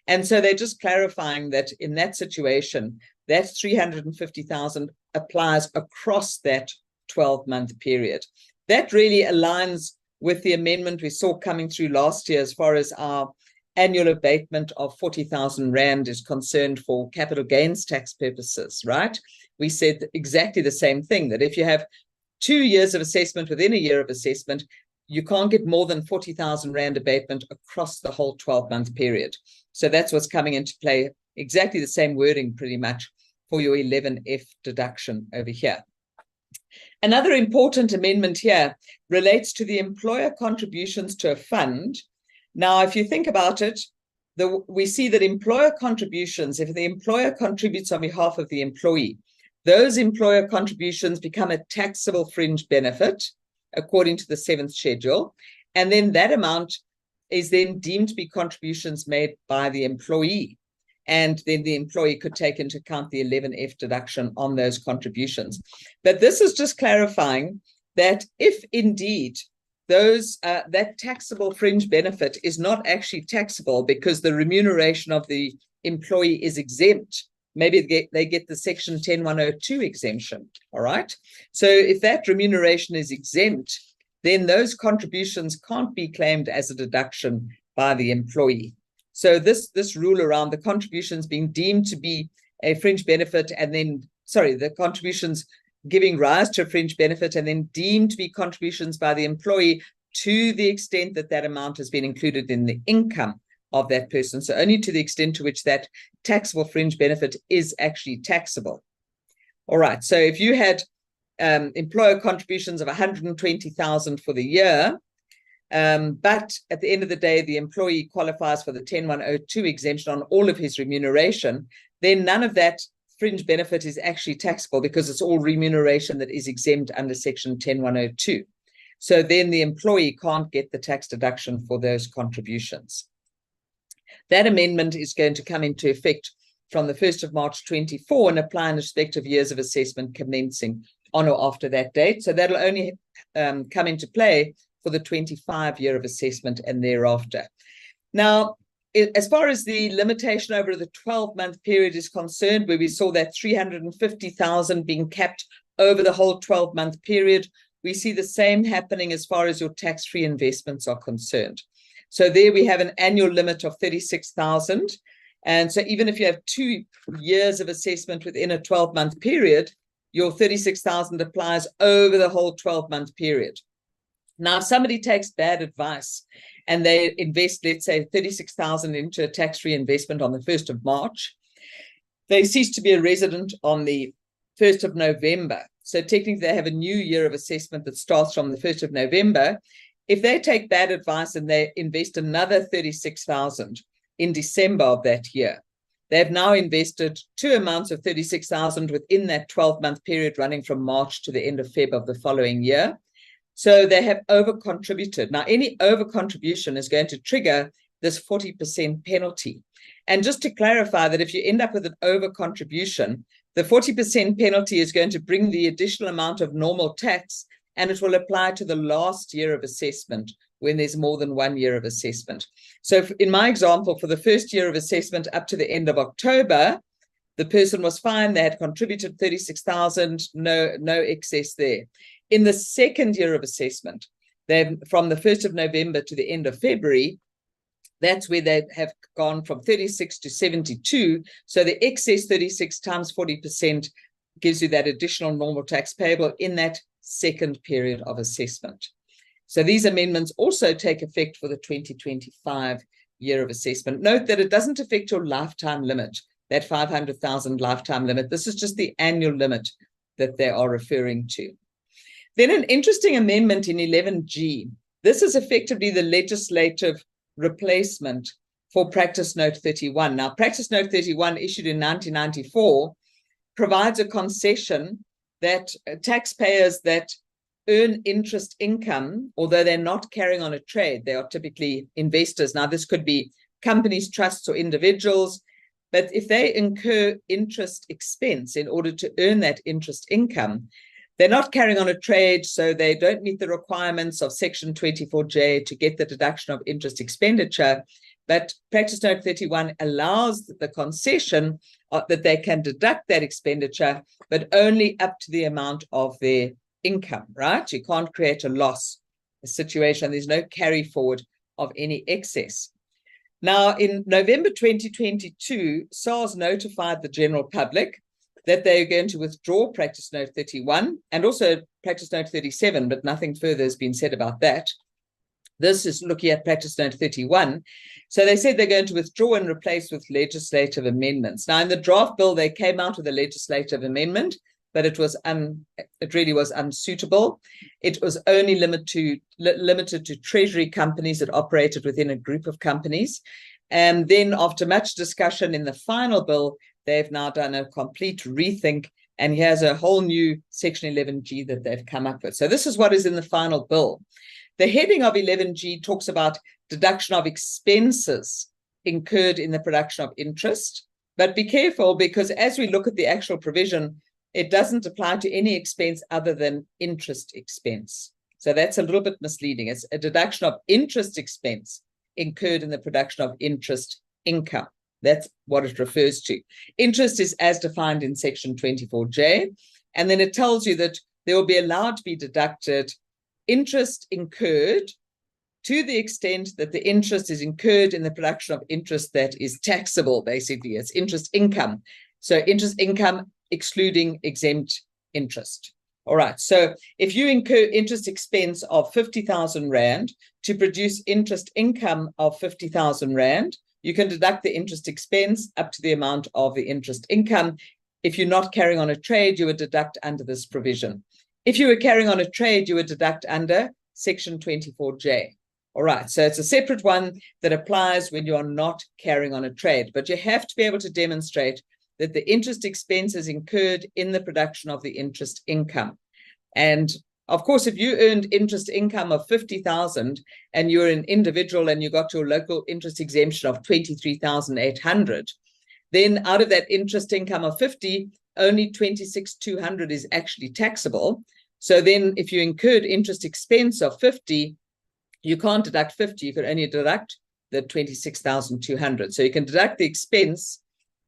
And so they're just clarifying that in that situation, that 350,000 applies across that 12-month period. That really aligns with the amendment we saw coming through last year as far as our annual abatement of 40,000 Rand is concerned for capital gains tax purposes, right? We said exactly the same thing, that if you have 2 years of assessment within a year of assessment, you can't get more than 40,000 Rand abatement across the whole 12-month period. So that's what's coming into play, exactly the same wording pretty much for your 11F deduction over here. Another important amendment here relates to the employer contributions to a fund. Now, if you think about it, we see that employer contributions, if the employer contributes on behalf of the employee, those employer contributions become a taxable fringe benefit according to the 7th schedule. And then that amount is then deemed to be contributions made by the employee. And then the employee could take into account the 11F deduction on those contributions. But this is just clarifying that if indeed that taxable fringe benefit is not actually taxable because the remuneration of the employee is exempt, maybe they get the Section 10102 exemption, all right? So if that remuneration is exempt, then those contributions can't be claimed as a deduction by the employee. So this rule around the contributions being deemed to be a fringe benefit and then, the contributions giving rise to a fringe benefit and then deemed to be contributions by the employee to the extent that that amount has been included in the income of that person. So only to the extent to which that taxable fringe benefit is actually taxable. All right, so if you had employer contributions of 120,000 for the year, but at the end of the day, the employee qualifies for the 10102 exemption on all of his remuneration, then none of that fringe benefit is actually taxable because it's all remuneration that is exempt under Section 10102. So then the employee can't get the tax deduction for those contributions. That amendment is going to come into effect from the 1st of March 24 and apply in respect of years of assessment commencing on or after that date. So that'll only come into play for the 25 year of assessment and thereafter. Now, as far as the limitation over the 12-month period is concerned, where we saw that 350,000 being capped over the whole 12-month period, we see the same happening as far as your tax-free investments are concerned. So there we have an annual limit of 36,000. And so even if you have 2 years of assessment within a 12-month period, your 36,000 applies over the whole 12-month period. Now, if somebody takes bad advice and they invest, let's say, 36,000 into a tax-free investment on the 1st of March, they cease to be a resident on the 1st of November. So technically, they have a new year of assessment that starts from the 1st of November. If they take bad advice and they invest another 36,000 in December of that year, they've now invested 2 amounts of 36,000 within that 12-month period running from March to the end of Feb of the following year. So they have over-contributed. Now, any over-contribution is going to trigger this 40% penalty. And just to clarify that if you end up with an over contribution, the 40% penalty is going to bring the additional amount of normal tax, and it will apply to the last year of assessment when there's more than 1 year of assessment. So in my example, for the first year of assessment up to the end of October, the person was fine. They had contributed 36,000, no excess there. In the second year of assessment, from the 1st of November to the end of February, that's where they have gone from 36 to 72. So the excess 36 times 40% gives you that additional normal tax payable in that second period of assessment. So these amendments also take effect for the 2025 year of assessment. Note that it doesn't affect your lifetime limit, that 500,000 lifetime limit. This is just the annual limit that they are referring to. Then an interesting amendment in 11G. This is effectively the legislative replacement for Practice Note 31. Now, Practice Note 31, issued in 1994, provides a concession that taxpayers that earn interest income, although they're not carrying on a trade, they are typically investors. Now, this could be companies, trusts, or individuals, but if they incur interest expense in order to earn that interest income, they're not carrying on a trade, so they don't meet the requirements of Section 24J to get the deduction of interest expenditure. But Practice Note 31 allows the concession that they can deduct that expenditure, but only up to the amount of their income, right? You can't create a loss situation. There's no carry forward of any excess. Now, in November 2022, SARS notified the general public that they're going to withdraw Practice Note 31 and also Practice Note 37, but nothing further has been said about that. This is looking at Practice Note 31. So they said they're going to withdraw and replace with legislative amendments. Now, in the draft bill, they came out with a legislative amendment, but it really was unsuitable. It was only limited to treasury companies that operated within a group of companies. And then after much discussion in the final bill, they've now done a complete rethink, and here's a whole new Section 11G that they've come up with. So this is what is in the final bill. The heading of 11G talks about deduction of expenses incurred in the production of interest. But be careful, because as we look at the actual provision, it doesn't apply to any expense other than interest expense. So that's a little bit misleading. It's a deduction of interest expense incurred in the production of interest income. That's what it refers to. Interest is as defined in Section 24J. And then it tells you that there will be allowed to be deducted interest incurred to the extent that the interest is incurred in the production of interest that is taxable, basically. It's interest income. So interest income excluding exempt interest. All right. So if you incur interest expense of 50,000 Rand to produce interest income of 50,000 Rand, you can deduct the interest expense up to the amount of the interest income. If you're not carrying on a trade, you would deduct under this provision. If you were carrying on a trade, you would deduct under Section 24J. All right, so it's a separate one that applies when you are not carrying on a trade, but you have to be able to demonstrate that the interest expense is incurred in the production of the interest income. And of course, if you earned interest income of 50,000 and you're an individual and you got your local interest exemption of 23,800, then out of that interest income of 50, only 26,200 is actually taxable. So then if you incurred interest expense of 50, you can't deduct 50, you can only deduct the 26,200. So you can deduct the expense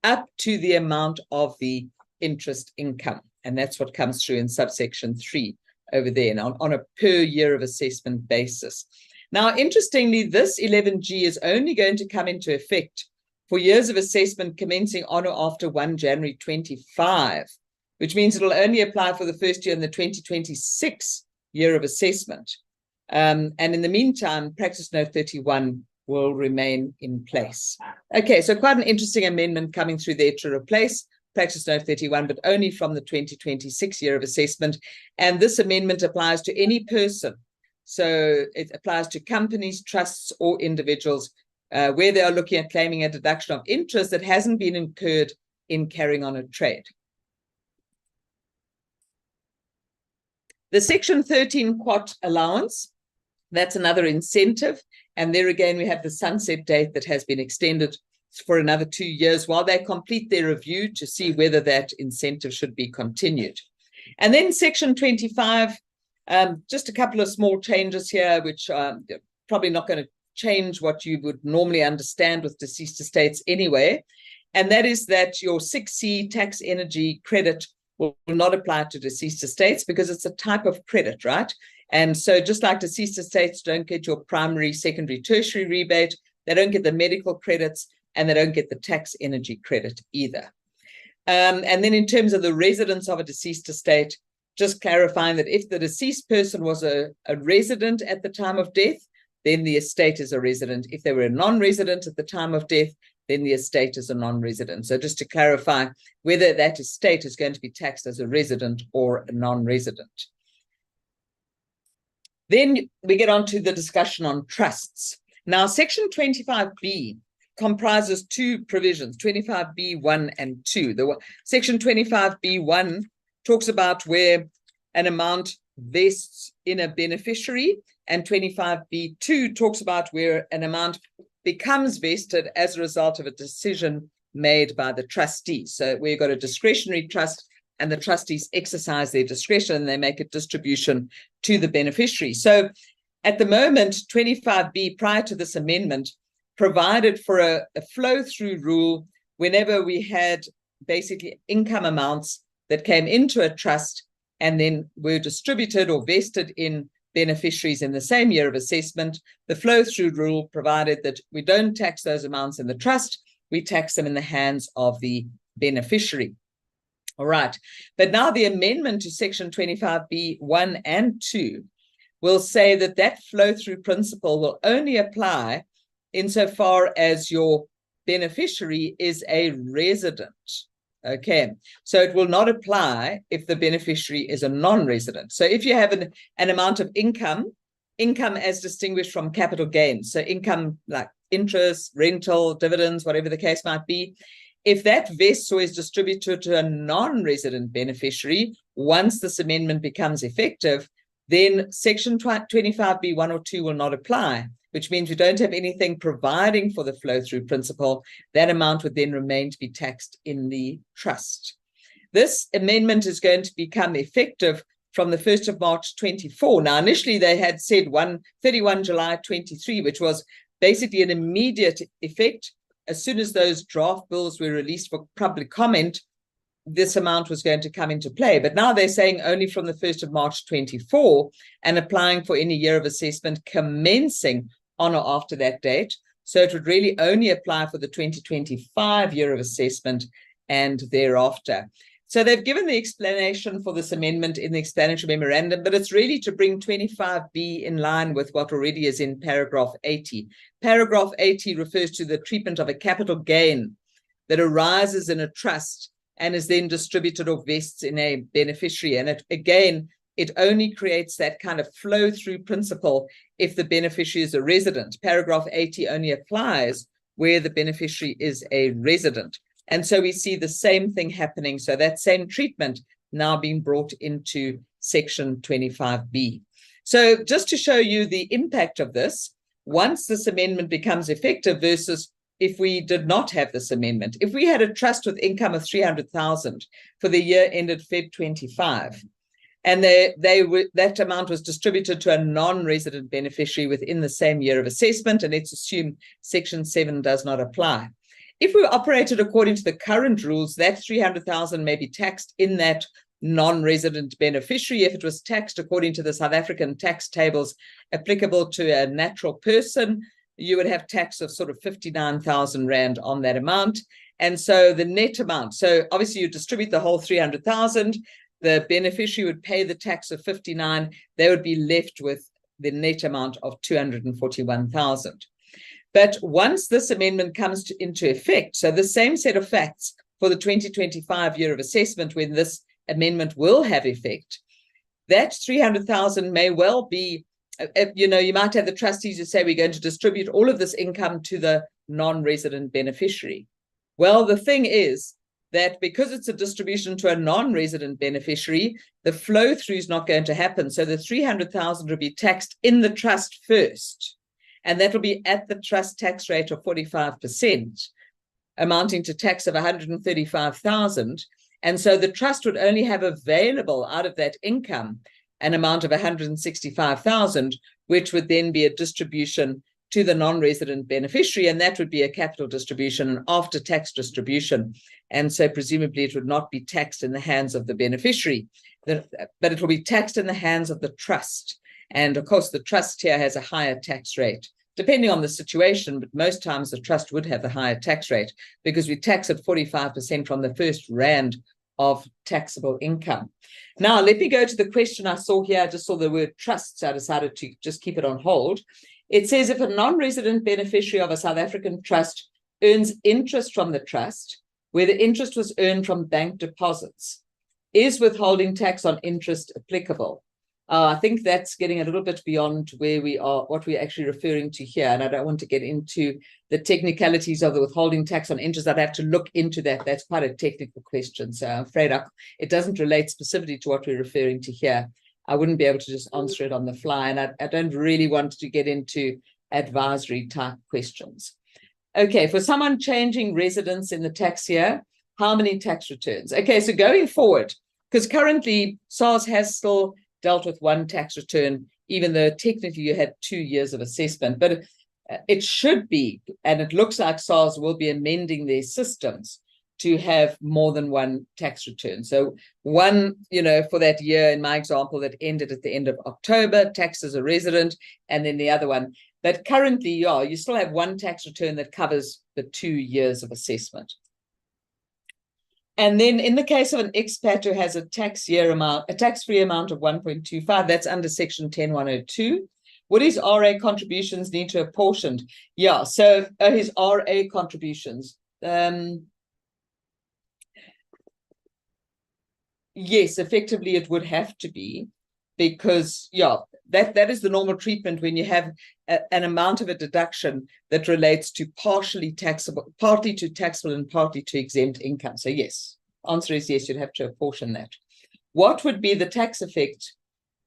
up to the amount of the interest income. And that's what comes through in subsection 3 over there, and on a per year of assessment basis. Now, interestingly, this 11G is only going to come into effect for years of assessment commencing on or after 1 January 25, which means it'll only apply for the first year in the 2026 year of assessment. And in the meantime, Practice Note 31 will remain in place. Okay, so quite an interesting amendment coming through there to replace Practice Note 31, but only from the 2026 year of assessment. And this amendment applies to any person. So it applies to companies, trusts, or individuals where they are looking at claiming a deduction of interest that hasn't been incurred in carrying on a trade. The Section 13 quat allowance That's another incentive. And there again, we have the sunset date that has been extended for another 2 years while they complete their review to see whether that incentive should be continued. And then Section 25, just a couple of small changes here, which are probably not going to change what you would normally understand with deceased estates anyway. And that is that your 6C tax energy credit will not apply to deceased estates because it's a type of credit, right? And so just like deceased estates don't get your primary, secondary, tertiary rebate, they don't get the medical credits, and they don't get the tax energy credit either. And then in terms of the residence of a deceased estate, just clarifying that if the deceased person was a resident at the time of death, then the estate is a resident. If they were a non-resident at the time of death, then the estate is a non-resident. So just to clarify whether that estate is going to be taxed as a resident or a non-resident. Then we get on to the discussion on trusts. Now, Section 25B comprises two provisions, 25B1 and 2. Section 25B1 talks about where an amount vests in a beneficiary, and 25B2 talks about where an amount becomes vested as a result of a decision made by the trustee. So where you've got a discretionary trust and the trustees exercise their discretion and they make a distribution to the beneficiary. So at the moment, 25B, prior to this amendment, provided for a flow-through rule whenever we had basically income amounts that came into a trust and then were distributed or vested in beneficiaries in the same year of assessment. The flow-through rule provided that we don't tax those amounts in the trust, we tax them in the hands of the beneficiary. All right, but now the amendment to Section 25B1 and 2 will say that that flow-through principle will only apply insofar as your beneficiary is a resident. Okay, so it will not apply if the beneficiary is a non-resident. So if you have an amount of income as distinguished from capital gains, so income like interest, rental, dividends, whatever the case might be, if that vests or is distributed to a non-resident beneficiary, once this amendment becomes effective, then Section 25B1 or 2 will not apply, which means we don't have anything providing for the flow-through principle. That amount would then remain to be taxed in the trust. This amendment is going to become effective from the 1st of March 24. Now, initially they had said 31 July 23, which was basically an immediate effect. As soon as those draft bills were released for public comment, this amount was going to come into play. But now they're saying only from the 1st of March 24 and applying for any year of assessment commencing on or after that date. So it would really only apply for the 2025 year of assessment and thereafter. So they've given the explanation for this amendment in the explanatory memorandum, but it's really to bring 25B in line with what already is in paragraph 80. Paragraph 80 refers to the treatment of a capital gain that arises in a trust and is then distributed or vests in a beneficiary. And it only creates that kind of flow-through principle if the beneficiary is a resident. Paragraph 80 only applies where the beneficiary is a resident. And so we see the same thing happening. So that same treatment now being brought into Section 25B. So just to show you the impact of this, once this amendment becomes effective versus if we did not have this amendment, if we had a trust with income of 300,000 for the year ended Feb 25, and that amount was distributed to a non-resident beneficiary within the same year of assessment, and let's assume Section 7 does not apply. If we operated according to the current rules, that 300,000 may be taxed in that non-resident beneficiary. If it was taxed according to the South African tax tables applicable to a natural person, you would have tax of sort of 59,000 Rand on that amount. And so the net amount, so obviously you distribute the whole 300,000, the beneficiary would pay the tax of 59, they would be left with the net amount of 241,000. But once this amendment comes into effect, so the same set of facts for the 2025 year of assessment when this amendment will have effect, that 300,000 may well be, you might have the trustees who say we're going to distribute all of this income to the non-resident beneficiary. Well, the thing is that because it's a distribution to a non-resident beneficiary, the flow through is not going to happen. So the 300,000 will be taxed in the trust first, and that will be at the trust tax rate of 45%, amounting to tax of 135,000. And so the trust would only have available out of that income an amount of 165,000, which would then be a distribution to the non-resident beneficiary, and that would be a capital distribution, an after-tax distribution. And so presumably it would not be taxed in the hands of the beneficiary, but it will be taxed in the hands of the trust. And of course, the trust here has a higher tax rate, depending on the situation, but most times the trust would have the higher tax rate because we tax at 45% from the first rand of taxable income. Now, let me go to the question I saw here. I just saw the word trust, so I decided to just keep it on hold. It says, if a non-resident beneficiary of a South African trust earns interest from the trust, where the interest was earned from bank deposits, is withholding tax on interest applicable? I think that's getting a little bit beyond where we are, what we're actually referring to here. And I don't want to get into the technicalities of the withholding tax on interest. I'd have to look into that. That's quite a technical question. So I'm afraid it doesn't relate specifically to what we're referring to here. I wouldn't be able to just answer it on the fly. And I don't really want to get into advisory type questions. Okay, for someone changing residence in the tax year, how many tax returns? Okay, so going forward, because currently SARS has still dealt with one tax return, even though technically you had 2 years of assessment, but it should be, and it looks like SARS will be amending their systems to have more than one tax return. So one, for that year, in my example, that ended at the end of October, taxed as a resident, and then the other one. But currently, you still have one tax return that covers the 2 years of assessment. And then in the case of an expat who has a tax-free amount of 1.25, that's under section 10102, would his RA contributions need to be apportioned? Yeah, so his RA contributions, yes, effectively it would have to be, because, that is the normal treatment when you have an amount of a deduction that relates to partly to taxable and partly to exempt income. So yes, answer is yes, you'd have to apportion that. What would be the tax effect?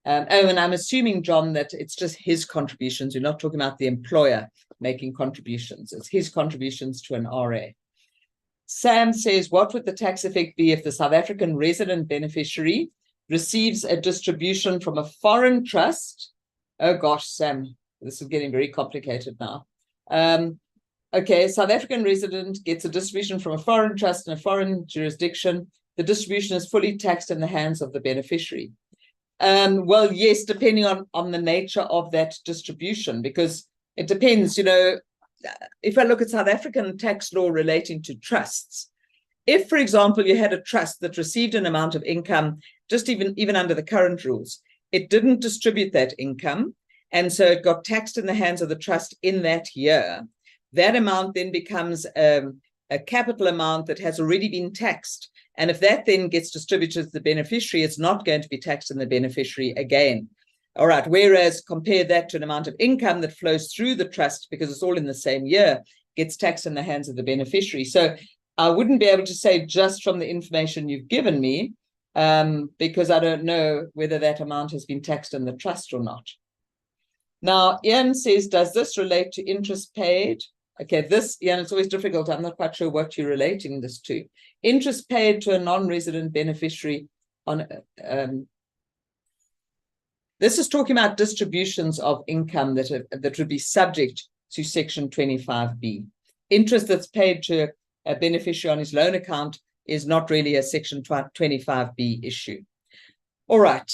And I'm assuming, John, that it's just his contributions. We're not talking about the employer making contributions. It's his contributions to an RA. Sam says, what would the tax effect be if the South African resident beneficiary receives a distribution from a foreign trust? Oh gosh, Sam, this is getting very complicated now. Okay, South African resident gets a distribution from a foreign trust in a foreign jurisdiction. The distribution is fully taxed in the hands of the beneficiary. Well, yes, depending on the nature of that distribution, because it depends, if I look at South African tax law relating to trusts, if, for example, you had a trust that received an amount of income, just even under the current rules, it didn't distribute that income, and so it got taxed in the hands of the trust in that year, that amount then becomes a capital amount that has already been taxed. And if that then gets distributed to the beneficiary, it's not going to be taxed in the beneficiary again. All right, whereas compare that to an amount of income that flows through the trust, because it's all in the same year, gets taxed in the hands of the beneficiary. So I wouldn't be able to say just from the information you've given me, because I don't know whether that amount has been taxed in the trust or not. Now, Ian says, does this relate to interest paid? Okay, Ian, it's always difficult. I'm not quite sure what you're relating this to. Interest paid to a non-resident beneficiary on this is talking about distributions of income that would be subject to section 25B. Interest that's paid to a beneficiary on his loan account is not really a section 25B issue. All right.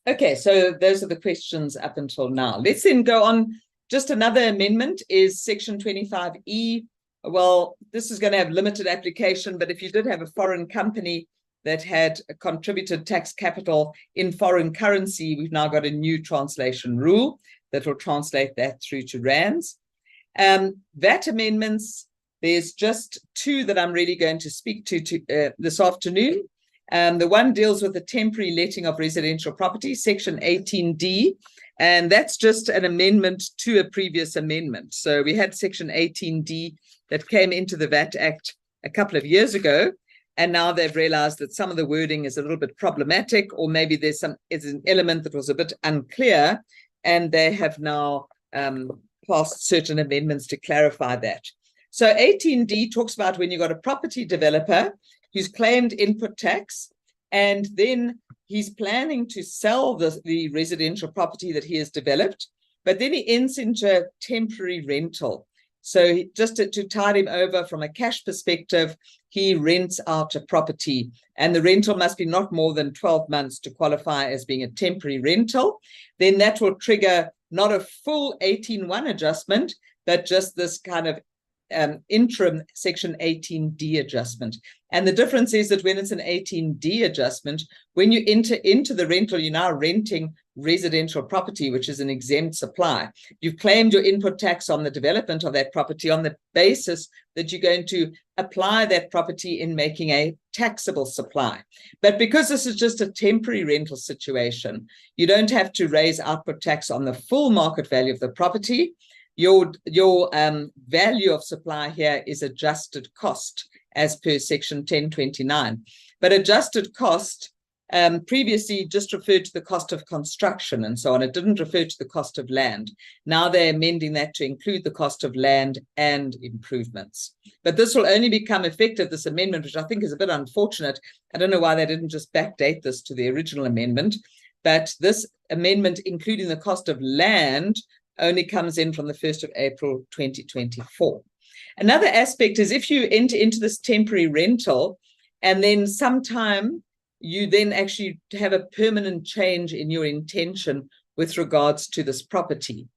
Okay, so those are the questions up until now. Let's then go on. Just another amendment is section 25E. Well, this is going to have limited application, but if you did have a foreign company that had contributed tax capital in foreign currency, we've now got a new translation rule that will translate that through to rands. VAT amendments, there's just two that I'm really going to speak to this afternoon. The one deals with the temporary letting of residential property, section 18D, and that's just an amendment to a previous amendment. So we had section 18D that came into the VAT Act a couple of years ago, and now they've realized that some of the wording is a little bit problematic, or maybe there's an element that was a bit unclear, and they have now passed certain amendments to clarify that. So 18D talks about when you've got a property developer who's claimed input tax, and then he's planning to sell the residential property that he has developed, but then he ends into a temporary rental. So just to tide him over from a cash perspective, he rents out a property, and the rental must be not more than 12 months to qualify as being a temporary rental. Then that will trigger not a full 18.1 adjustment, but just this kind of interim section 18D adjustment. And the difference is that when it's an 18D adjustment, when you enter into the rental, you're now renting residential property, which is an exempt supply. You've claimed your input tax on the development of that property on the basis that you're going to apply that property in making a taxable supply. But because this is just a temporary rental situation, you don't have to raise output tax on the full market value of the property. Your value of supply here is adjusted cost as per section 1029. But adjusted cost previously just referred to the cost of construction and so on. It didn't refer to the cost of land. Now they're amending that to include the cost of land and improvements. But this will only become effective, this amendment, which I think is a bit unfortunate. I don't know why they didn't just backdate this to the original amendment. But this amendment, including the cost of land, only comes in from the 1st of April 2024. Another aspect is if you enter into this temporary rental and then sometime you then actually have a permanent change in your intention with regards to this property.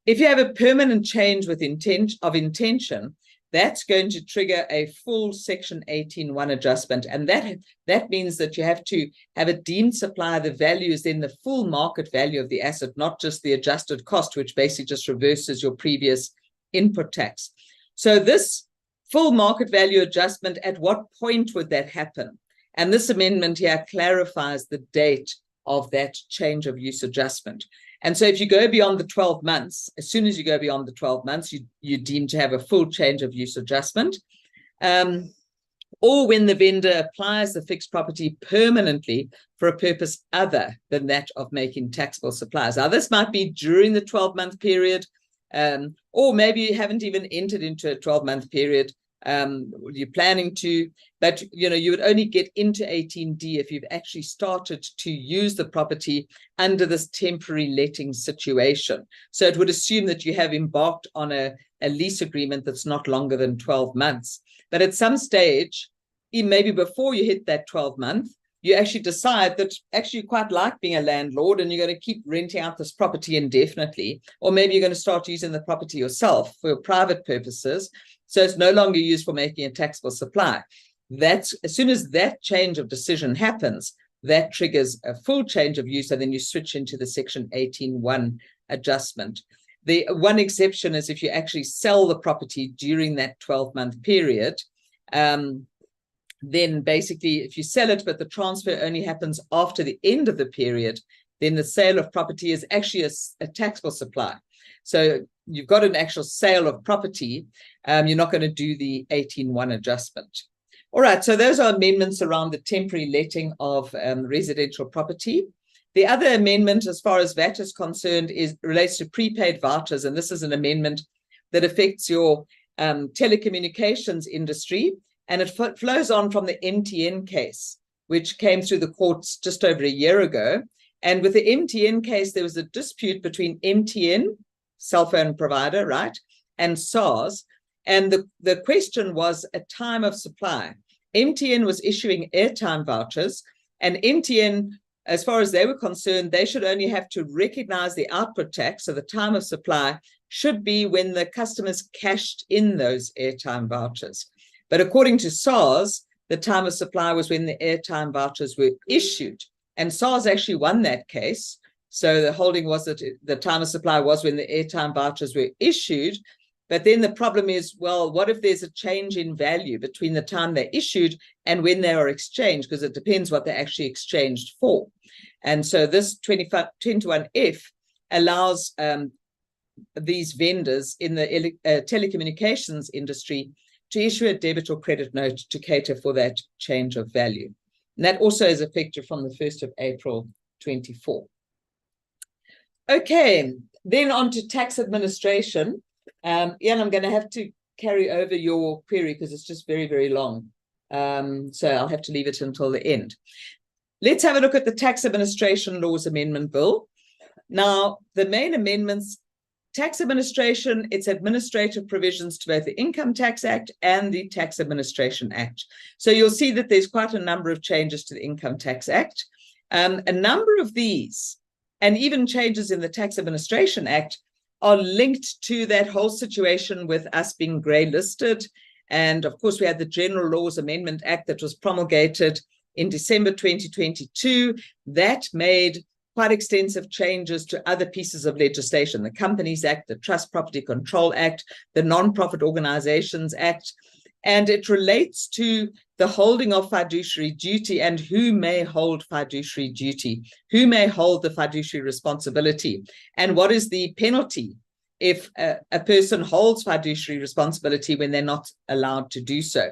If you have a permanent change with intention, that's going to trigger a full section 18.1 adjustment. And that means that you have to have a deemed supply. The value is then the full market value of the asset, not just the adjusted cost, which basically just reverses your previous input tax. So this full market value adjustment, at what point would that happen? And this amendment here clarifies the date of that change of use adjustment. And so if you go beyond the 12 months, as soon as you go beyond the 12 months, you deem to have a full change of use adjustment. Or when the vendor applies the fixed property permanently for a purpose other than that of making taxable supplies. Now, this might be during the 12-month period, or maybe you haven't even entered into a 12-month period. You're planning to, but you would only get into 18D if you've actually started to use the property under this temporary letting situation. So it would assume that you have embarked on a lease agreement that's not longer than 12 months. But at some stage, maybe before you hit that 12-month, you actually decide that actually you quite like being a landlord and you're going to keep renting out this property indefinitely, or maybe you're going to start using the property yourself for your private purposes. So it's no longer used for making a taxable supply. That's as soon as that change of decision happens, that triggers a full change of use, and then you switch into the section 18.1 adjustment. The one exception is if you actually sell the property during that 12-month period, then basically if you sell it, but the transfer only happens after the end of the period, then the sale of property is actually a taxable supply. So you've got an actual sale of property, you're not going to do the 18.1 adjustment. All right, so those are amendments around the temporary letting of residential property. The other amendment, as far as VAT is concerned, relates to prepaid vouchers, and this is an amendment that affects your telecommunications industry, and it flows on from the MTN case, which came through the courts just over a year ago. And with the MTN case, there was a dispute between MTN, cell phone provider, right, and SARS. And the question was a time of supply. MTN was issuing airtime vouchers, and MTN, as far as they were concerned, they should only have to recognize the output tax, so the time of supply should be when the customers cashed in those airtime vouchers. But according to SARS, the time of supply was when the airtime vouchers were issued. And SARS actually won that case. So the holding was that the time of supply was when the airtime vouchers were issued. But then the problem is, well, what if there's a change in value between the time they're issued and when they are exchanged? Because it depends what they're actually exchanged for. And so this 21F allows these vendors in the telecommunications industry to issue a debit or credit note to cater for that change of value. And that also is effective from the 1st of April 24. Okay, then on to tax administration. Ian, I'm going to have to carry over your query because it's just very, very long. So I'll have to leave it until the end. Let's have a look at the Tax Administration Laws Amendment Bill. Now, the main amendments, tax administration, its administrative provisions to both the Income Tax Act and the Tax Administration Act. So you'll see that there's quite a number of changes to the Income Tax Act. A number of these, and even changes in the Tax Administration Act, are linked to that whole situation with us being grey listed. And of course, we had the General Laws Amendment Act that was promulgated in December 2022. That made quite extensive changes to other pieces of legislation, the Companies Act, the Trust Property Control Act, the Non-Profit Organizations Act, and it relates to the holding of fiduciary duty and who may hold fiduciary duty, who may hold the fiduciary responsibility, and what is the penalty if a person holds fiduciary responsibility when they're not allowed to do so.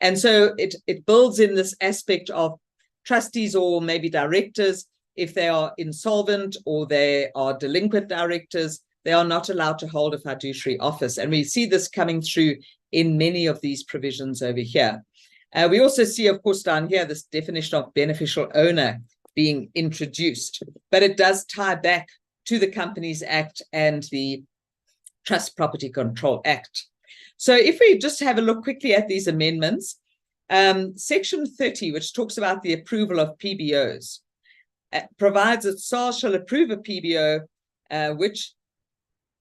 And so it builds in this aspect of trustees or maybe directors. If they are insolvent or they are delinquent directors, they are not allowed to hold a fiduciary office. And we see this coming through in many of these provisions over here. We also see, of course, down here, this definition of beneficial owner being introduced, but it does tie back to the Companies Act and the Trust Property Control Act. So if we just have a look quickly at these amendments, Section 30, which talks about the approval of PBOs, provides that SARS shall approve a PBO, which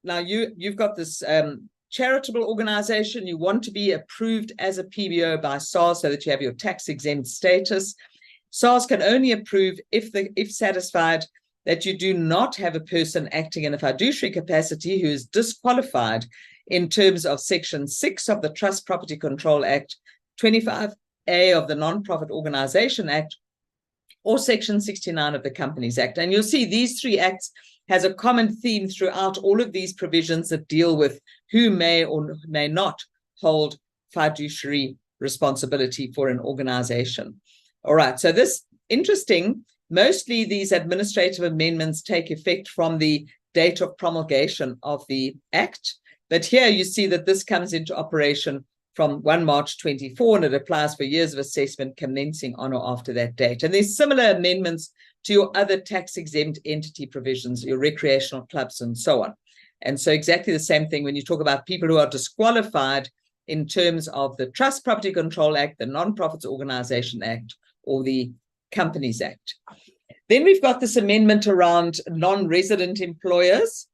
now you've got this charitable organization, you want to be approved as a PBO by SARS so that you have your tax exempt status. SARS can only approve if satisfied that you do not have a person acting in a fiduciary capacity who is disqualified in terms of Section 6 of the Trust Property Control Act, 25A of the Non-Profit Organization Act, or Section 69 of the Companies Act. And you'll see these three acts has a common theme throughout all of these provisions that deal with who may or may not hold fiduciary responsibility for an organization. All right, so this interesting. Mostly these administrative amendments take effect from the date of promulgation of the Act. But here you see that this comes into operation from 1 March 24, and it applies for years of assessment commencing on or after that date. And there's similar amendments to your other tax-exempt entity provisions, your recreational clubs and so on. And so exactly the same thing when you talk about people who are disqualified in terms of the Trust Property Control Act, the Non-Profits Organization Act, or the Companies Act. Then we've got this amendment around non-resident employers.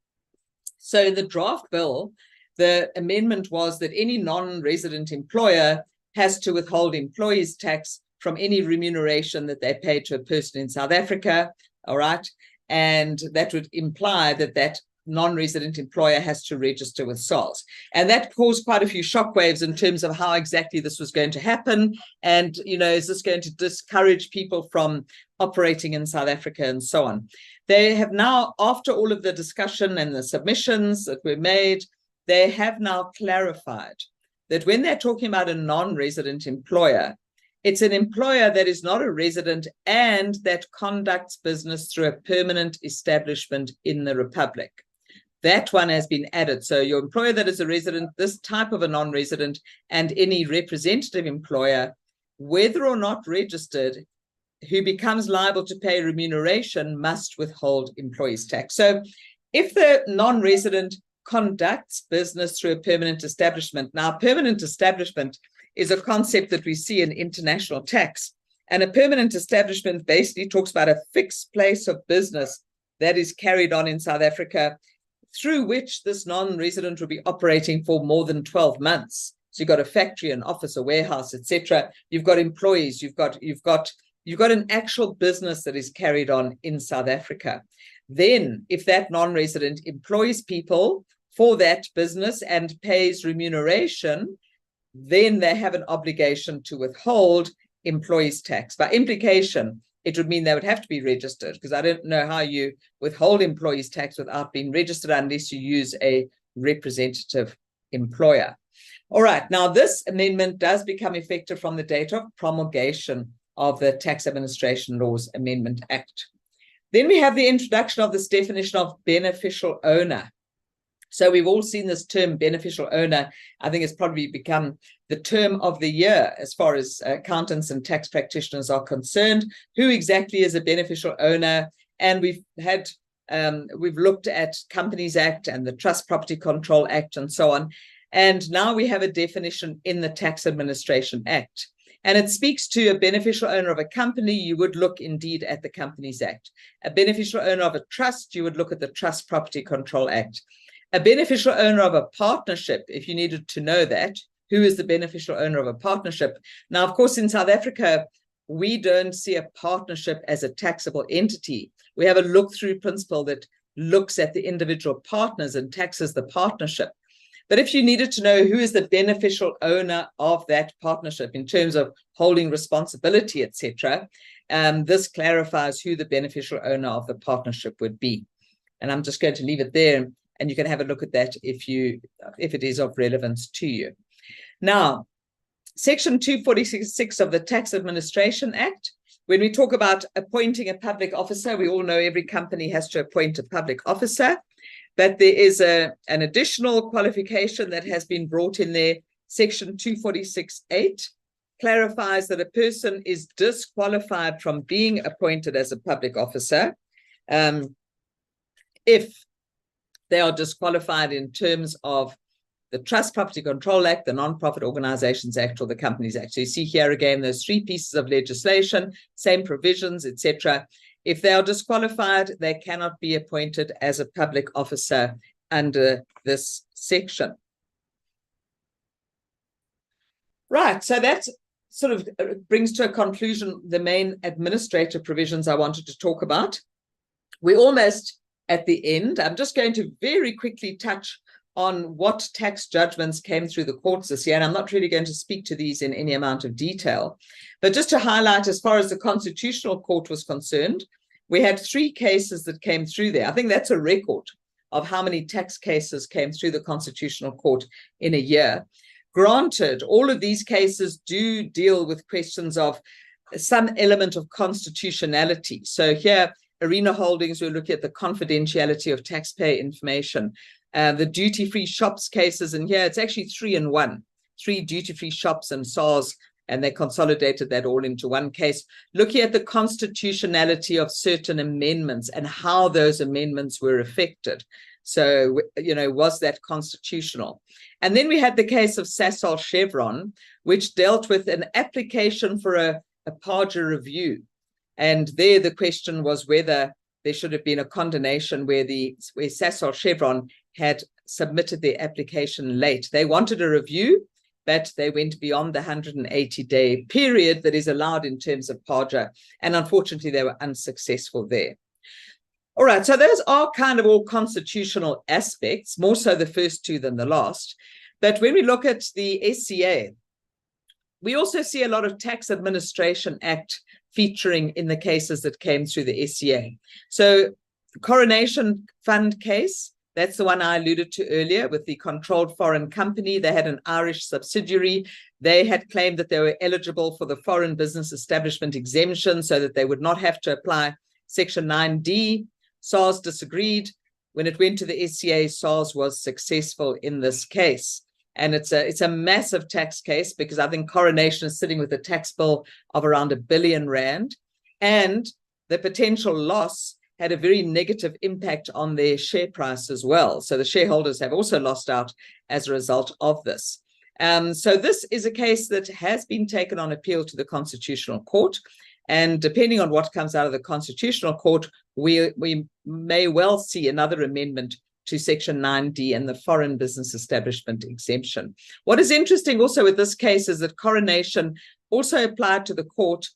So in the draft bill, the amendment was that any non-resident employer has to withhold employees' tax from any remuneration that they pay to a person in South Africa, all right? And that would imply that that non-resident employer has to register with SARS. And that caused quite a few shockwaves in terms of how exactly this was going to happen. And, you know, is this going to discourage people from operating in South Africa and so on? They have now, after all of the discussion and the submissions that were made, they have now clarified that when they're talking about a non-resident employer, it's an employer that is not a resident and that conducts business through a permanent establishment in the Republic. That one has been added. So your employer that is a resident, this type of a non-resident, and any representative employer, whether or not registered, who becomes liable to pay remuneration must withhold employees' tax. So if the non-resident conducts business through a permanent establishment, now permanent establishment is a concept that we see in international tax. And a permanent establishment basically talks about a fixed place of business that is carried on in South Africa, through which this non-resident will be operating for more than 12 months. So you've got a factory, an office, a warehouse, etc. You've got employees, you've got an actual business that is carried on in South Africa. Then if that non-resident employs people for that business and pays remuneration, then they have an obligation to withhold employees' tax. By implication, it would mean they would have to be registered, because I don't know how you withhold employees' tax without being registered unless you use a representative employer. All right, now this amendment does become effective from the date of promulgation of the Tax Administration Laws Amendment Act. Then we have the introduction of this definition of beneficial owner. So we've all seen this term beneficial owner. I think it's probably become the term of the year as far as accountants and tax practitioners are concerned. Who exactly is a beneficial owner? And we've looked at Companies Act and the Trust Property Control Act and so on. And now we have a definition in the Tax Administration Act. And it speaks to a beneficial owner of a company. You would look indeed at the Companies Act. A beneficial owner of a trust, you would look at the Trust Property Control Act. A beneficial owner of a partnership, if you needed to know that, who is the beneficial owner of a partnership? Now, of course, in South Africa, we don't see a partnership as a taxable entity. We have a look-through principle that looks at the individual partners and taxes the partnership. But if you needed to know who is the beneficial owner of that partnership in terms of holding responsibility, etc., this clarifies who the beneficial owner of the partnership would be. And I'm just going to leave it there, and you can have a look at that if it is of relevance to you. Now, Section 246 of the Tax Administration Act, when we talk about appointing a public officer, we all know every company has to appoint a public officer. But there is an additional qualification that has been brought in there. Section 246(8) clarifies that a person is disqualified from being appointed as a public officer if they are disqualified in terms of the Trust Property Control Act, the Non-Profit Organizations Act, or the Companies Act. So you see here again, those three pieces of legislation, same provisions, etc. If they are disqualified, they cannot be appointed as a public officer under this section. Right, so that sort of brings to a conclusion the main administrative provisions I wanted to talk about. We're almost at the end. I'm just going to very quickly touch on what tax judgments came through the courts this year, and I'm not really going to speak to these in any amount of detail. But just to highlight, as far as the Constitutional Court was concerned, we had 3 cases that came through there. I think that's a record of how many tax cases came through the Constitutional Court in a year. Granted, all of these cases do deal with questions of some element of constitutionality. So here, Arena Holdings, we're looking at the confidentiality of taxpayer information. The duty-free shops cases, and here it's actually 3 in 1, 3 duty-free shops and SARS, and they consolidated that all into one case, looking at the constitutionality of certain amendments and how those amendments were affected. So, you know, was that constitutional? And then we had the case of Sasol Chevron, which dealt with an application for a PAJA review. And there the question was whether there should have been a condonation where Sasol Chevron had submitted their application late. They wanted a review, but they went beyond the 180-day period that is allowed in terms of PAJA. And unfortunately, they were unsuccessful there. All right, so those are kind of all constitutional aspects, more so the first 2 than the last. But when we look at the SCA, we also see a lot of Tax Administration Act featuring in the cases that came through the SCA. So the Coronation Fund case, that's the one I alluded to earlier with the controlled foreign company. They had an Irish subsidiary. They had claimed that they were eligible for the Foreign Business Establishment exemption so that they would not have to apply Section 9D. SARS disagreed. When it went to the SCA, SARS was successful in this case. And it's a massive tax case because I think Coronation is sitting with a tax bill of around R1 billion. And the potential loss had a very negative impact on their share price as well. So the shareholders have also lost out as a result of this. So this is a case that has been taken on appeal to the Constitutional Court. And depending on what comes out of the Constitutional Court, we may well see another amendment to Section 9D and the Foreign Business Establishment exemption. What is interesting also with this case is that Coronation also applied to the court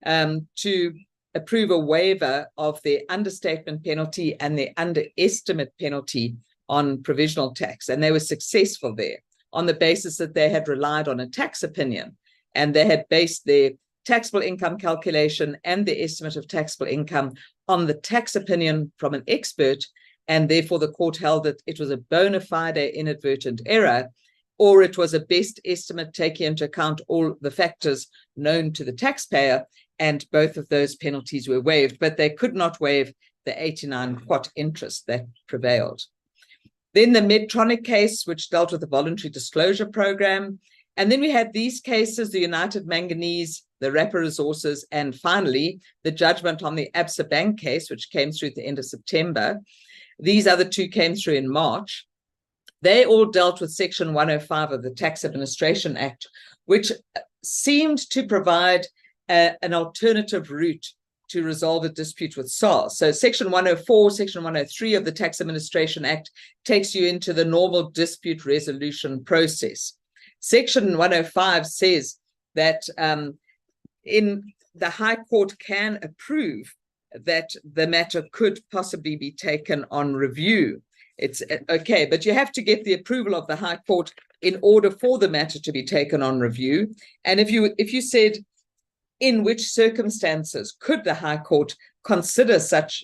to approve a waiver of the understatement penalty and the underestimate penalty on provisional tax. And they were successful there on the basis that they had relied on a tax opinion and they had based their taxable income calculation and the estimate of taxable income on the tax opinion from an expert, and therefore the court held that it was a bona fide inadvertent error, or it was a best estimate taking into account all the factors known to the taxpayer, and both of those penalties were waived, but they could not waive the 89 quat interest that prevailed. Then the Medtronic case, which dealt with the voluntary disclosure program. And then we had these cases, the United Manganese, the Rapper Resources, and finally, the judgment on the Absa Bank case, which came through at the end of September. These other two came through in March. They all dealt with Section 105 of the Tax Administration Act, which seemed to provide an alternative route to resolve a dispute with SARS. So Section 104, Section 103 of the Tax Administration Act takes you into the normal dispute resolution process. Section 105 says that in the High Court can approve that the matter could possibly be taken on review. It's okay, but you have to get the approval of the High Court in order for the matter to be taken on review. And if you said, in which circumstances could the High Court consider such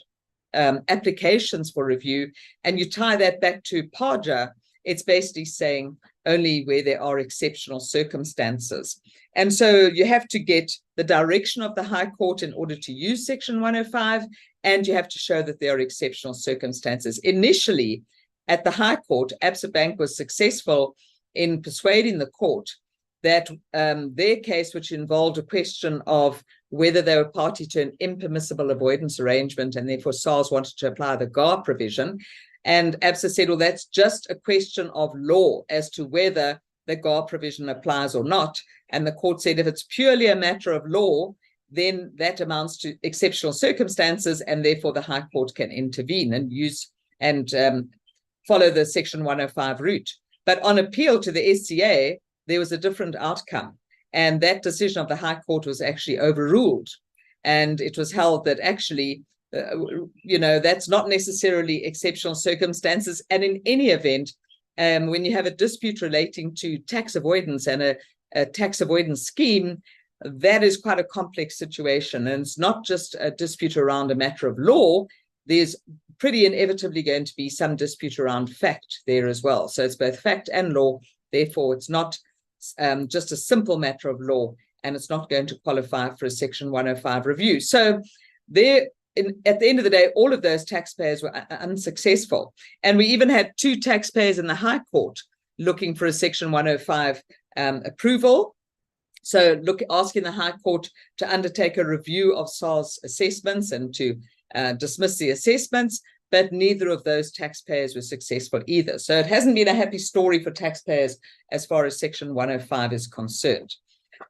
applications for review, and you tie that back to PAJA, it's basically saying only where there are exceptional circumstances. And so you have to get the direction of the High Court in order to use Section 105, and you have to show that there are exceptional circumstances. Initially, at the High Court, Absa Bank was successful in persuading the court that their case, which involved a question of whether they were party to an impermissible avoidance arrangement, and therefore SARS wanted to apply the GAR provision. And Absa said, well, that's just a question of law as to whether the GAR provision applies or not. And the court said, if it's purely a matter of law, then that amounts to exceptional circumstances, and therefore the High Court can intervene and use and follow the Section 105 route. But on appeal to the SCA, there was a different outcome. And that decision of the High Court was actually overruled. And it was held that actually, that's not necessarily exceptional circumstances. And in any event, when you have a dispute relating to tax avoidance and a tax avoidance scheme, that is quite a complex situation. And it's not just a dispute around a matter of law. There's pretty inevitably going to be some dispute around fact there as well. So it's both fact and law. Therefore, it's not just a simple matter of law, and it's not going to qualify for a Section 105 review. So at the end of the day, all of those taxpayers were unsuccessful. And we even had two taxpayers in the High Court looking for a Section 105 approval. So asking the High Court to undertake a review of SARS assessments and to dismiss the assessments, but neither of those taxpayers were successful either. So it hasn't been a happy story for taxpayers as far as Section 105 is concerned.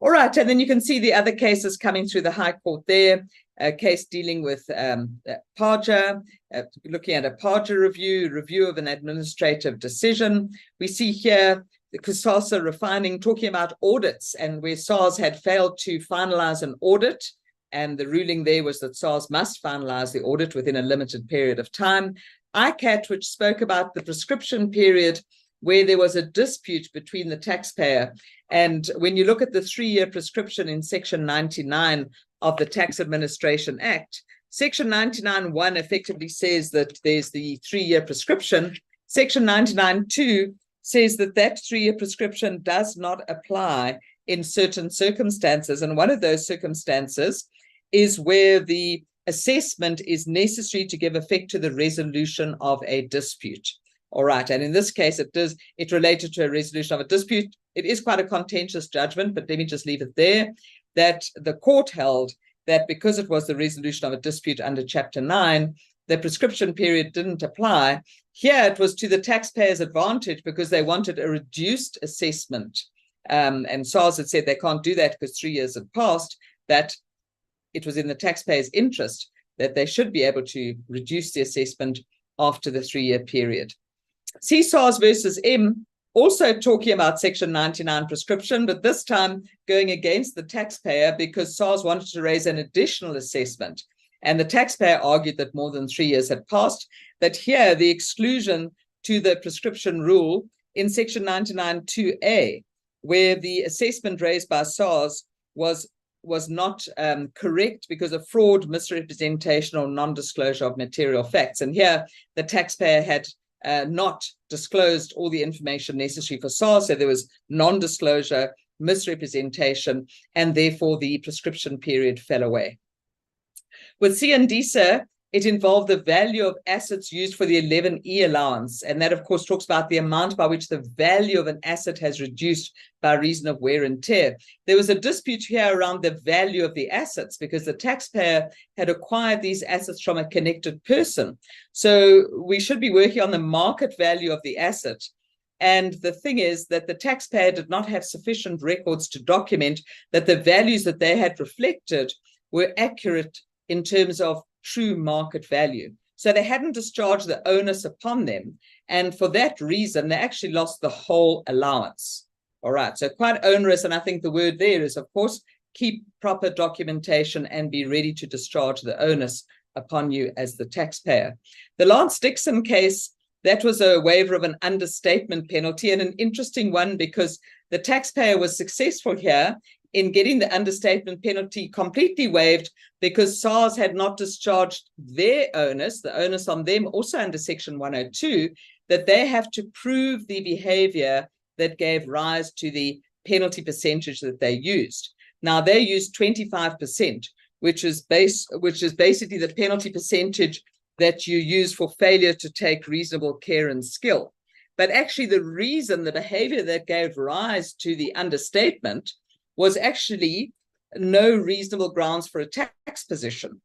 All right, and then you can see the other cases coming through the High Court there, a case dealing with PAJA, looking at a PAJA review of an administrative decision. We see here the Kusasa Refining talking about audits, and where SARS had failed to finalize an audit, and the ruling there was that SARS must finalize the audit within a limited period of time. ICAT, which spoke about the prescription period where there was a dispute between the taxpayer. And when you look at the 3-year prescription in Section 99 of the Tax Administration Act, Section 99(1) effectively says that there's the 3-year prescription. Section 99(2) says that that 3-year prescription does not apply in certain circumstances. And one of those circumstances is where the assessment is necessary to give effect to the resolution of a dispute. All right, and in this case, it related to a resolution of a dispute. It is quite a contentious judgment, but let me just leave it there, that the court held that because it was the resolution of a dispute under Chapter 9, the prescription period didn't apply. Here, it was to the taxpayer's advantage because they wanted a reduced assessment. And SARS had said they can't do that because 3 years had passed, that it was in the taxpayer's interest that they should be able to reduce the assessment after the 3-year period. SARS versus M, also talking about Section 99 prescription, but this time going against the taxpayer because SARS wanted to raise an additional assessment. And the taxpayer argued that more than 3 years had passed, that here the exclusion to the prescription rule in Section 99(2)(a), where the assessment raised by SARS was not correct because of fraud, misrepresentation, or non-disclosure of material facts. And here the taxpayer had not disclosed all the information necessary for SARS. So there was non-disclosure, misrepresentation, and therefore the prescription period fell away. With CNDISA, it involved the value of assets used for the 11E allowance. And that, of course, talks about the amount by which the value of an asset has reduced by reason of wear and tear. There was a dispute here around the value of the assets because the taxpayer had acquired these assets from a connected person. So we should be working on the market value of the asset. And the thing is that the taxpayer did not have sufficient records to document that the values that they had reflected were accurate in terms of true market value. So they hadn't discharged the onus upon them. And for that reason, they actually lost the whole allowance. All right, so quite onerous. And I think the word there is, of course, keep proper documentation and be ready to discharge the onus upon you as the taxpayer. The Lance Dixon case, that was a waiver of an understatement penalty, and an interesting one because the taxpayer was successful here in getting the understatement penalty completely waived because SARS had not discharged their onus, the onus on them also under Section 102, that they have to prove the behavior that gave rise to the penalty percentage that they used. Now, they used 25%, which is basically the penalty percentage that you use for failure to take reasonable care and skill. But actually, the reason, the behavior that gave rise to the understatement was actually no reasonable grounds for a tax position.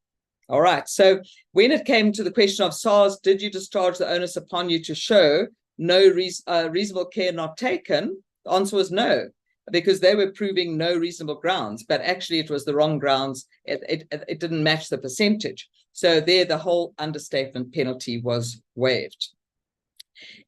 All right, so when it came to the question of SARS, did you discharge the onus upon you to show no reasonable care not taken? The answer was no, because they were proving no reasonable grounds, but actually it was the wrong grounds. It didn't match the percentage. So there, the whole understatement penalty was waived.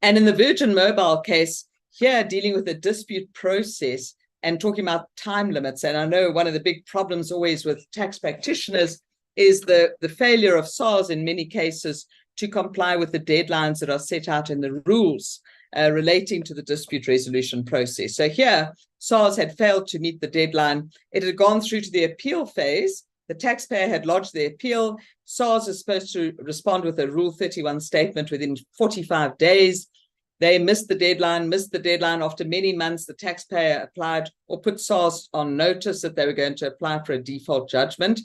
And in the Virgin Mobile case, here dealing with the dispute process and talking about time limits, and I know one of the big problems always with tax practitioners is the failure of SARS in many cases to comply with the deadlines that are set out in the rules relating to the dispute resolution process. So here, SARS had failed to meet the deadline. It had gone through to the appeal phase. The taxpayer had lodged the appeal. SARS is supposed to respond with a Rule 31 statement within 45 days. They missed the deadline after many months. The taxpayer applied or put SARS on notice that they were going to apply for a default judgment.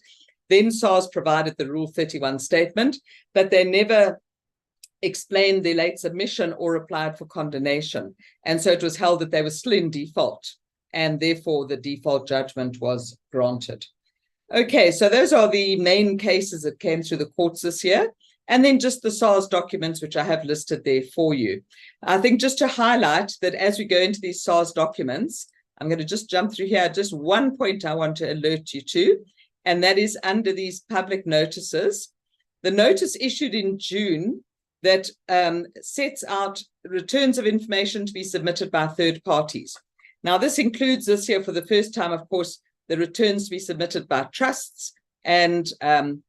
Then SARS provided the Rule 31 statement, but they never explained their late submission or applied for condonation. And so it was held that they were still in default, and therefore the default judgment was granted. Okay, so those are the main cases that came through the courts this year. And then just the SARS documents, which I have listed there for you. I think just to highlight that as we go into these SARS documents, I'm going to just jump through here. Just one point I want to alert you to, and that is under these public notices. The notice issued in June that sets out returns of information to be submitted by third parties. Now, this includes this year for the first time, of course, the returns to be submitted by trusts and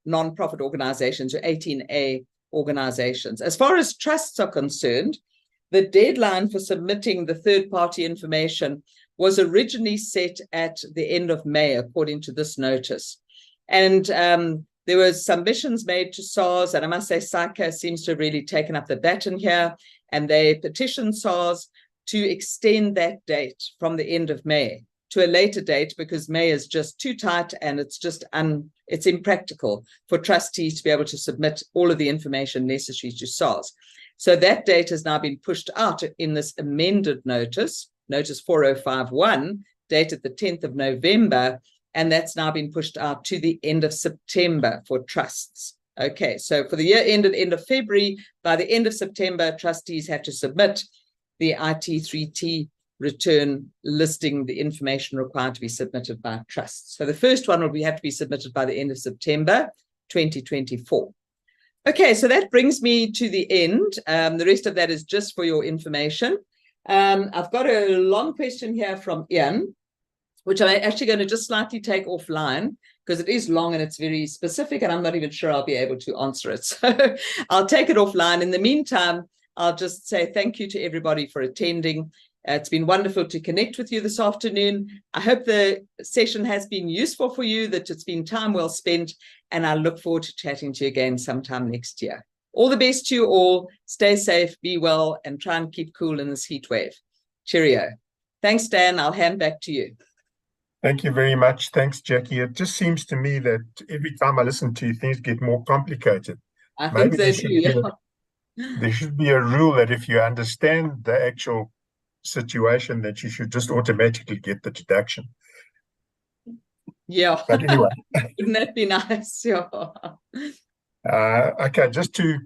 non-profit organizations, or 18A organizations. As far as trusts are concerned, the deadline for submitting the third-party information was originally set at the end of May, according to this notice. And there were submissions made to SARS, and I must say SAICA seems to have really taken up the baton here, and they petitioned SARS to extend that date from the end of May to a later date, because May is just too tight and it's just it's impractical for trustees to be able to submit all of the information necessary to SARS. So that date has now been pushed out in this amended notice, Notice 4051, dated the 10th of November, and that's now been pushed out to the end of September for trusts. Okay, so for the year ended end of February, by the end of September, trustees have to submit the IT3T return listing the information required to be submitted by trusts. So the first one will have to be submitted by the end of September 2024. Okay, so that brings me to the end. The rest of that is just for your information. I've got a long question here from Ian, which I'm actually going to just slightly take offline because it is long and it's very specific and I'm not even sure I'll be able to answer it. So I'll take it offline. In the meantime, I'll just say thank you to everybody for attending. It's been wonderful to connect with you this afternoon. I hope the session has been useful for you, that it's been time well spent, and I look forward to chatting to you again sometime next year. All the best to you all. Stay safe, be well, and try and keep cool in this heat wave. Cheerio. Thanks, Dan. I'll hand back to you. Thank you very much. Thanks, Jackie. It just seems to me that every time I listen to you, things get more complicated. I Maybe think they do. there should be a rule that if you understand the actual situation, that you should just automatically get the deduction. Yeah. But anyway. Wouldn't that be nice? Yeah. Okay, just to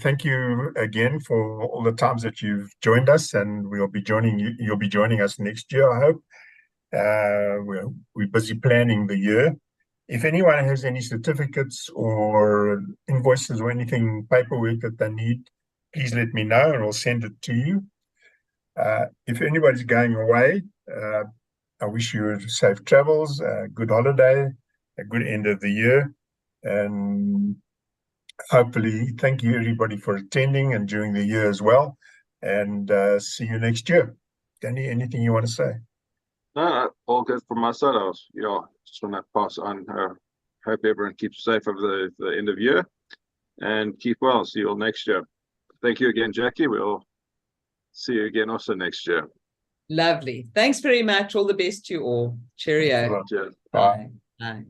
thank you again for all the times that you've joined us, and we'll be joining you. You'll be joining us next year, I hope. We're busy planning the year. If anyone has any certificates or invoices or anything, paperwork that they need, please let me know and I'll send it to you. If anybody's going away, I wish you safe travels, a good holiday, a good end of the year, and hopefully thank you everybody for attending and during the year as well, and see you next year. Danny, anything you want to say? No, all good from my side. Just want to pass on. Hope everyone keeps safe over the end of year and keep well. See you all next year. Thank you again, Jackie. We'll see you again also next year. Lovely. Thanks very much. All the best to you all. Cheerio. Cheers. Bye. Bye.